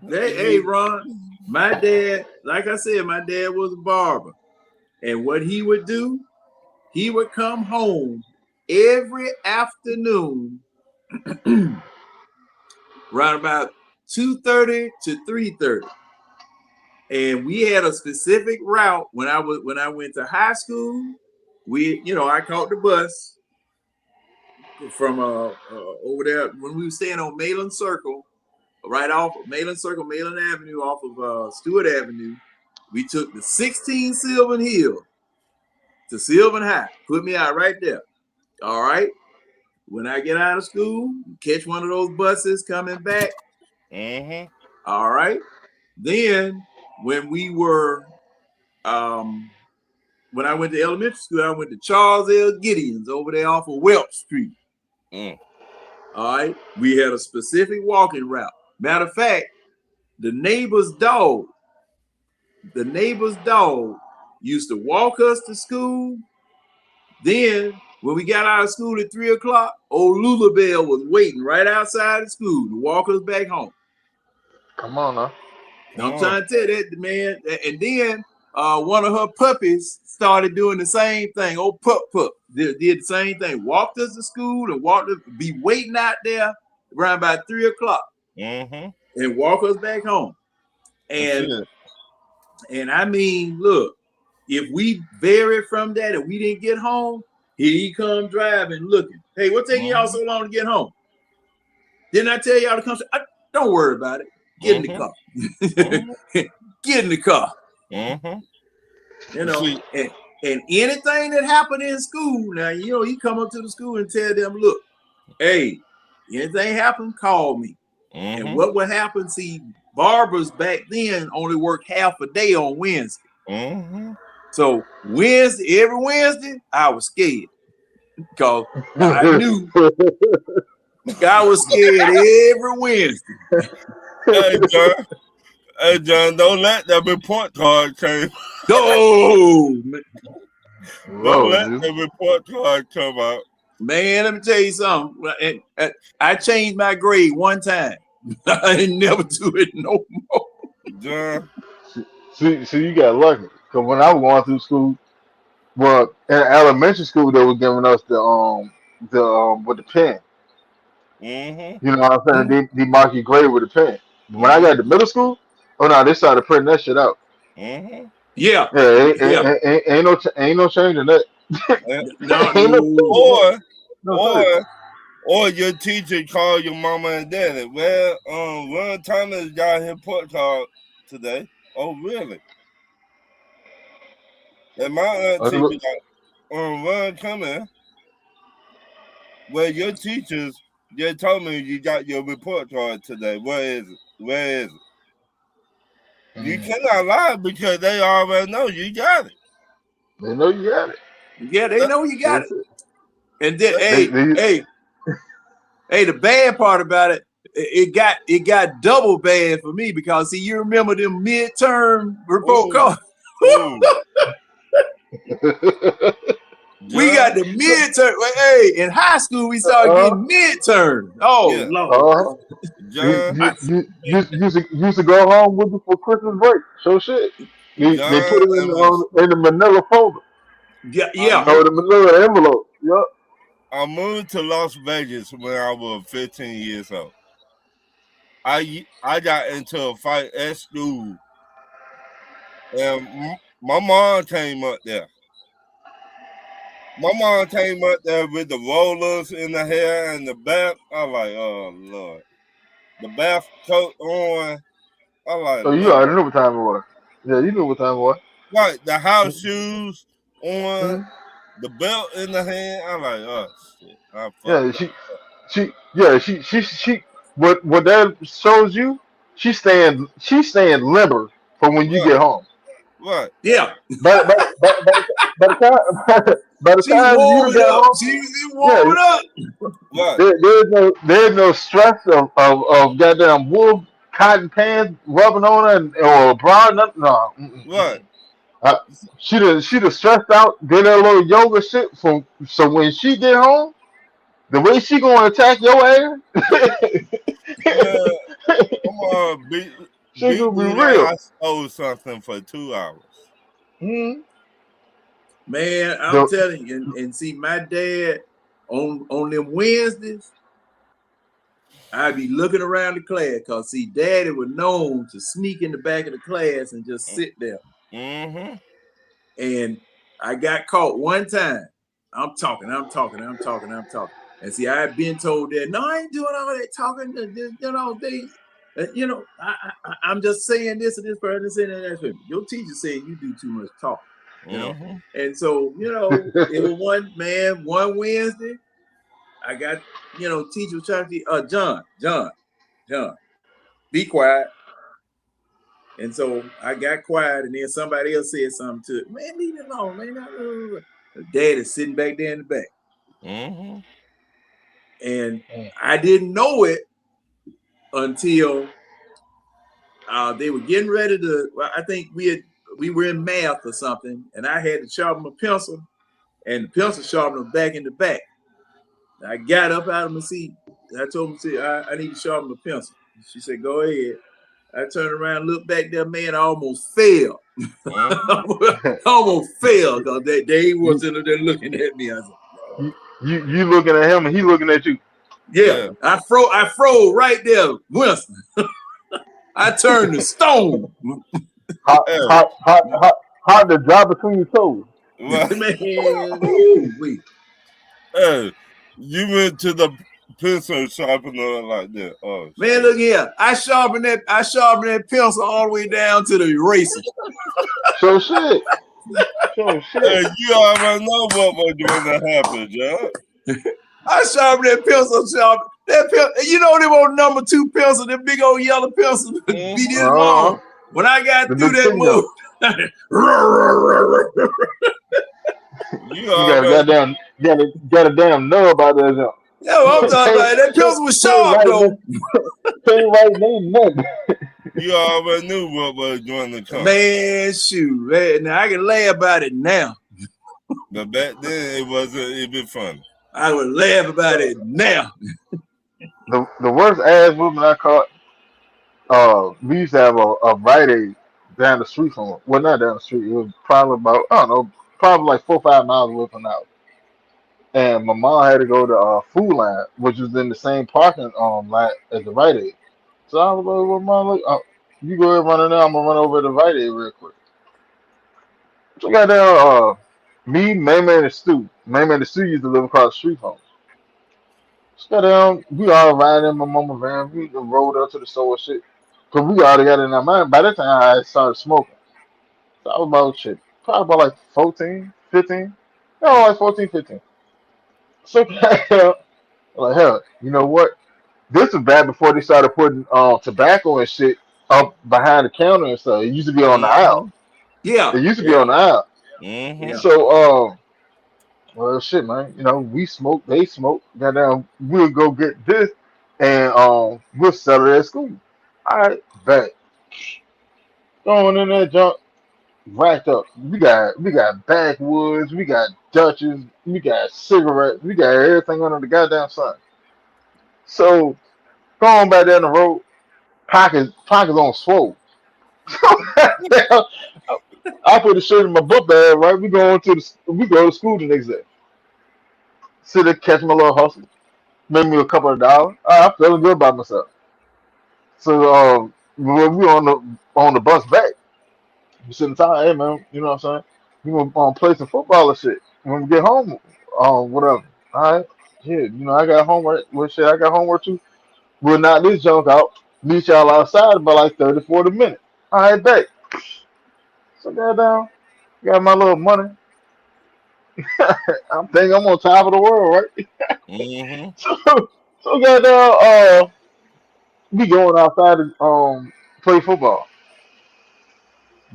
Hey, Ron. My dad, like I said, my dad was a barber. And what he would do, he would come home every afternoon around about 2:30 to 3:30. And we had a specific route when I went to high school. I caught the bus from over there when we were staying on Malin Circle, right off of Malin Avenue, off of Stewart Avenue. We took the 16 Sylvan Hill to Sylvan High, put me out right there. All right. When I get out of school, catch one of those buses coming back. Mm-hmm. All right. Then when we were when I went to elementary school, I went to Charles L. Gideon's over there off of Welp Street. All right, we had a specific walking route. Matter of fact, the neighbor's dog used to walk us to school. Then when we got out of school at 3 o'clock, old Lulabelle was waiting right outside the school to walk us back home. Come on now. I'm trying to tell that, man. And then one of her puppies started doing the same thing. Old Pup did the same thing. Walked us to school and be waiting out there around about 3 o'clock and walk us back home. And I mean, look, if we varied from that and we didn't get home, here he come driving, looking. Hey, what's taking y'all so long to get home? Didn't I tell y'all to come? Don't worry about it. Get in the car. Get in the car. You know, and anything that happened in school, now, you know, he come up to the school and tell them, look, hey, anything happen, call me. And what would happen, see, barbers back then only worked half a day on Wednesday. So every Wednesday, I was scared because I knew I was scared every Wednesday. Hey, John, don't let that report card change. No, Don't let the report card come out. Man, let me tell you something. I changed my grade one time. I ain't never do it no more. John. See, you got lucky. Because when I was going through school, well, in elementary school, they were giving us with the pen. You know what I'm saying? They mark your grade with a pen. But when I got to middle school, oh no, they started printing that shit out. Yeah. Ain't no change in that. Or your teacher call your mama and daddy. Well, Ron Thomas got his report card today. Oh, really? And my auntie be like, Ron, come in. Well, your teachers just told me you got your report card today. Where is it? You cannot lie because they already know you got it. They know you got it. Yeah, they know you got it. And then, hey, the bad part about it, it got double bad for me because see, you remember them midterm report cards. We got the midterm. Hey, in high school we started getting midterm. Oh, yeah. Lord. You used to go home with you for Christmas break. So shit. They put it in the manila folder. Yeah. The manila envelope. Yep. I moved to Las Vegas when I was 15 years old. I got into a fight at school, and my mom came up there. My mom came up there with the rollers in the hair and the bath. I was like, oh Lord, the bath coat on. I was like, so you already knew what time it was. Yeah, you knew what time it was. Right, the house shoes on, the belt in the hand. I'm like, oh shit. She. What that shows you? She's staying limber for when you get home. Right. Yeah. By the time you get home, she's warming up. Right. There's no stress of goddamn wool cotton pants rubbing on her or bra. No. Right. She done stressed out, did her little yoga shit. So when she get home, the way she gonna attack your ass, she gonna be real. I stole something for 2 hours. Man, I'm telling you, and see, my dad on them Wednesdays, I'd be looking around the class because see, Daddy was known to sneak in the back of the class and just sit there. And I got caught one time. I'm talking. And see, I had been told that, no, I ain't doing all that talking. I'm just saying this and this person saying that. Your teacher said you do too much talking. And so, it was one Wednesday, I got, teacher was trying to John, be quiet. And so I got quiet, and then somebody else said something to it. Man, leave it alone, man. Dad is sitting back there in the back. Mm-hmm. And I didn't know it until they were getting ready to. Well, I think we were in math or something, and I had to sharpen my pencil, and the pencil sharpener back in the back. I got up out of my seat. I told him, "See, I need to sharpen the pencil." She said, "Go ahead." I turned around, looked back there, man. I almost fell. Mm-hmm. I almost fell because they was in there looking at me. I said, "Lord." You looking at him and he looking at you. Yeah, Yeah. I froze right there, Winston. I turned to stone. Hot, Hey, hot, hot, hot, hot to drop between your toes. well, Man, ooh, wait. hey, you went to the pencil sharpener like that. Oh Man, shit. look here. I sharpened that pencil all the way down to the eraser. So shit. So shit. Hey, you already know what was going to happen, John. I sharpened that pencil That pencil, you know them old number 2 pencil, them big old yellow pencil, be this long. When I got The through big that finger. move, You You got a already, goddamn, got a damn nub out there. yeah, what I'm talking about. That pencil was sharp though. Can't write name nothing. you already knew what was going to come. Man, shoot, man. Now I can laugh about it now. But back then, it wasn't even funny. I would laugh about it now. The worst ass movement I caught. We used to have a Rite Aid down the street from. Well, not down the street. It was probably about I don't know, probably like 4 or 5 miles away from now. And my mom had to go to Food Line, which was in the same parking lot as the Rite Aid. So I was like, "Well, mom, look, you go ahead and run in there. I'm gonna run over to the Rite Aid real quick." So got there, me, Mayman, and Stu. Mayman and Stu used to live across the street from us. So got down, we all riding in my mama van. We done rolled up to the store and shit. Cause we already got it in our mind. By that time, I had started smoking. So I was about shit, probably about like 14, 15. No, like 14, 15. So like hell, you know what? This was back before they started putting tobacco and shit up behind the counter and stuff. It used to be on the Mm-hmm. aisle. Yeah, It used to be yeah, on the aisle. Mm-hmm. yeah. So well shit, man. You know, we smoke, they smoke. Goddamn, we'll go get this and we'll sell it at school. All right, bet. Going in there, junk racked up. We got backwoods, we got Dutches, we got cigarettes, we got everything under the goddamn sun. So going back down the road, pockets on swole. I put the shirt in my book bag, right? We go to school the next day. Sit there, catch my little hustle, make me a couple of dollars. I'm feeling good about myself. So when we on the bus back, we sitting tired, hey man, you know what I'm saying? We gonna play some football or shit. When we get home, whatever. All right, yeah, I got homework. Well, shit, I got homework too. We'll knock this junk out. Meet y'all outside about like 30, 40 minutes. All right, back. So goddamn, got my little money. I'm thinking I'm on top of the world, right? Mm-hmm. So goddamn, we going outside to play football.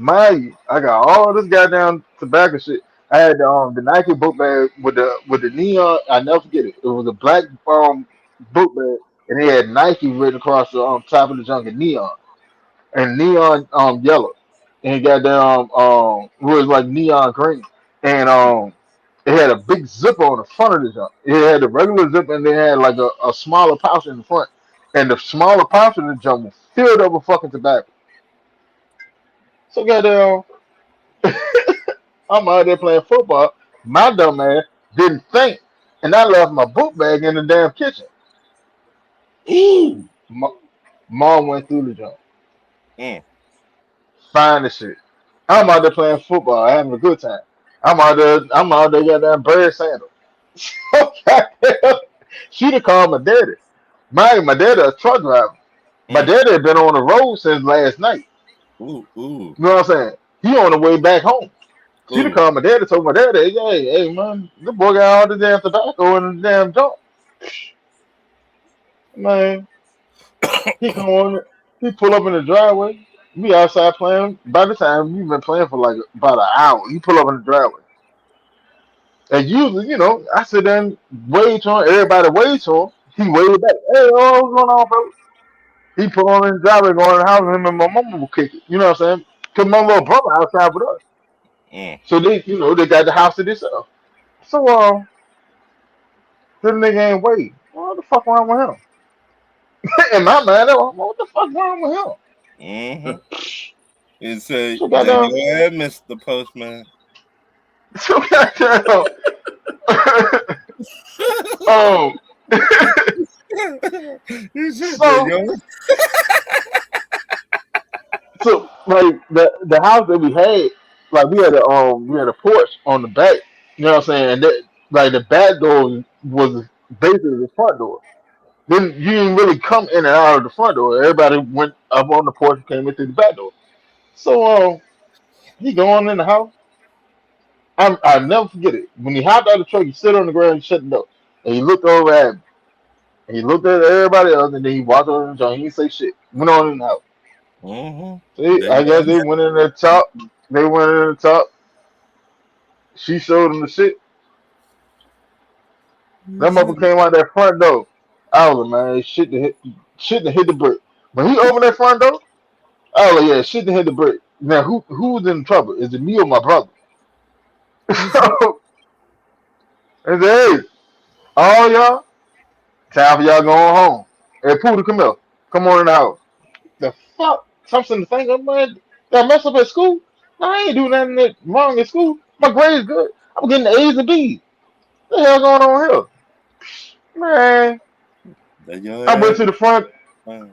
I got all this goddamn tobacco shit. I had the Nike book bag with the neon. I never forget it. It was a black book bag, and it had Nike written across the top of the junk in neon and neon yellow, and it got down was like neon green, and it had a big zipper on the front of the junk. It had the regular zipper, and then it had like a smaller pouch in the front, and the smaller pouch of the junk was filled up with fucking tobacco. So goddamn, I'm out there playing football. My dumb ass didn't think, and I left my book bag in the damn kitchen. Ooh, Ma- Mom went through the junk, Mm. find the shit. I'm out there playing football, having a good time. I'm out there goddamn bird sandal. She'd have called my daddy. My daddy a truck driver. My Mm. daddy had been on the road since last night. Ooh, ooh, You know what I'm saying? He on the way back home. She'd have ooh. called my daddy, told my daddy, hey man, the boy got all the damn tobacco in the damn junk. Man, he come on, he pull up in the driveway. We outside playing. By the time we've been playing for like about an hour, he pull up in the driveway. And usually, I sit there and wave to him. Everybody waves to him. He waved back. Hey, what's going on, bro? He pull on in the driveway, go in the house, and him and my mama will kick it. You know what I'm saying? Cause my little brother outside with us. Mm. So they got the house to themselves. So this nigga ain't wait. What the fuck wrong with him? In my mind, what the fuck wrong with him? Mm-hmm. He said, So "They goddamn, go ahead, Mr. Postman." so goddamn. um, He said, "They so go." so like the house that we had, like we had a porch on the back. You know what I'm saying? And that, like the back door was basically the front door. Then you didn't really come in and out of the front door. Everybody went up on the porch and came in through the back door. So he going in the house. I never forget it. When he hopped out of the truck, he sit on the ground and shut the door. And he looked over at me. And he looked at everybody else and then he walked over the joint. He didn't say shit. Went on in the house. Mm-hmm. See, They I go guess they went in the top. They went in the top. She showed him the shit. That motherfucker ahead. came out that front door. I was like, man, shit to hit the brick. When he opened that front door, I was like, yeah, shit to hit the brick. Now who's in trouble? Is it me or my brother? So I said, hey, all y'all, time for y'all going home. Hey, Pooh, come here. Come on in the house. The fuck? Something to think of, man. Did I mess up at school? No, I ain't doing nothing wrong at school. My grades good. I'm getting the A's and B's. What the hell going on here? Man, They go I went ahead. to the front.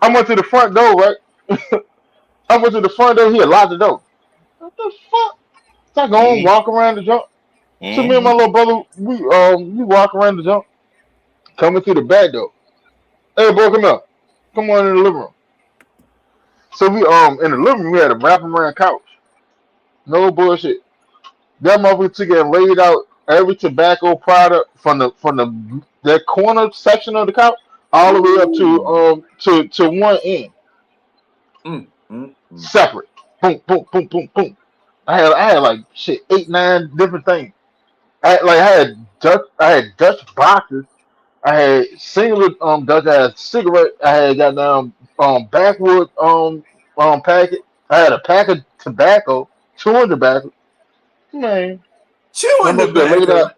I went to the front door, right? I went to the front door. He had locked the door. What the fuck? So I go and walk around the jump. So me and Mm-hmm. my little brother, we walk around the jump, coming through the back door. Hey, boy, come here. Come on in the living room. So we in the living room we had a wraparound couch. No bullshit. That motherfucker took it and laid out every tobacco product from the that corner section of the couch all the way up to Ooh. one end, Mm, mm, mm. separate. Boom, boom, boom, boom, boom. I had like shit 8, 9 different things. I had Dutch boxes. I had singular Dutch. I had cigarette. I had goddamn backwood packet. I had a pack of tobacco, chewing tobacco. Man, that Chewing motherfucker laid tobacco. out.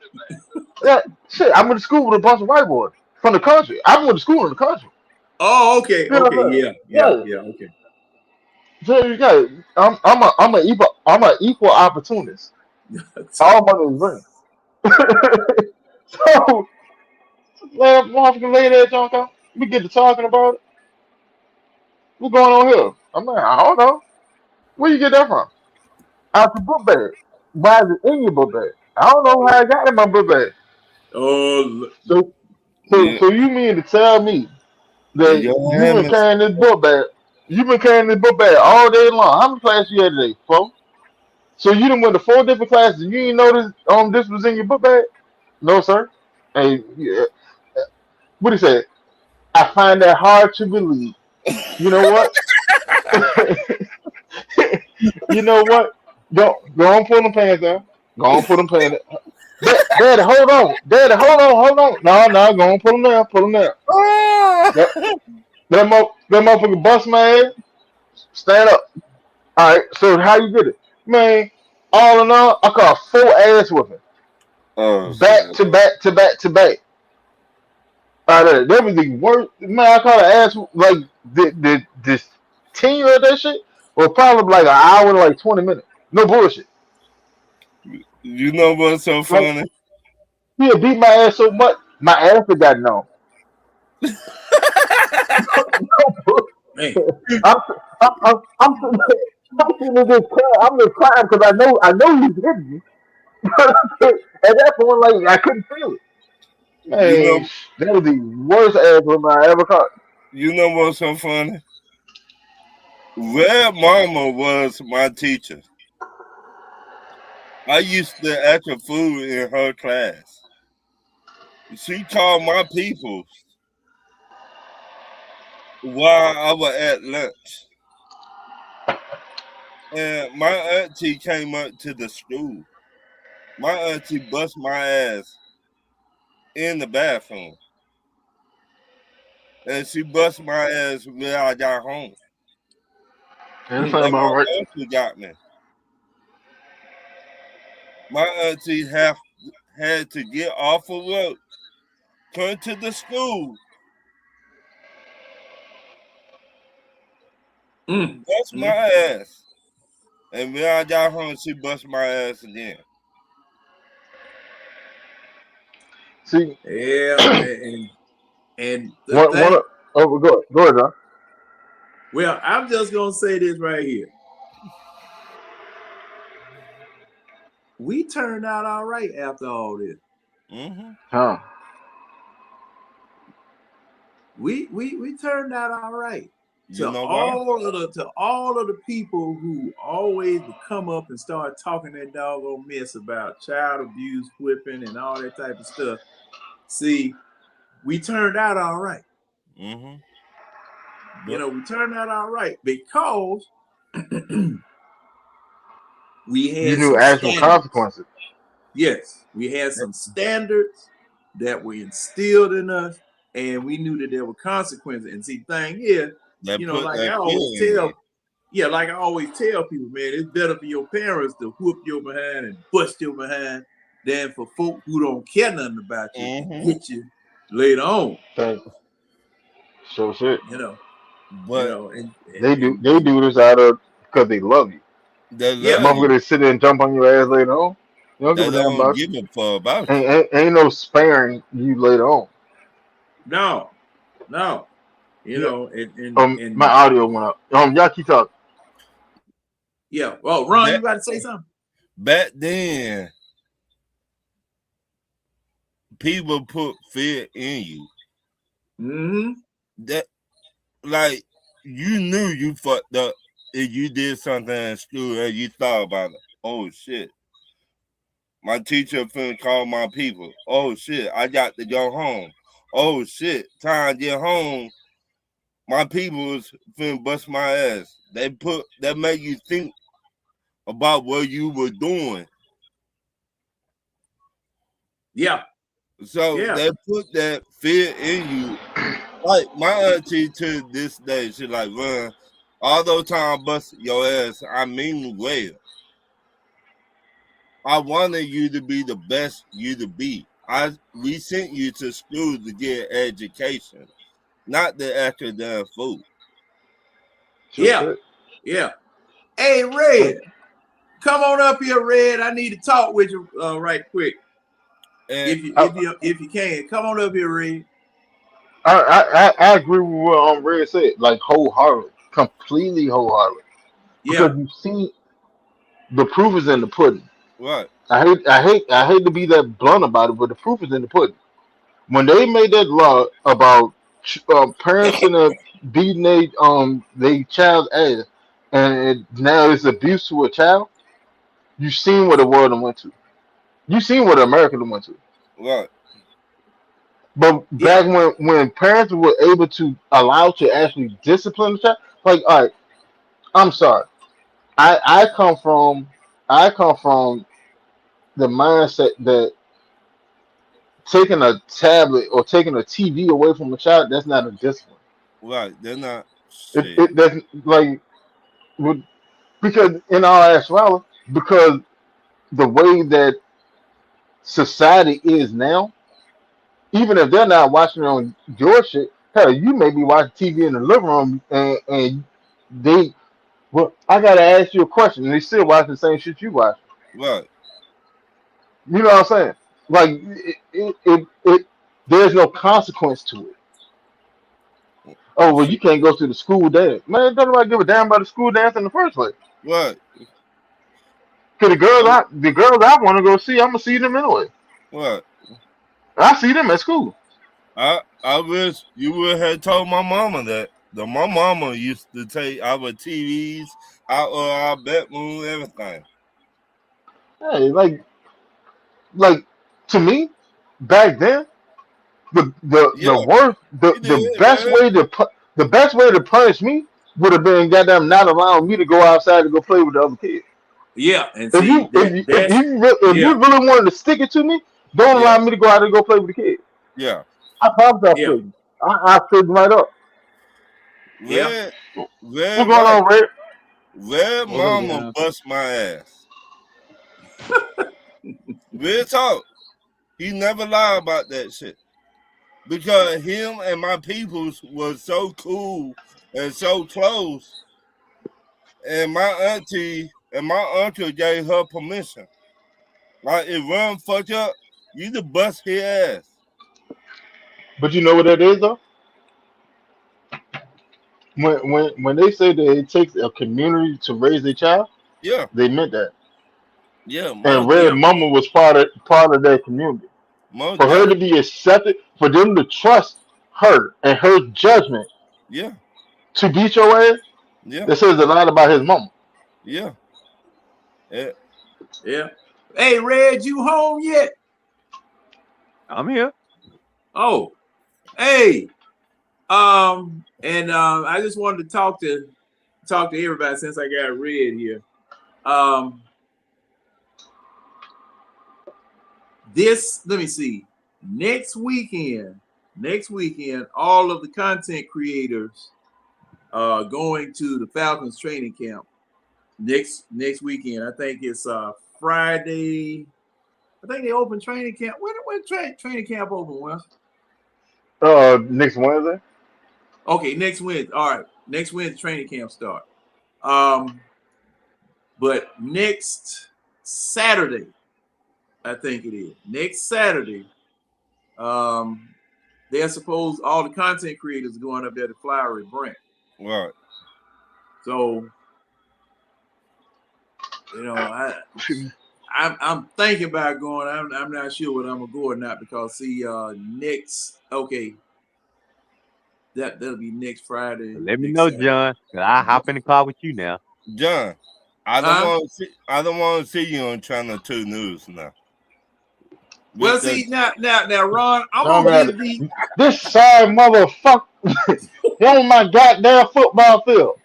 Yeah, shit. I went to school with a bunch of white boys from the country. I went to school in the country. Oh, okay, You know okay, what I'm yeah, yeah, saying? yeah, okay. Yeah. So you got it. I'm an equal opportunist. All money is green. So let motherfucker lay there, John. We get to talking about it. What's going on here? I'm like, I don't know. Where you get that from? Out the book bag. Why is it in your book bag? I don't know how I got in my book bag. Oh, So so Yeah. so you mean to tell me They that go you've ahead, been Mr. carrying this book bag? You've been carrying this book bag all day long. How many classes you had today? 4? So you done went to 4 different classes. You didn't know this was in your book bag? No, sir. Hey, yeah. What he said? I find that hard to believe. You know what? You know what? Go on, pull them pants down. Go on, pull them pants down. Daddy, hold on. Daddy, hold on. No, go on, pull them down, pull them down. That, that motherfucker bust my ass. Stand up. All right. So how you get it, man? All in all, I caught 4 ass whipping, Oh back shit. to back to back to back. All right, that was the worst. Man, I caught an ass like this 10 of that shit was probably like an hour and like 20 minutes. No bullshit. You know what's so Like funny? he had beat my ass so much, my ass had gotten on. man. I'm, I'm sitting there, I'm sitting there just crying. I'm just crying because I know he's hitting me. At that point, like I couldn't feel it. You Man, know that was the worst ass whipping I ever caught. you know what's so funny? Red Mama was my teacher. I used to act a fool in her class. She called my people while I was at lunch. And my auntie came up to the school. My auntie bust my ass in the bathroom. And she bust my ass when I got home. And it's Mm, not And about my right. auntie got me. My auntie had to get off of work, come to the school, mm, bust my mm. ass. And when I got home, she bust my ass again. See, Yeah, and the one thing. oh, go ahead, John. Well, I'm just gonna say this right here. We turned out all right after all this. Mm-hmm. Huh. We turned out all right. You know why? To all of the people who always would come up and start talking that doggone mess about child abuse, whipping, and all that type of stuff. See, we turned out all right. Mm-hmm. You But know, we turned out all right because we You had knew some actual standards. consequences. Yes, we had some standards that were instilled in us, and we knew that there were consequences. And see, thing is, they you know, put like I that fear always in you. tell, yeah, like I always tell people, man, it's better for your parents to whoop your behind and bust your behind than for folk who don't care nothing about you to Mm-hmm. get you later on. Thank so shit. You know, But and They do this out of because they love you. they yeah, love Motherfucker, you. they sit there and jump on your ass later on. You don't give They a damn don't about give you. a fuck about you. Ain't no sparing you later on. no, no, Yeah. My and audio went up. Y'all keep talking. yeah. Well, Ron, you Back about to say something? back then, people put fear in you. Mm-hmm. That like you knew you fucked up if you did something in school and you thought about it. Oh shit. My teacher finna call my people. Oh shit, I got to go home. Oh shit, time to get home. My people's finna bust my ass. That make you think about what you were doing. Yeah, So yeah, they put that fear in you. Like my auntie to this day, she like, run. All those times I bust your ass, I mean well. I wanted you to be the best you to be. We sent you to school to get education, not the academic food. So yeah, shit. yeah. Hey, Red, come on up here, Red. I need to talk with you right quick. And If you can, come on up here, Red. I agree with what Red said, like wholeheartedly, completely wholeheartedly, because Yeah, you see the proof is in the pudding. what? I hate to be that blunt about it, but the proof is in the pudding. When they made that law about parents and beating they child's ass, and now it's abuse to a child, you seen what the world done went to. You seen what America done went to. What? But yeah, back when parents were able to allow to actually discipline the child, like all right, I'm sorry, I I come from the mindset that taking a tablet or taking a TV away from a child, that's not a discipline. Right? They're not It shit. doesn't like would- because in all actuality, because the way that society is now, even if they're not watching on your shit, hell, you may be watching TV in the living room and they well, I gotta ask you a question, and they still watching the same shit you watch. What? You know what I'm saying? Like there's no consequence to it. Oh well, you can't go to the school dance. Man, don't nobody give a damn about the school dance in the first place. What? Cause the girls I want to go see, I'm gonna see them anyway. What? I see them at school. I wish you would have told my mama that. My mama used to take our TVs out of our bedroom, everything. Hey, like to me, back then, Yeah, the worst she the did, best man. way to the best way to punish me would have been goddamn not allowing me to go outside to go play with the other kids. Yeah, and If see you if you if that's you, if yeah, you really wanted to stick it to me, don't yeah, allow me to go out and go play with the kids. Yeah. I promise I yeah, stood. I stood right up. yeah. Red, What's red, going right. on, Red? Red What's up, mama John? bust my ass. Real talk. He never lied about that shit. Because him and my peoples was so cool and so close. And my auntie and my uncle gave her permission. Like, if Ron fuck up, you to bust his ass. But you know what that is though? When they say that it takes a community to raise a child, Yeah. they meant that. Yeah, And most Red Yeah, definitely. Mama was part of that community. Most For her to definitely. be accepted, for them to trust her and her judgment Yeah. to beat your ass, Yeah. that says a lot about his mama. Yeah. Yeah. yeah. Hey, Red, you home yet? I'm here. Oh, hey. And I just wanted to talk to everybody since I got Red here. Let me see. Next weekend, all of the content creators are going to the Falcons training camp next weekend. I think it's Friday. I think they open training camp. When training camp open? Next Wednesday. Okay, next Wednesday. All right, next Wednesday training camp start. But next Saturday, I think it is. Next Saturday, they're supposed all the content creators are going up there to Flowery Branch. Right. So, I'm thinking about going. I'm not sure whether I'm gonna go or not because see, that'll be next Friday, Let me next know, Saturday. John. 'Cause I'll hop in the car with you now. John, I don't want to see you on Channel 2 News now. Well, see now, Ron, I'm Don't gonna matter. give the This sorry motherfucker on my goddamn football field.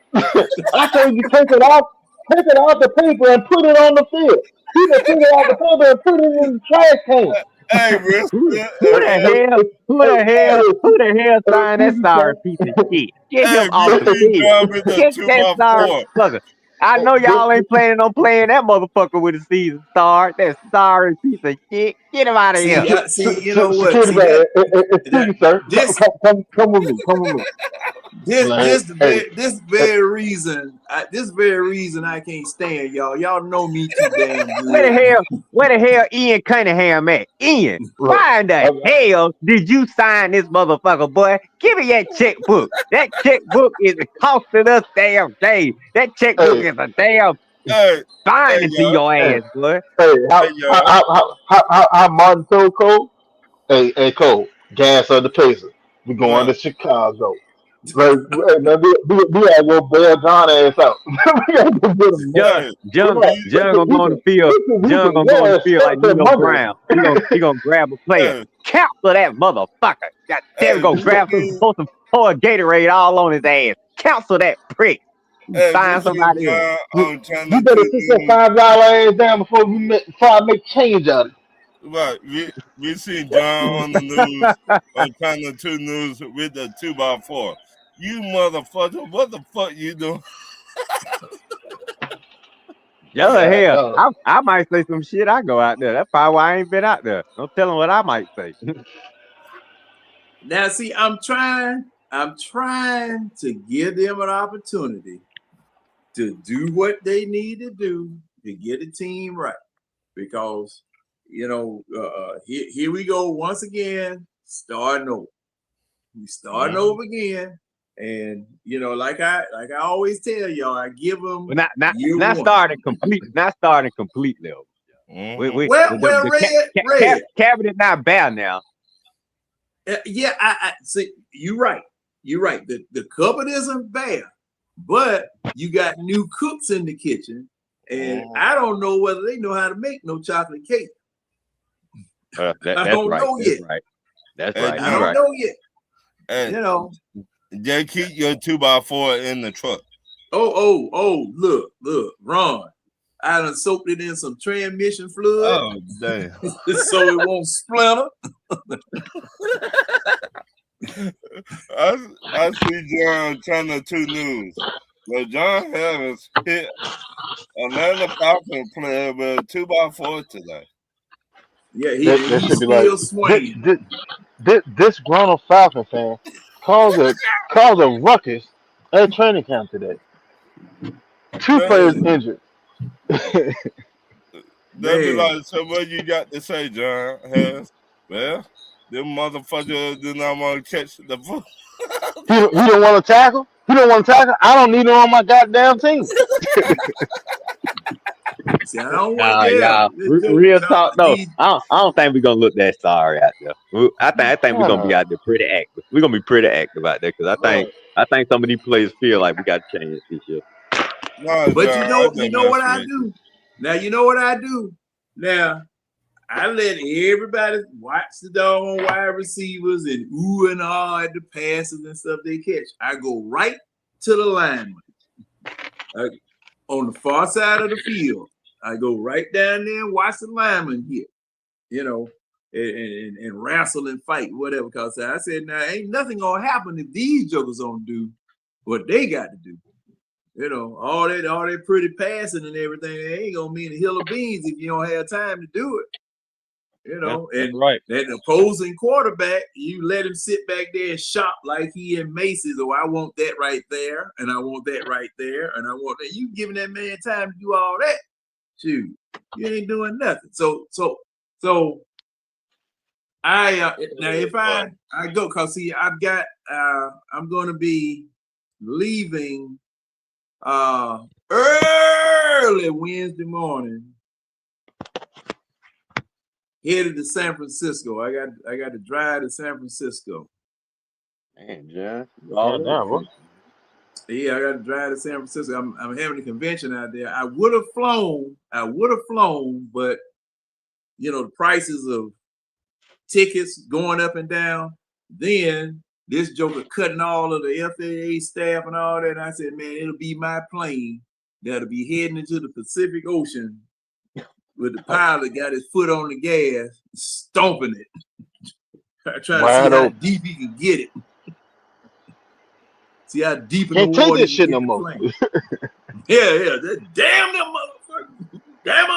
I told you take it off the paper and put it on the field. He just took it off the paper and put it in the trash can. Hey, Rick. Who the hell? Who the Hey, hell? Who the hell signed that excuse me, sorry sir. piece of shit? Get him Hey, off you the see field. John with the Get that sorry 2x4. motherfucker. I know y'all ain't planning on playing that motherfucker with the season start. That sorry piece of shit. Get him out of here. see. You know what? Security See man, excuse that me, sir. this Come with me. Come with me. Like, hey, this very reason I can't stand y'all. Y'all know me too damn good. Where the hell Ian Cunningham at? Ian, look, why in the hell did you sign this motherfucker, boy? Give me that checkbook. That checkbook is costing us damn day. That checkbook hey, is a damn Hey, fine hey, to y'all. your hey, ass, boy. hey, Hey, y'all. how Martin told Cole? Hey, Cole, gas of the Pacers. We going to Right. Chicago. Like, man, we gotta go bail John ass out. We gotta go get him, man. John, Hey, John, we, John gonna go on the field. We John can gonna go on the field like that Nino Monday. Brown. He gonna grab a player. hey, Cancel that motherfucker. God damn, hey, go grab pour a Gatorade all on his ass. Cancel that prick. we Find see somebody else. John on You Channel better 2 sit your News. $5 ass down before I make change out of it. Right. We see John on the news, on Channel 2 News with the 2x4. You motherfucker, what the fuck you doing? Yeah, God, hell, dog. I might say some shit. I go out there. That's probably why I ain't been out there. Don't tell them what I might say. Now, see, I'm trying to give them an opportunity to do what they need to do to get the team right. Because, here we go once again, starting over. We starting over again. And, like I always tell y'all, I give them Well, year not one. starting completely. We Well, the Red. cabinet not bare now. Yeah, I see. You're right. The cupboard isn't bad, but you got new cooks in the kitchen, and I don't know whether they know how to make no chocolate cake. I That's don't right. know That's yet. right. That's Hey, right. I You're don't right. know yet. Hey, Just keep your 2x4 in the truck. Oh, look, Ron. I done soaked it in some transmission fluid. Oh, damn. So it won't splinter. I see John Channel 2 News. Well, John Harris hit Atlanta Falcons player with a 2x4 today. Yeah, They he's should be like, still swinging. this grown Falcon fan caused a ruckus at training camp today. Two players Man, injured. They'll be man. like, so what you got to say, John Harris? Well, them motherfuckers do not want to catch the foot. He don't want to tackle. He don't want to tackle. I don't need him on my goddamn team. See, I don't want. Nah, Yeah, y'all. Real talk though. I don't think we're gonna look that sorry out there. I think we're gonna be out there pretty active. We're gonna be pretty active out there because I think some of these players feel like we got to change this year. No, But John, you know what I do? Now you know what I do. Now I let everybody watch the doggone wide receivers and ooh and ah at the passes and stuff they catch. I go right to the lineman on the far side of the field. I go right down there and watch the lineman hit, you know, and wrestle and fight, whatever. Because I said, now ain't nothing gonna happen if these jokers don't do what they got to do. You know, all that pretty passing and everything, it ain't gonna mean a hill of beans if you don't have time to do it. You know, and right. that opposing quarterback, you let him sit back there and shop like he in Macy's. Oh, I want that right there, and I want that right there, and I want that. You giving that man time to do all that? Shoot, you ain't doing nothing. So I now if I go, cause see, I've got I'm gonna be leaving early Wednesday morning, headed to San Francisco. I got to drive to San Francisco. Man, John. Bro. Yeah, I got to drive to San Francisco. I'm having a convention out there. I would have flown, but you know the prices of tickets going up and down. Then this joker cutting all of the FAA staff and all that. And I said, man, it'll be my plane that'll be heading into the Pacific Ocean with the pilot got his foot on the gas, stomping it, trying to see how deep he can get it. See how deep in Can't the water take this he shit can no get more. Yeah. Damn them motherfuckers. Damn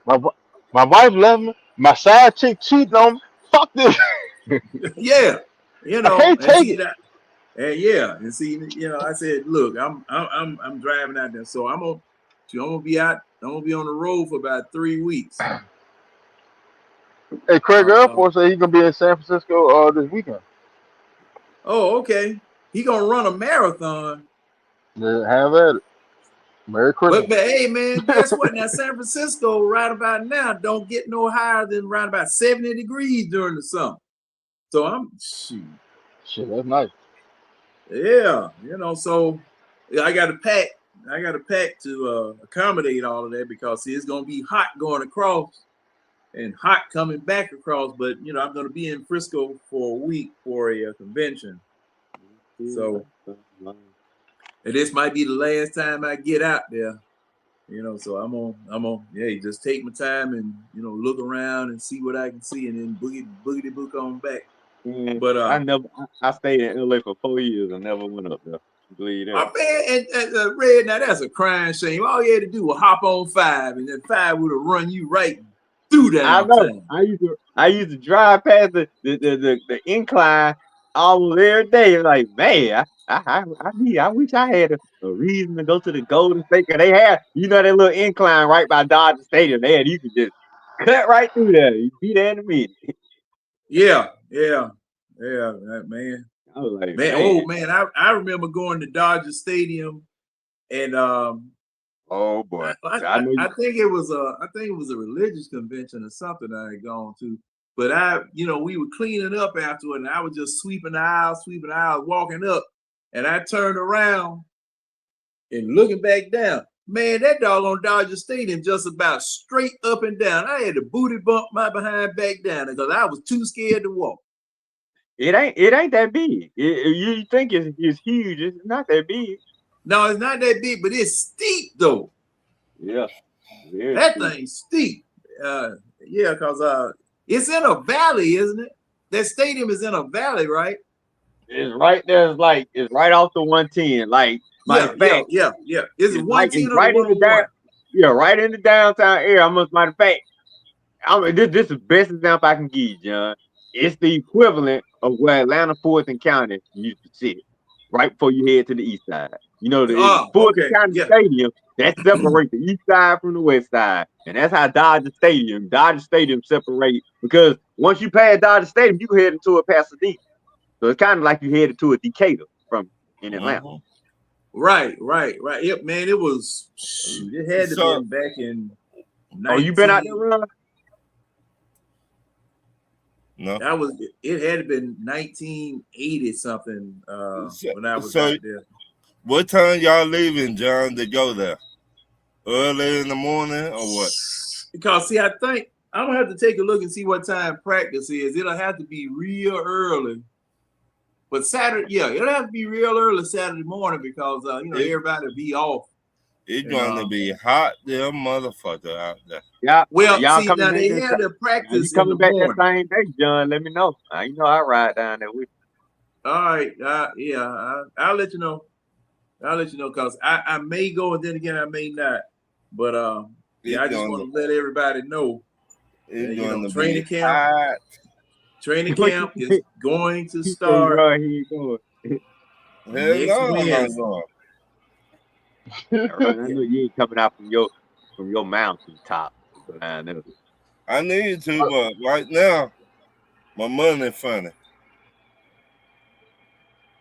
them. My wife left me. My side chick cheating on me. Fuck this. Yeah. You know, I can't take it. That. And yeah, and see, you know, I said, look, I'm driving out there, so I'm gonna be out. I'm gonna be on the road for about 3 weeks. Hey, Craig Air Force said he's gonna be in San Francisco this weekend. Oh, okay. He gonna run a marathon. Have at it. Merry Christmas. But hey, man, guess what? Now San Francisco, right about now, don't get no higher than around about 70 degrees during the summer. So I'm Shit, that's nice. Yeah, you know, so I got to pack. I got to pack to accommodate all of that because see, it's gonna be hot going across and hot coming back across. But you know, I'm gonna be in Frisco for a week for a convention. So, and this might be the last time I get out there. You know, so I'm on. Yeah, just take my time and you know look around and see what I can see, and then boogity book on back. But I stayed in LA for 4 years and never went up there. Believe that. Man, and Red, now that's a crying shame. All you had to do was hop on 5, and then 5 would have run you right through downtown. I know. I used to drive past the incline almost every day. Like, man, I wish I had a reason to go to the Golden State. Cause they had, you know, that little incline right by Dodger Stadium. You could just cut right through there. You'd be there in a minute. Yeah, man. I was like, man, I remember going to Dodger Stadium, and oh boy, I think it was a religious convention or something I had gone to. But we were cleaning up afterward, and I was just sweeping the aisles, walking up, and I turned around and looking back down. Man, that doggone Dodger Stadium just about straight up and down. I had to booty bump my behind back down because I was too scared to walk. It ain't that big. You think it's huge. It's not that big. No, it's not that big, but it's steep though. Yeah, very That steep. thing's steep. Yeah, because it's in a valley, isn't it? That stadium is in a valley, right? It's right there. It's right off the 110. Like matter Yeah, of yeah, fact, yeah, yeah. Is it it's 110 or the right in the down. 101? Yeah, right in the downtown area. Almost matter of fact, this is the best example I can give you, John. It's the equivalent of where Atlanta Fulton County used to sit, right before you head to the east side. You know, the Oh, Fulton okay. County Yeah. Stadium that separates the east side from the west side, and that's how Dodger Stadium separate because once you pass Dodger Stadium, you head into a Pasadena. So it's kind of like you headed to a Decatur from in Atlanta. Right. Yep, man. It was. It had to So been back in Oh, you been out there, 19. Ron? no. That was. It had to been 1980 something. When I was So out there. what time y'all leaving, John, to go there? Early in the morning or what? Because see, I think I'm gonna have to take a look and see what time practice is. It'll have to be real early. But Saturday, yeah, it'll have to be real early Saturday morning because everybody will be off. It's going to be hot there, motherfucker, out there. Yeah. Well, Y'all see, coming now back they that have their you practice in the coming back that morning. same day, John? Let me know. You know I ride down there with All right, yeah, I'll let you know. I'll let you know because I may go and then again I may not. But yeah, I It's just going want to, to let everybody know it's that going to be training camp hot. is going to He say, start bro, he ain't going. Hell next no, I'm not Wednesday. going. I know you ain't coming out from your mountain top. But I know. I need to, but right now, my money funny.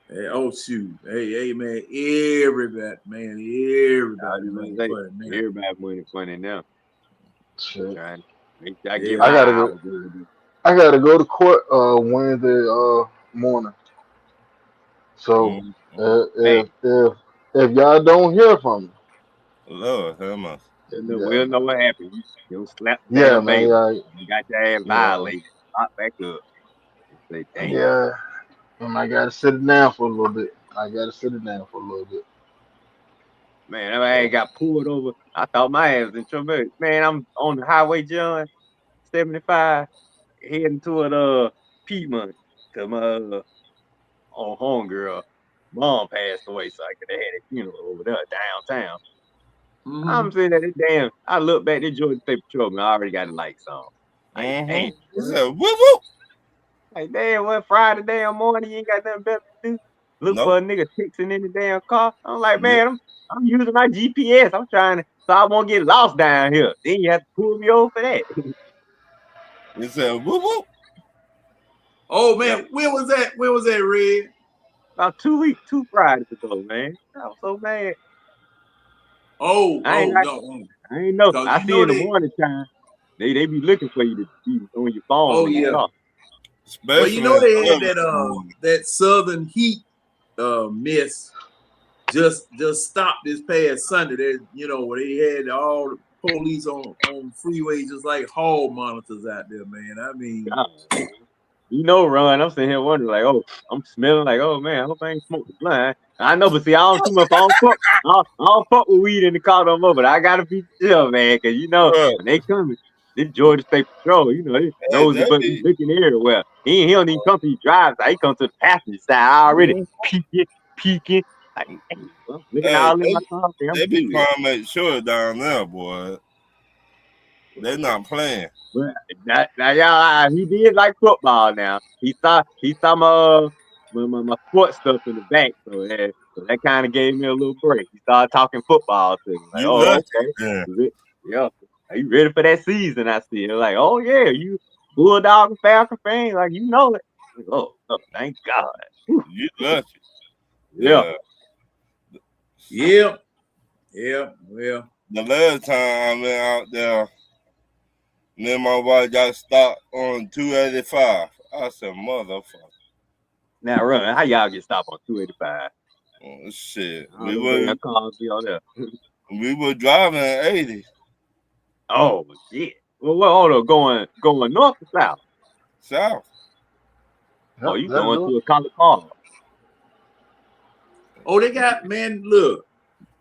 Hey, oh shoot. Hey, man, everybody money funny, man. Everybody money funny now. Shit. Trying to make sure I get Yeah. I my gotta go. hours in. I gotta go to court Wednesday morning. So Mm. Hey, if y'all don't hear from me, Lord, how much? yeah, we'll know man. what happened. You slap the Yeah, damn man. baby. Yeah, You got your ass yeah, violated. Lock back up. Say, damn. yeah. And I gotta sit it down for a little bit. I gotta sit it down for a little bit. Man, that ass So got pulled over. I thought my ass was in trouble. Man, I'm on the highway, John, 75, heading toward Piedmont. Cause my homegirl mom passed away, so I could have had a funeral over there downtown. I'm Mm-hmm. saying that damn. I look back at Georgia State Patrolman. I already got the lights on. Like damn, He what? said, whoop, whoop. Like damn, what Friday damn morning you ain't got nothing better to do? Look Nope. for a nigga texting in the damn car. I'm like, Yep. man, I'm using my GPS. I'm trying to so I won't get lost down here. Then you have to pull me over for that. He said, whoop, whoop. Oh Yeah, man, when was that? When was that, Red? about 2 weeks, 2 Fridays ago, man. I was so mad. I ain't Oh like, no. I ain't know. Because I you see know in the they. morning time they be looking for you to be on your phone Oh in your yeah. car. Well, you Especially know in they had early in the morning. that Southern Heat miss just stopped this past Sunday. That where they had all the police on freeways just like hall monitors out there, man. I mean, God. You know, Ron, I'm sitting here wondering, like, oh, I'm smelling like, oh man, I hope I ain't smoked the blunt. I know, but see, I don't too much. I don't fuck with weed in the car no more. But I gotta be chill, man, because Bro, when they coming, this Georgia State Patrol, they nosy, that but he be, looking everywhere. He don't even come to the driver's side. He come to the passenger side already, peeking. Like, hey, well, looking hey, all in my car. Okay, I'm they be good. trying to make sure down there, boy. They not playing. But now y'all, he did like football. Now he saw my sports stuff in the back, so that kind of gave me a little break. He started talking football to me, like, You oh lucky. okay, Yeah. yeah, are you ready for that season? I see, like, oh yeah, you Bulldog and Falcon fan, like you know it. Oh, thank God. Whew. You lucky. Yeah, Yeah. yeah, yeah. Well, The last time I went out there, me and my wife got stopped on 285. I said, motherfucker. now run. How y'all get stopped on 285? Oh, shit. I don't know, damn cars be on there. We were driving at 80 Oh shit. Well, hold on, going north or south? south. Oh, Yep, you that'll going do to it. a college car. Oh, they got, man, look,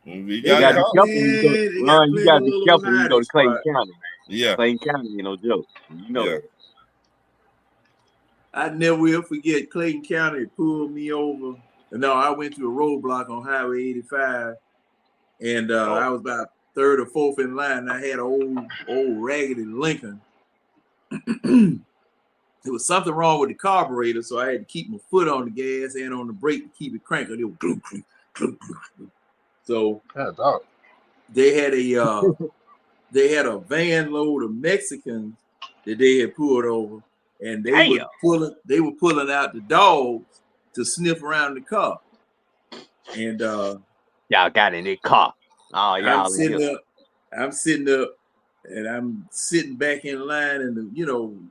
We they You got gotta be got, caught. careful when you go, man, they got Ron. You plenty gotta of be little careful when you go hiding to Clayton spots. County, man. Yeah, Clayton County ain't no joke. You know yeah. that. I never will forget Clayton County pulled me over. No, I went through a roadblock on Highway 85, and Oh, I was about third or fourth in line. And I had an old raggedy Lincoln. There was something wrong with the carburetor, so I had to keep my foot on the gas and on the brake to keep it cranking. It was glue, glue, glue, glue. So Yeah, dog. they had a van load of Mexicans that they had pulled over, and damn. they were pulling out the dogs to sniff around the car. And Y'all got in their car. Oh, I'm y'all in here. sitting up, and I'm sitting back in line, and the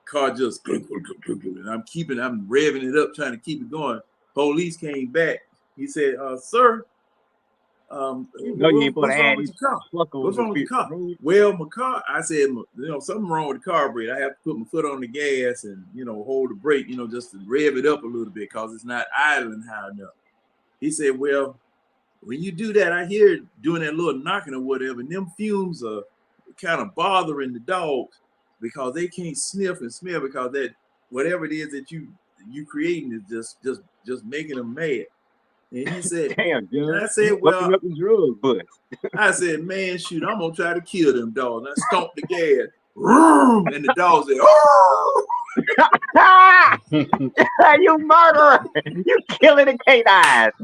car just and I'm revving it up, trying to keep it going. Police came back. He said, "Sir, You know you ain't supposed what's to wrong have with these your car? fucking What's with the wrong with your car?" road. Well, my car, I said, something wrong with the carburetor. I have to put my foot on the gas and hold the brake, just to rev it up a little bit because it's not idling high enough. He said, "Well, when you do that, I hear it doing that little knocking or whatever, and them fumes are kind of bothering the dogs because they can't sniff and smell because that whatever it is that you creating is just making them mad." And he said, Damn, and John. I You said, fucking "Well," up the drug bust. I said, "Man, shoot, I'm gonna try to kill them dogs." And I stomped the gas, and the dogs said, "Oh!" You murderer! You killing the canines.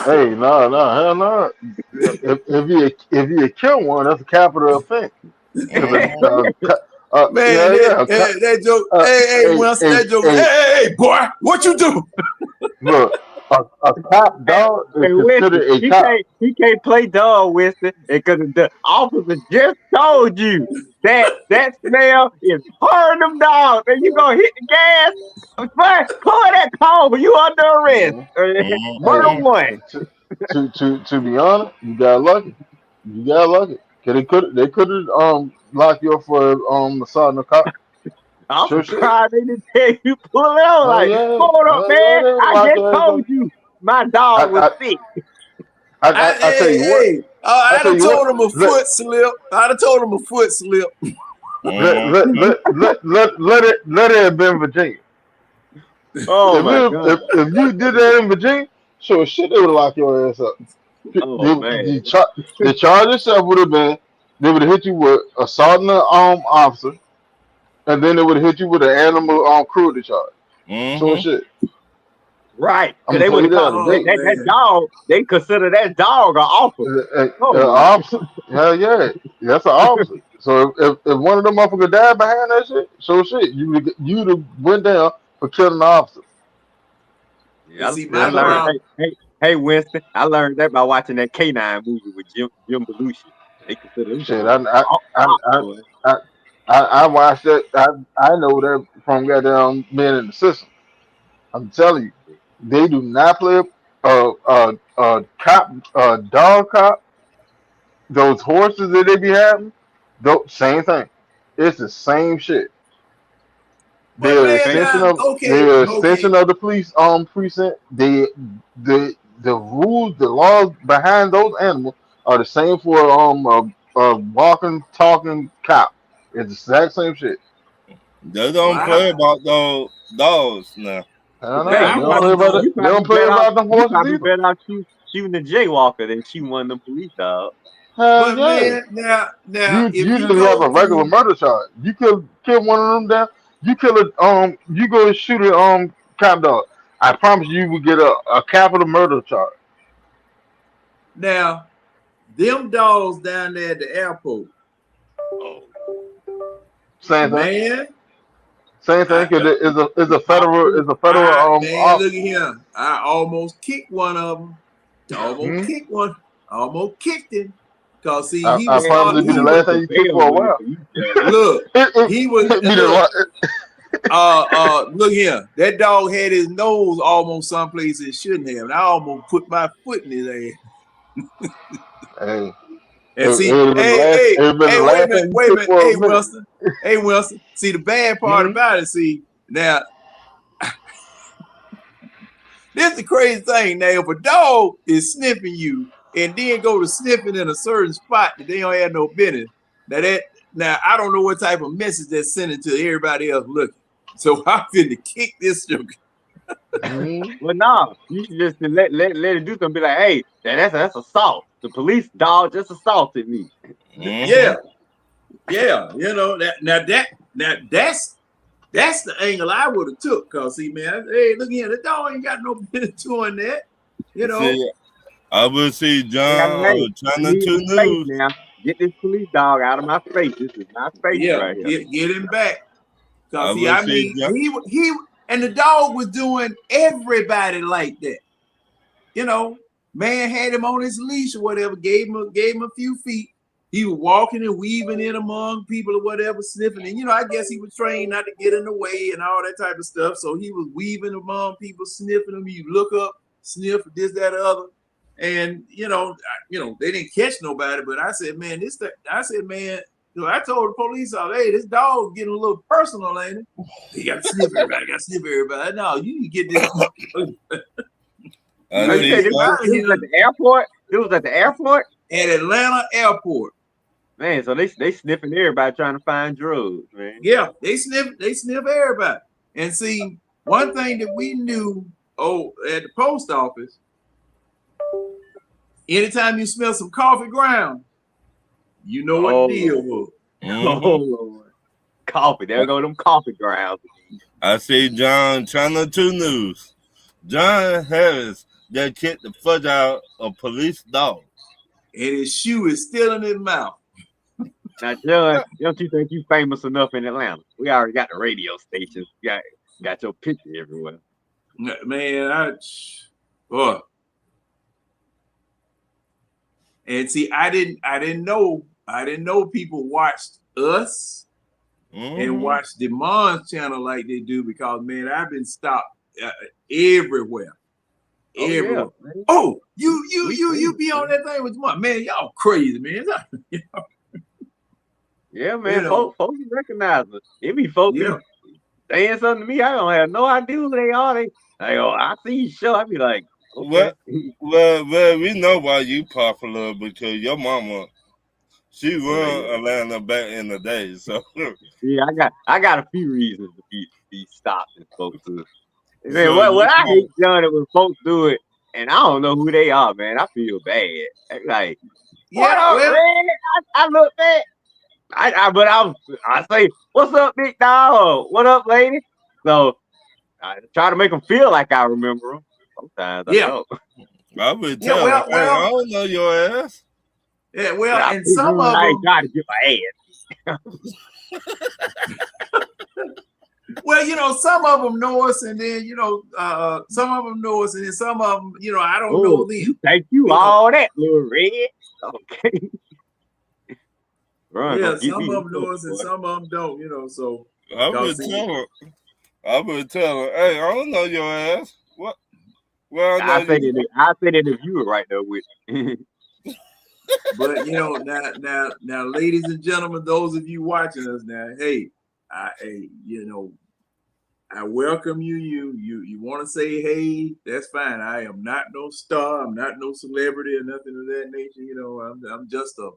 Hey, no, hell no. If you kill one, that's a capital offense. Cause Man, yeah, yeah. that joke, hey, Winston, Hey, that joke, hey, hey, boy, what you do? look, a cop dog is Hey, Winston, considered a cop. he can't play dog, Winston, because the officer just told you that smell is hurting them dogs, and you gonna hit the gas. Fine, pull that call, you under arrest. Mhm. Murder Hey, Mm-hmm. one. to be honest, you got lucky. You got lucky. Cause they could have locked you up for assault a cop. I'm Sure shit. surprised they didn't tell you pull it out. Hell Like, yeah. hold up, Hell yeah, man. they would I lock just your ass told up. you my dog was I sick. I tell you what. I I'd tell have you what. told him a Let foot slip. I'd have told him a foot slip. let Mm-hmm. let let let let it have been Virginia. Oh my God. If you did that in Virginia, sure shit they would lock your ass up. Oh man. The charge itself would have been they would have hit you with assaulting an officer, and then they would have hit you with an animal cruelty charge. Sure Mm-hmm. shit. Right. I'm Because gonna they tell would you have that called in a Oh day. that man. dog, they consider that dog an officer. Oh my Officer. Hell yeah, that's an officer. So if one of them motherfuckers died behind that shit, so shit, you'd have went down for killing the officer. And yeah, see, I my Yes sir. learned problem. hey Winston, I learned that by watching that K9 movie with Jim Belushi. They consider them Shit, dogs I, officers, I, boy. I, I watched that. I know that from goddamn being in the system. I'm telling you, they do not play cop, dog cop. Those horses that they be having, same thing. It's the same shit. But They're man, extension now of okay. the police precinct. The rules, the laws behind those animals are the same for a walking, talking cop. It's the exact same shit. They Well, don't play about those dogs now. I don't Hey, know. I They you don't play want to probably about know. it. you They don't probably play better off about them horses either. shooting the jaywalker than shooting one of them police dogs. Hell But yeah. man, now if You you just have go a regular through, murder charge. You could kill one of them down. You kill a you go and shoot a cop dog. I promise you will get a capital murder charge. now them dogs down there at the airport, Oh, Same thing. man. Same thing. I, Cause officers. it's a federal man, look officer. at here. I almost kicked one of them. Almost Hmm? kicked one. Almost kicked him. Cause see, he I was Man, probably start. be the He you was last went to time you kick bail for a money while. for you, John. look. He was It be look. the Look here. That dog had his nose almost someplace it shouldn't have. And I almost put my foot in his ass. hey. And see, It would have been the last time you wait a kick minute. for a Hey, minute. Winston. Hey, Winston. See, the bad part Hmm? about it, see, now This is the crazy thing. Now, if a dog is sniffing you and then go to sniffing in a certain spot that they don't have no business, now I don't know what type of message they're sending to everybody else looking. So I'm finna kick this sugar. Well, no, you should just let it do something. Be like, hey, that's assault. The police dog just assaulted me. Yeah, yeah. You know that's the angle I would have took. Cause see, man, hey, look here, the dog ain't got no business doing that. You know. See, I will see John Hey, I China need 2 some space News. now. Get this police dog out of my face. This is my space Yeah, right here. get him back. I Cause see, will I see mean, John. he and the dog was doing everybody like that. You know, man had him on his leash or whatever, gave him a few feet. He was walking and weaving in among people or whatever, sniffing. And I guess he was trained not to get in the way and all that type of stuff. So he was weaving among people, sniffing them. You look up, sniff this, that, or other. And they didn't catch nobody. But I said, man, I told the police, hey, this dog getting a little personal, ain't it? He got to sniff everybody. No, you can get this. I Oh, you see said this was at the airport? It was at the airport? At Atlanta airport. Man, so they sniffing everybody trying to find drugs, man. Yeah, they sniff everybody. And see, one thing that we knew, at the post office, anytime you smell some coffee ground, you know what the deal was. Oh Lord. Coffee. There go them coffee grounds. I see John China 2 News. John Harris that kicked the fudge out of police dog. And his shoe is still in his mouth. Now, John, don't you think you famous enough in Atlanta? We already got the radio stations. Got your picture everywhere. Man, and see, I didn't know people watched us and watched Demon's channel like they do, because man, I've been stopped everywhere. Everywhere. Yeah, oh, you be on that thing with Demon. Man, y'all crazy, man. Yeah, man. Folks recognize us. It be folks saying something to me. I don't have no idea who they are. They like, I see you show. I be like, okay. Well, we know why you popular, because your mama, she run Atlanta back in the day. So yeah, I got a few reasons to be stopped and folks to. Man, so what I hate, John, is when folks do it and I don't know who they are, man. I feel bad. Like, what up, Red? I look bad. I say, what's up, big dog? What up, lady? So I try to make them feel like I remember them. Sometimes I don't. I would tell them, hey, I don't know your ass. Yeah, well, and some of them, I ain't trying to get my ass. Well, some of them know us, and then some of them know us, and then some of them, I don't know them. Thank you, all that, little Red. Okay. Right, yeah, some of them know us and some of them don't, so. I would tell her, hey, I don't know your ass. What? Well, I say that if you were right there with me. But, now, ladies and gentlemen, those of you watching us now, hey, I welcome you. You want to say, hey, that's fine. I am not no star. I'm not no celebrity or nothing of that nature. I'm just a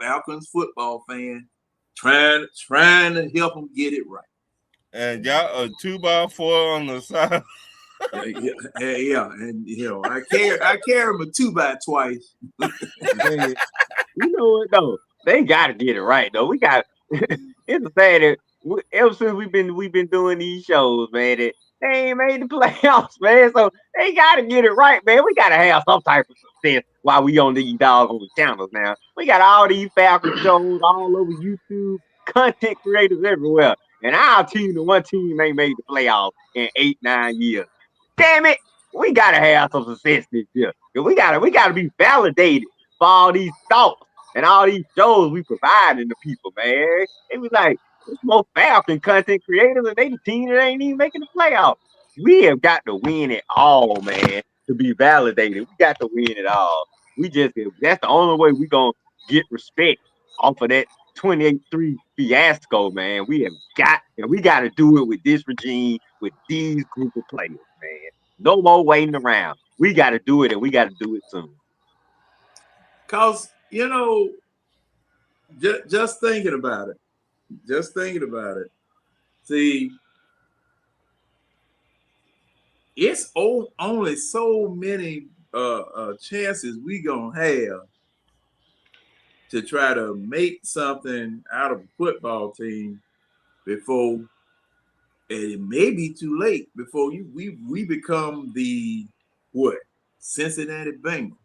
Falcons football fan trying to help them get it right. And got a 2x4 on the side. yeah, and I carry them a 2x twice. You know what though? They gotta get it right though. We got it's sad that ever since we've been doing these shows, man, they ain't made the playoffs, man. So they gotta get it right, man. We gotta have some type of success while we on these doggone channels now. We got all these Falcon shows all over YouTube, content creators everywhere. And our team, the one team ain't made the playoffs in 8-9 years. Damn it, we gotta have some success this year. We gotta be validated for all these thoughts and all these shows we providing to people, man. It was like, there's more Falcon content creators, and they the team that ain't even making the playoffs. We have got to win it all, man, to be validated. We got to win it all. That's the only way we gonna get respect off of that 28-3 fiasco, man. We got to do it with this regime, with these group of players, man. No more waiting around. We got to do it, and we got to do it soon. Cause just thinking about it. Just thinking about it. See, it's only so many chances we gonna have to try to make something out of a football team before, and it may be too late before we become the what Cincinnati Bengals.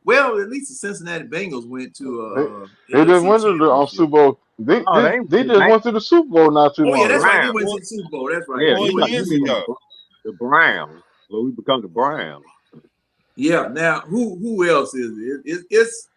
Well, at least the Cincinnati Bengals went to They, they just NFC went to the Championship. Super Bowl. They, Oh, they they ain't they the just went to the Super Bowl not too Oh yeah, long that's ago. right. They went to Browns. the Super Bowl. That's right. Yeah, Yeah, they four went to the you years Super mean Bowl. ago. the Browns? Well, we become the Browns. Yeah. Now, who else is it? It's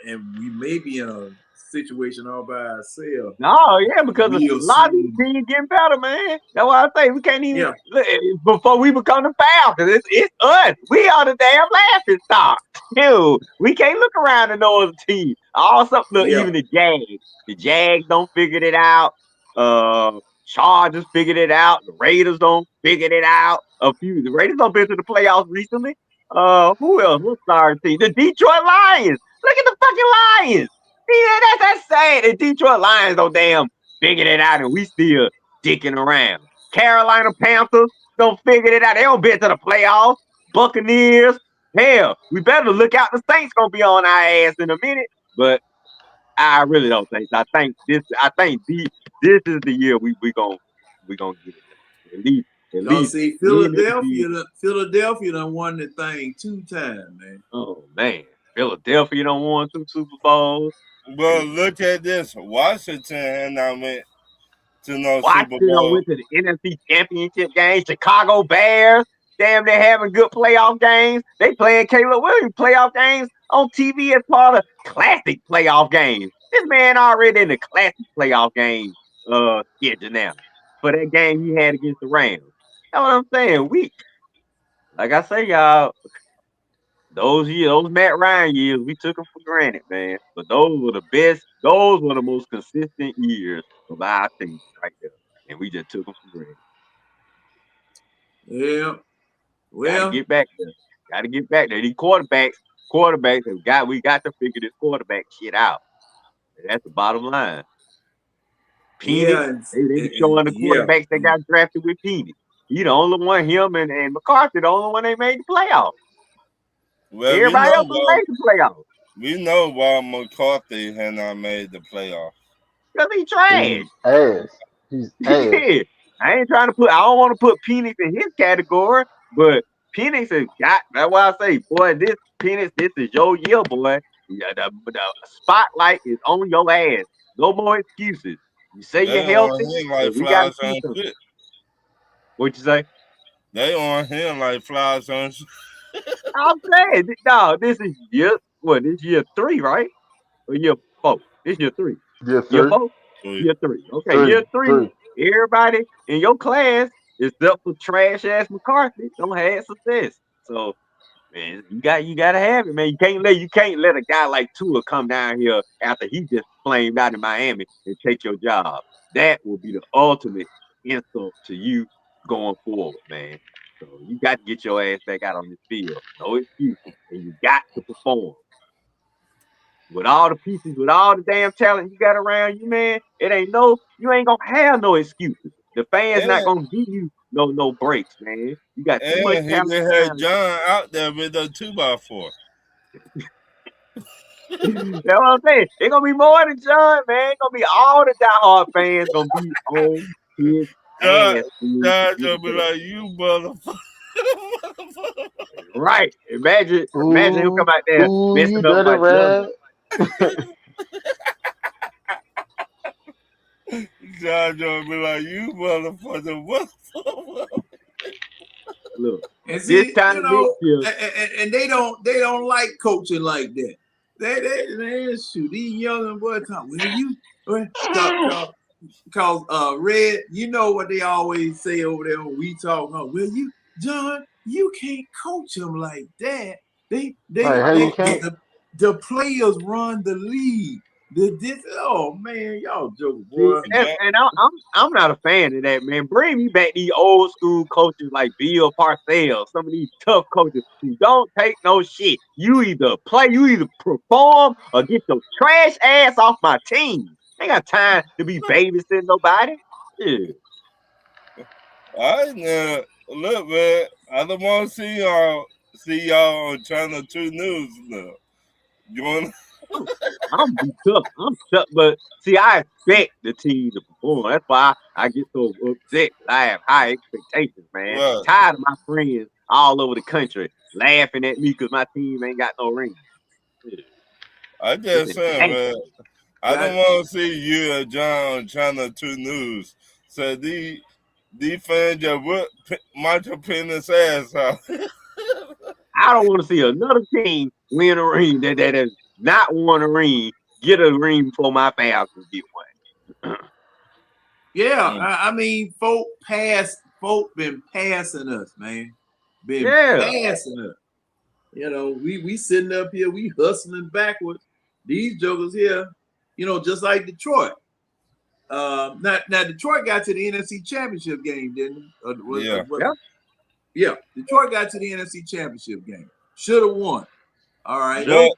and we may be in a situation all by ourselves No, yeah, because a real lot of these soon. teams getting better, man. That's why I say we can't even Yeah, before we become the Falcons. It's us. We are the damn laughing stock. Dude, we can't look around at no other team. Also, look, yeah, even the Jags. The Jags don't figure it out. Chargers figured it out. The Raiders don't figure it out. The Raiders don't been to the playoffs recently. Who else? What's our team? The Detroit Lions. Look at the fucking Lions. Yeah, that's sad. The Detroit Lions don't damn figured it out, and we still dicking around. Carolina Panthers don't figure it out. They don't get to the playoffs. Buccaneers, hell, we better look out. The Saints gonna be on our ass in a minute, but I really don't think so. This is the year we gonna get it done. At Cause least see, me and MD. Philadelphia done won the thing 2 times, man. Oh man, Philadelphia don't won 2 Super Bowls. But look at this. Washington had not went to no Super Washington Bowl. went to the NFC Championship game. Chicago Bears, damn, they're having good playoff games. They playing Caleb Williams playoff games on TV as part of classic playoff games. This man already in the classic playoff game schedule now for that game he had against the Rams. That's what I'm saying. Like I say, y'all, those Matt Ryan years, we took them for granted, man. But those were the best. Those were the most consistent years of our team right there, and we just took them for granted. Yeah. Got to Well, get back there. Got to get back there. These quarterbacks we got to figure this quarterback shit out. And that's the bottom line. Penix, yeah, they be showing the yeah. quarterbacks that got drafted with Penix. He the only one, him and McCarthy, the only one they made the playoffs. Well, Everybody else ain't made the playoffs why McCarthy had not made the playoff. because he 'Cause trash. he's ass. He's ass. Yeah. I don't want to put Penix in his category, but Penix has got, that's why I say, boy, this Penix, this is your year, boy. Yeah, the spotlight is on your ass. No more excuses. You say you're They on healthy, him but like we got to flies see on something. shit. What you say? They on him like flies on shit. I'm saying, no, this is this year 3, right? Or year 4? This year 3. Year Year three, 4? Sweet. Year 3. Okay, three, year 3. three. Everybody in your class, except for trash ass McCarthy, don't have success. So man, you gotta have it, man. You can't let a guy like Tua come down here after he just flamed out in Miami and take your job. That will be the ultimate insult to you going forward, man. So you got to get your ass back out on this field. No excuses. And you got to perform. With all the pieces, with all the damn talent you got around you, man, you ain't gonna have no excuses. The fans not And, gonna give you no breaks, man. You got too much and he talent just had around John out there with a 2x4. you. That's what I'm saying. It's gonna be more than John, man. It's gonna be all the diehard fans gonna be on his John, ass when we John get gonna be there. like, you motherfucker. Right. Imagine him come Ooh, out there ooh, you messing up dirty my John. rat. John gonna be like, you motherfucker. What? Look, And this see, time next year, and they don't like coaching like that. They shoot these young boys come. Will you? Cause Red, you know what they always say over there when we talk. Huh? Will you, John? You can't coach them like that. Like, how you can't? The players run the league. Oh man, y'all joking, See, boy. and I'm not a fan of that, man. Bring me back these old school coaches like Bill Parcells, some of these tough coaches who don't take no shit. You either play, you either perform, or get your trash ass off my team. Ain't got time to be babysitting nobody. Yeah. All right, now look, man. I don't want to see y'all on Channel 2 News now. You want? I'm, I'm be tough. I'm tough, but see, I expect the team to perform. That's why I get so upset. I have high expectations, man. Well, Tired of my friends all over the country laughing at me because my team ain't got no ring. Yeah, I it's just saying, insane. man. I don't That want to see you and John on Channel 2 News. So these fans just whip Michael Pennis ass out. I don't want to see another team win a ring that has not won a ring get a ring before my Falcons get one. yeah, Mm. I mean, folk been passing us, man. Been Yeah, passing us. We sitting up here, we hustling backwards. These jokers here, just like Detroit. Now Detroit got to the NFC Championship game, didn't it? Yeah. yeah. Yeah, Detroit got to the NFC Championship game. Should have won. All right. Should have.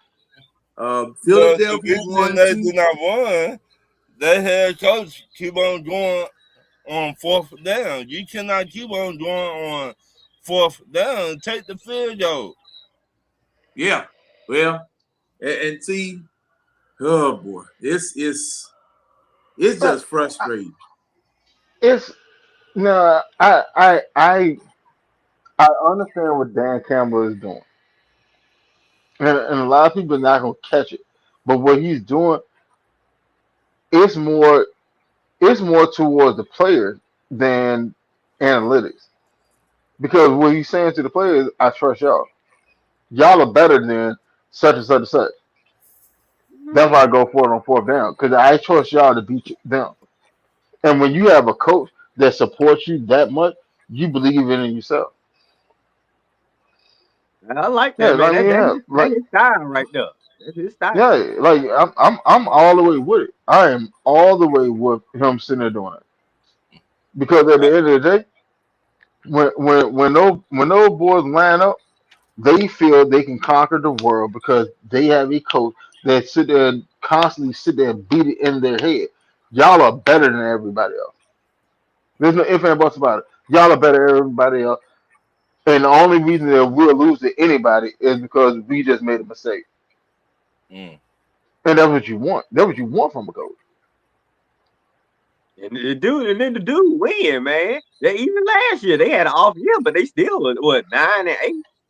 But the Philadelphia reason won they two. did not win, their head coach keep on going on fourth down. You cannot keep on going on fourth down. Take the field goal. Yeah. Well, and see, oh boy, it's But just frustrating. it's no, I understand what Dan Campbell is doing, and a lot of people are not gonna catch it. But what he's doing is more towards the players than analytics. Because what he's saying to the players, I trust y'all. Y'all are better than such and such and such. That's why I go for it on fourth down because I trust y'all to beat them. And when you have a coach that supports you that much, you believe in yourself. I like Yeah, that, man. like That, yeah, that his style right there. That's his style. yeah, like I'm all the way with it. I am all the way with him sitting there doing it because at I, the end of the day, when those boys line up, they feel they can conquer the world because they have a coach that sit there and constantly sit there and beat it in their head. Y'all are better than everybody else. There's no ifs and buts about it. Y'all are better than everybody else. And the only reason that we'll lose to anybody is because we just made a mistake. mm. And that's what you want. That's what you want from a coach. And then the dude win, man. They even last year they had an off year, but they still what 9-8.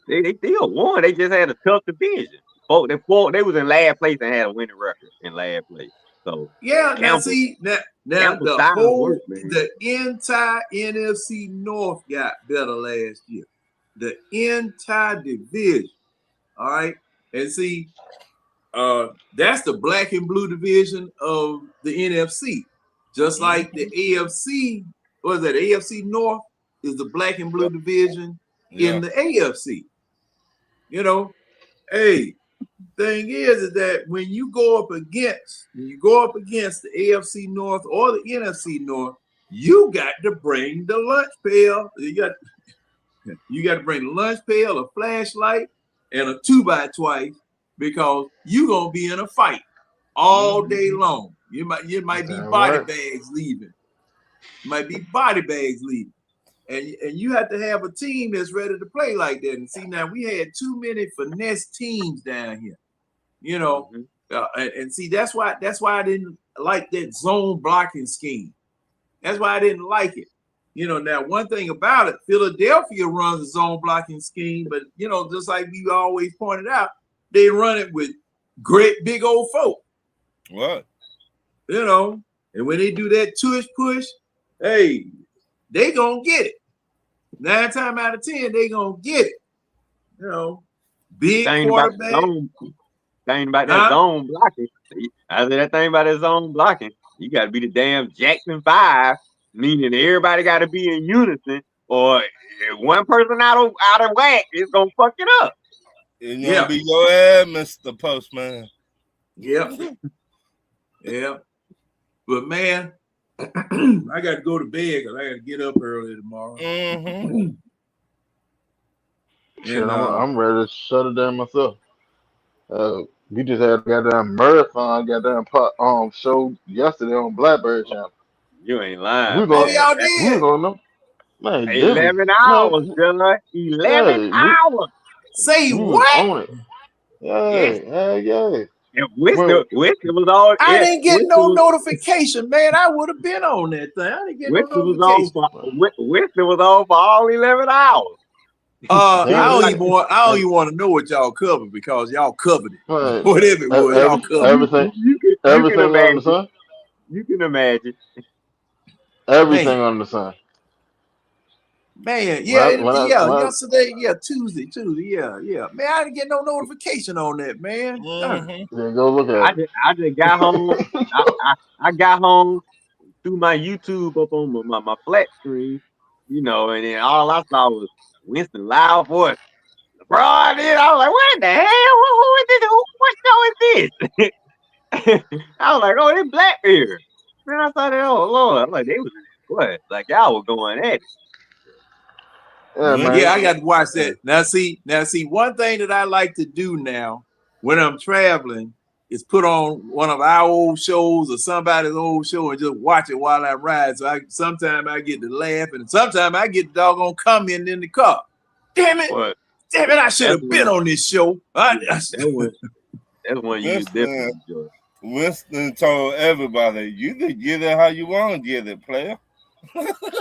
They still won. They just had a tough division. They was in last place and had a winning record in last place. So Yeah, now Campo see now Campo style work, man. the entire NFC North got better last year. The entire division. All right. And see, that's the black and blue division of the NFC. Just like the Mm-hmm. AFC, what is that? The AFC North is the black and blue Yeah. division in Yeah. the AFC. You know, hey, thing is that when you go up against the AFC North or the NFC North, you got to bring the lunch pail. You got to bring the lunch pail, a flashlight, and a 2x because you're gonna be in a fight all day Mm-hmm. long. You might be Damn body right. bags leaving. Might be body bags leaving. And you have to have a team that's ready to play like that. And see, now we had too many finesse teams down here. You know, Mm-hmm. and see that's why I didn't like that zone blocking scheme. That's why I didn't like it. Now one thing about it, Philadelphia runs a zone blocking scheme, but just like we always pointed out, they run it with great big old folk. What? And when they do that tush push, hey, they gonna get it. 9 times out of 10, they gonna get it. Big Thing about that quarterback, huh? zone blocking. I said that thing about that zone blocking. You got to be the damn Jackson Five, meaning everybody got to be in unison, or if one person out of whack, it's gonna fuck it up. It's gonna Yeah, be your ass, Mr. Postman. yeah. Yeah. But man, I got to go to bed because I got to get up early tomorrow. Mm-hmm. Shit, And I'm ready to shut it down myself. We just had a goddamn marathon, show yesterday on Blackberry Channel. You ain't We lying, was oh, on, man. y'all we was did. on them, man. This was 11 man, hours, John. 11 yeah, hours. Say we was what? on it. Yes. Yeah. And Well, Winston was on. I Yeah, didn't get no notification, man. I would have been on that thing. I didn't get no Winston was on notification. for Winston was on for all 11 hours. He I was yeah, don't like, even want. I don't and even want to know what y'all covered because y'all covered it. man, Whatever it was, y'all covered it. everything, you can everything under the imagine. sun, You can imagine. Man, everything under the sun. man, When yeah, I, when I, when I, yesterday, yeah, Tuesday, yeah. Man, I didn't get no notification on that, man. Darn. Mm-hmm. yeah, go look at I just got home. I got home threw my YouTube up on my flat screen, and then all I saw was Winston loud voice. Bro, I was like, what the hell? What is this? What show is this? I was like, oh, it's Blackbeard. Then I saw that, oh Lord. I'm like, they was what? Like y'all were going at it. yeah, Yeah, I man. got to watch Yeah, that. Now see, one thing that I like to do now when I'm traveling is put on one of our old shows or somebody's old show and just watch it while I ride. So sometimes I get to laugh and sometimes I get the doggone comment in the car. Damn it, But I should that's have been when on this show. that's when you Winston, definitely enjoy. Winston told everybody, you can get it how you want to get it, player.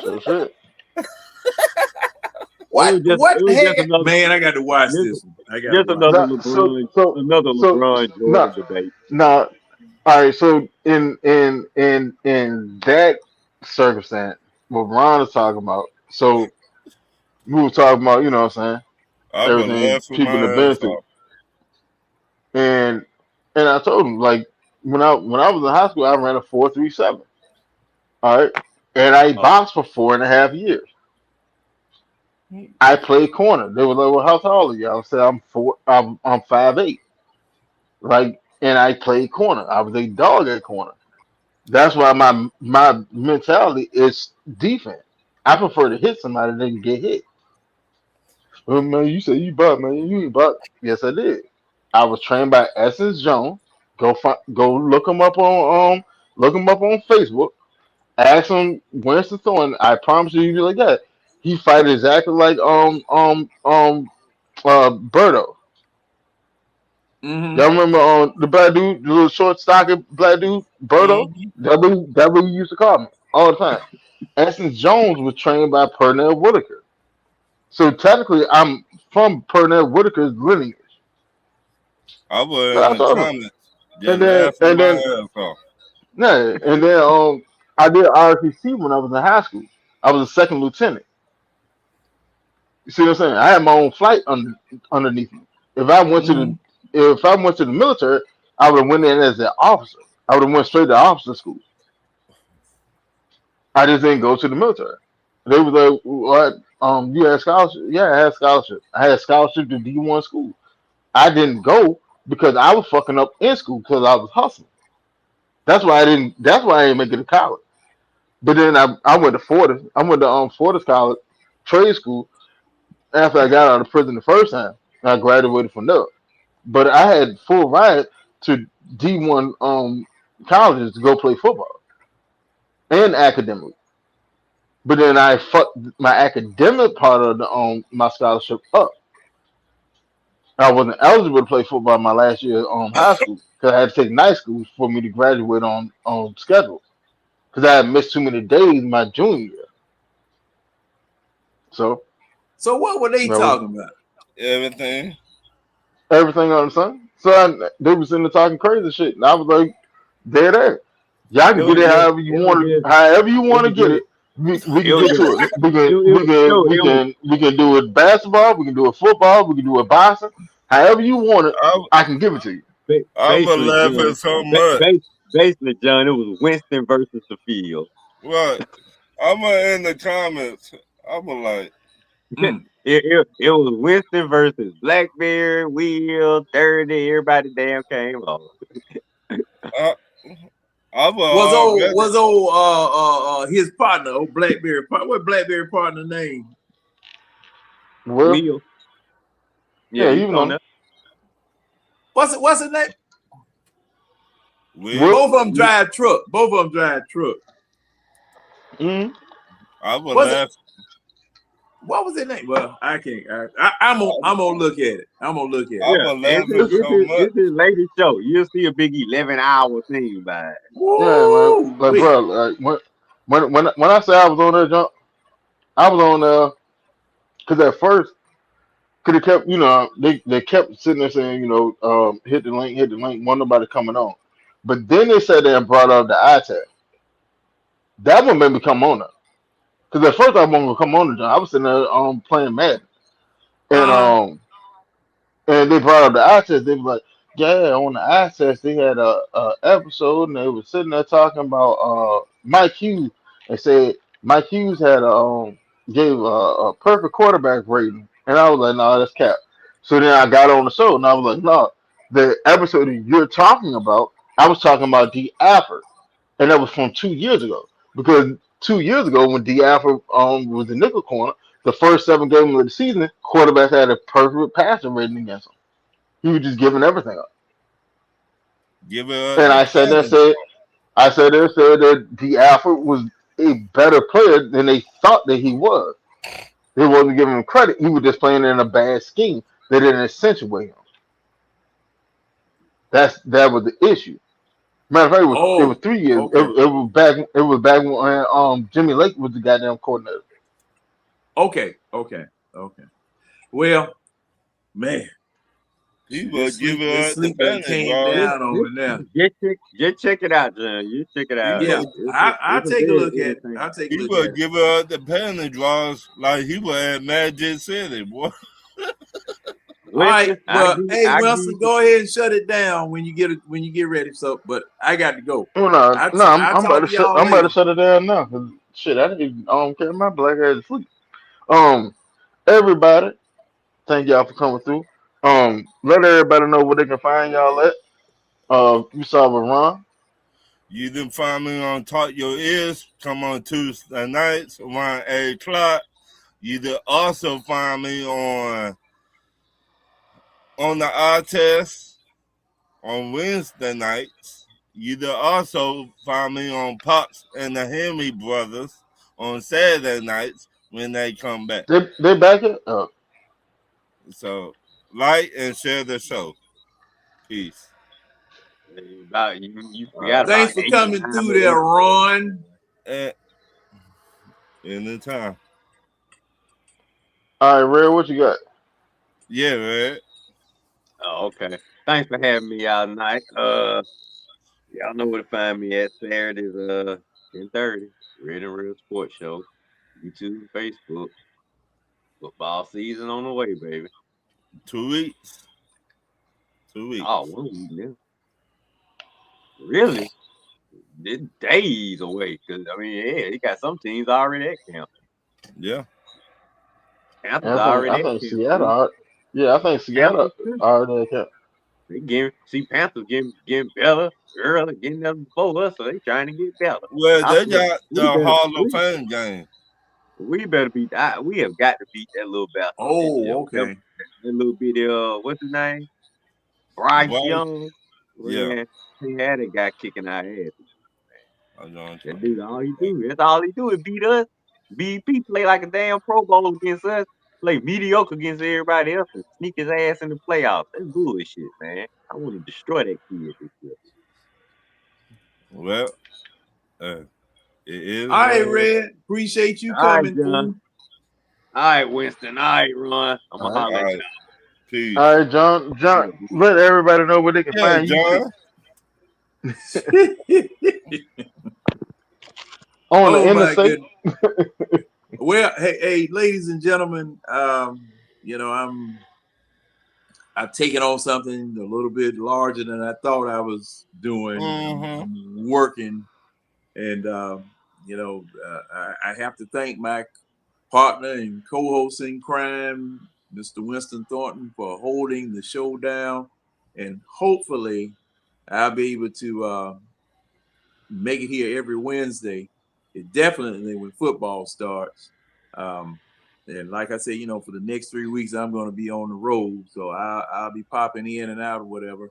so shit. What It the was just heck? another Man, I got to watch just, this one. I got to just watch another it. Not, so LeBron so Jordan not debate. now. All right, so in that circumstance, what Ron is talking about. So we were talking about, what I'm saying, I was everything laughing people my have been ass through, off. and I told him like when I was in high school, I ran a 4.37. All right, and I Oh, boxed for 4.5 years. I played corner. They were like, "Well, how tall are you?" I said, "I'm four. I'm 5'8". Right, and I played corner. I was a dog at corner. That's why my mentality is defense. I prefer to hit somebody than get hit. Well, man, you say you buck, man. You ain't buck. Yes, I did. I was trained by Essence Jones. Go look him up on Facebook. Ask him Winston Thorne. I promise you, he'll be like that. He fight exactly like Berto. Mm-hmm. Y'all remember the black dude, the little short, stocky black dude, Berto? Mm-hmm. That what he used to call me all the time. Essence Jones was trained by Pernell Whitaker. So technically, I'm from Pernell Whitaker's lineage. I was So in I the told him. comments just And then, laughing and my then, ass off. yeah, and then, I did ROTC when I was in high school. I was a second lieutenant. You see what I'm saying? I had my own flight underneath me. If I went to the Mm-hmm. if I went to the military, I would have went in as an officer. I would have went straight to officer school. I just didn't go to the military. They was like, "What? You had scholarship?" Yeah, I had scholarship. I had scholarship to D1 school. I didn't go because I was fucking up in school because I was hustling. That's why I didn't. That's why I didn't make it to college. But then I went to Fortis. I went to Fortis College trade school after I got out of prison the first time. I graduated from there. But I had full ride to D1 colleges to go play football and academically. But then I fucked my academic part of the my scholarship up. I wasn't eligible to play football my last year high school because I had to take night school for me to graduate on schedule because I had missed too many days my junior year. So So what were they that was talking about? Everything. everything on the sun. So they was in there talking crazy shit, and I was like, "They're there. Y'all it can was get it just however you it was want it, just however you it want to was get just it. We it can was get just to it. it was We can do it basketball. We can do it football. We can do it boxing. However you want it, I I can give it to you. I was basically laughing John. so much. Basically, John, it was Winston versus the field. Right. I was in the comments. I was like, Mm. It was Winston versus Blackberry, Will, 30, everybody damn came on. I, I was already Was old his partner, old Blackberry partner. What Blackberry partner name? Well, Will. Yeah, yeah, he you was on know, there. What's his name? with. Will. Both of them drive truck. Both of them drive truck. Mm, I was Was it? laughing. What was his name? Well, I can't. I'm gonna look at it. I'm gonna look at I it. Yeah, was laughing it's, so much. it's his latest show. You'll see a big 11-hour thing by it. yeah, man. Woo! Like, Wait. bro, like when I say I was on there, John, I was on there because at first, because they kept, they kept sitting there saying, hit the link, want nobody coming on. But then they said they brought up the eye test. That one made me come on there. Because at first I wasn't gonna come on the John. I was sitting there playing Madden. And Uh huh. and they brought up the access. They was like, yeah, on the access they had a episode and they were sitting there talking about Mike Hughes. They said Mike Hughes had gave a perfect quarterback rating, and I was like, no, that's cap. So then I got on the show and I was like, no, the episode that you're talking about, I was talking about D. Alford, and that was from 2 years ago because 2 years ago when D. Alford was the nickel corner. The first 7 games of the season, quarterbacks had a perfect passing rating against him. He was just giving everything up. Give her And the I said that pen. said I said that D Alford was a better player than they thought that he was. They wasn't giving him credit. He was just playing in a bad scheme. They didn't accentuate him. That was the issue. Matter of fact, it was Oh. 3 years. It, Okay. it was back when Jimmy Lake was the goddamn coordinator. Okay. Okay. Okay. Well, man, He shoot, will give this her the sleep done penny, came bro. Just, down on just, me now. just check it out, John. You check it He out. Yeah, will, I'll It's a take a very look at it. entertaining. I'll take a he look will at it. give her the penny draws like he was at Magic City, boy. All right. Winston, Well, hey, I give Wilson, you go ahead and shut it down when you get ready. So, but I got to go. Oh, no, no, I'll I'm about talk to to y'all I'm about later. to shut it down now. 'Cause shit, I didn't even care my black ass to sleep. Um, everybody, thank y'all for coming through. Let everybody know where they can find y'all at. You saw with Ron. You can find me on Talk Your Ears. Come on Tuesday nights around 8 o'clock. You can also find me on the eye test on Wednesday nights. You can also find me on Pops and the Henry Brothers on Saturday nights when they come back. They back it. So like and share the show. Peace. about you All forgot right, about Thanks for eight coming time through there, Ron. And anytime. all right, Red, what you got? Yeah, man. Oh, okay. Thanks for having me out tonight. Y'all know where to find me at Saturdays, 10:30. Red and Real Sports Show. YouTube, Facebook. Football season on the way, baby. 2 weeks. 2 weeks. Oh, 1 week now. Really? This days away. Cause I mean, yeah, he got some teams already at camp. Yeah. Panthers And I already at think camp Seattle. too. Yeah, I think Seattle Panthers too. already account. They see Panthers getting better early, getting them before us, so they trying to get better. Well, I they feel got the Hall of Fame game. we better beat. We have got to beat that little bastard this year. Oh, That, okay. that little bitty what's his name? Bryce Bryce. Young. Yeah. Man, he had a guy kicking our ass. I'm going That to. dude, all he do. That's all he do is beat us. BP play like a damn Pro Bowl against us. Play mediocre against everybody else and sneak his ass in the playoffs. That's bullshit, man. I want to destroy that kid this year. Well, uh, it is All what right, it is. Red. Appreciate you All right, coming John. through. All right, Winston. All right, Ron. I'm All gonna right, holler All at right. all Peace. right, John. you. John, let everybody know where they can Yeah, find you too. John. On the Oh my interstate. goodness. Well, hey, ladies and gentlemen, you know, I've taken on something a little bit larger than I thought I was doing. Mm-hmm. I'm working, and I have to thank my partner and co-host in crime, Mr. Winston Thornton, for holding the show down, and hopefully I'll be able to make it here every Wednesday. It definitely when football starts. And like I said, for the next 3 weeks, I'm going to be on the road, so I'll be popping in and out or whatever.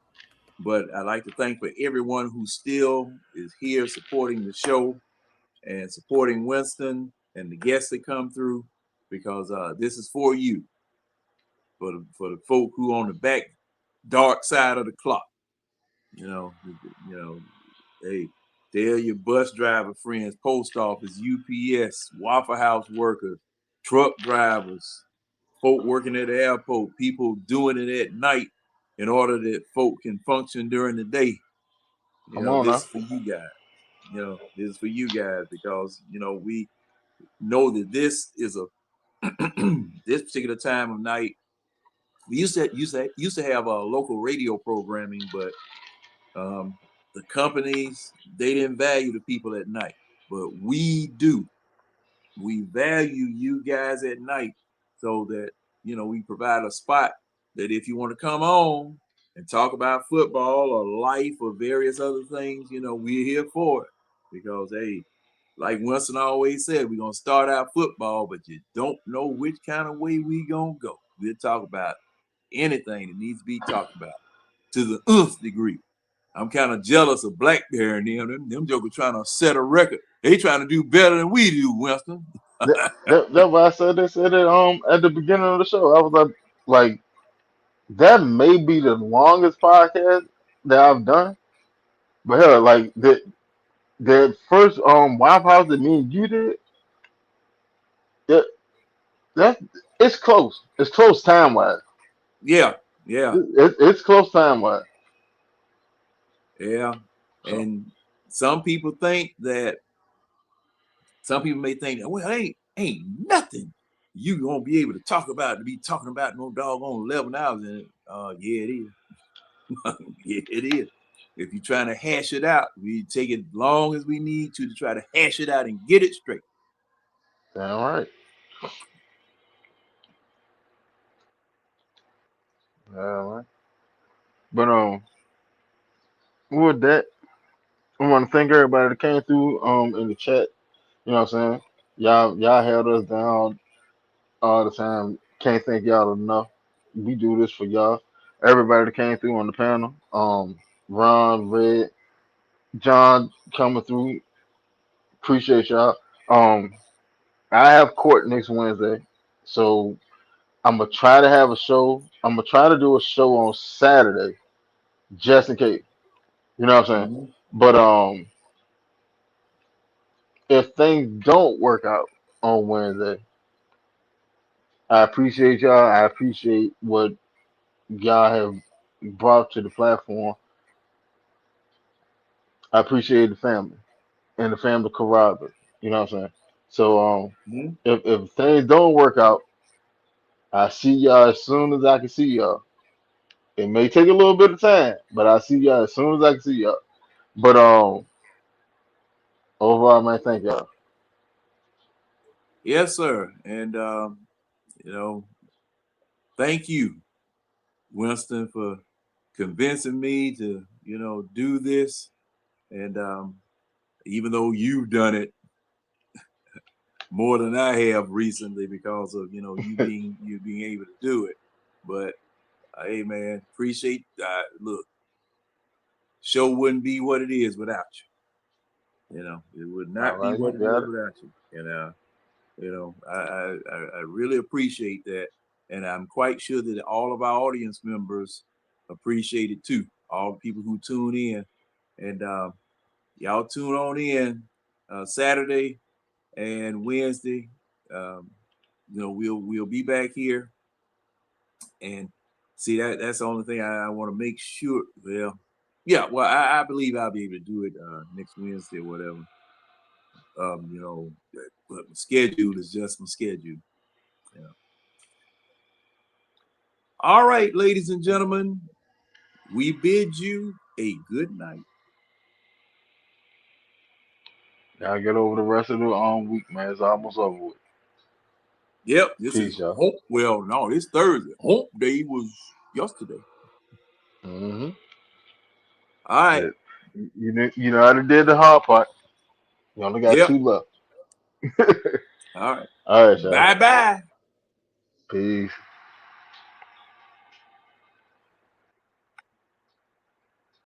But I'd like to thank for everyone who still is here supporting the show and supporting Winston and the guests that come through, because this is for you, for the folk who on the back dark side of the clock. Hey, tell your bus driver friends, post office, UPS, Waffle House workers, truck drivers, folk working at the airport, people doing it at night in order that folk can function during the day. Come on This now. is for you guys. This is for you guys because we know that this is a this particular time of night. We used to have a local radio programming, but the companies, they didn't value the people at night, but we do. We value you guys at night, so that we provide a spot that if you want to come on and talk about football or life or various other things, we're here for it. Because hey, like Winston always said, we're gonna start out football, but you don't know which kind of way we gonna go. We'll talk about anything that needs to be talked about to the nth degree. I'm kind of jealous of Blackberry and them jokers trying to set a record. They trying to do better than we do, Winston. That's why I said they said it at the beginning of the show. I was like that may be the longest podcast that I've done. But hell, like the first Waffle House that me and you did, that that it's close. It's close time wise. Yeah, yeah, It's close time wise. yeah. So And some people may think that, well, ain't nothing you gonna be able to talk about to be talking about no doggone 11 hours. And yeah, it is. Yeah, it is. If you're trying to hash it out, we take it long as we need to try to hash it out and get it straight. damn right. Damn right. But with that, I want to thank everybody that came through in the chat. You know what I'm saying? Y'all held us down all the time. Can't thank y'all enough. We do this for y'all. Everybody that came through on the panel. Ron, Red, John coming through. Appreciate y'all. Um, I have court next Wednesday, so I'm gonna try to have a show. I'm gonna try to do a show on Saturday, just in case. You know what I'm saying? Mm-hmm. But if things don't work out on Wednesday, I appreciate y'all. I appreciate what y'all have brought to the platform. I appreciate the family and the family camaraderie. You know what I'm saying? So Mm-hmm. if things don't work out, I see y'all as soon as I can see y'all. It may take a little bit of time, but I see y'all as soon as I can see y'all. But overall, man, thank y'all. Yes, sir. And you know, thank you, Winston, for convincing me to, do this. And even though you've done it more than I have recently because of, you being able to do it. But hey, man, appreciate. Look, show wouldn't be what it is without you. It would All not be right, you what it is got it. without you. And I really appreciate that, and I'm quite sure that all of our audience members appreciate it too. All the people who tune in, and y'all tune on in Saturday and Wednesday. Um, we'll be back here, and see that's the only thing I want to make sure. Well, yeah, well I believe I'll be able to do it next Wednesday or whatever. But my schedule is just my schedule. Yeah. All right, ladies and gentlemen, we bid you a good night. Y'all get over the rest of the week, man. It's almost over with. Yep, this is Peace, y'all. hump. Well, no, it's Thursday. Hump day was yesterday. Mm-hmm. All right. Yeah. You know how to did the hard part. You only got Yep. two left. All right. All right, y'all. Bye bye. Peace.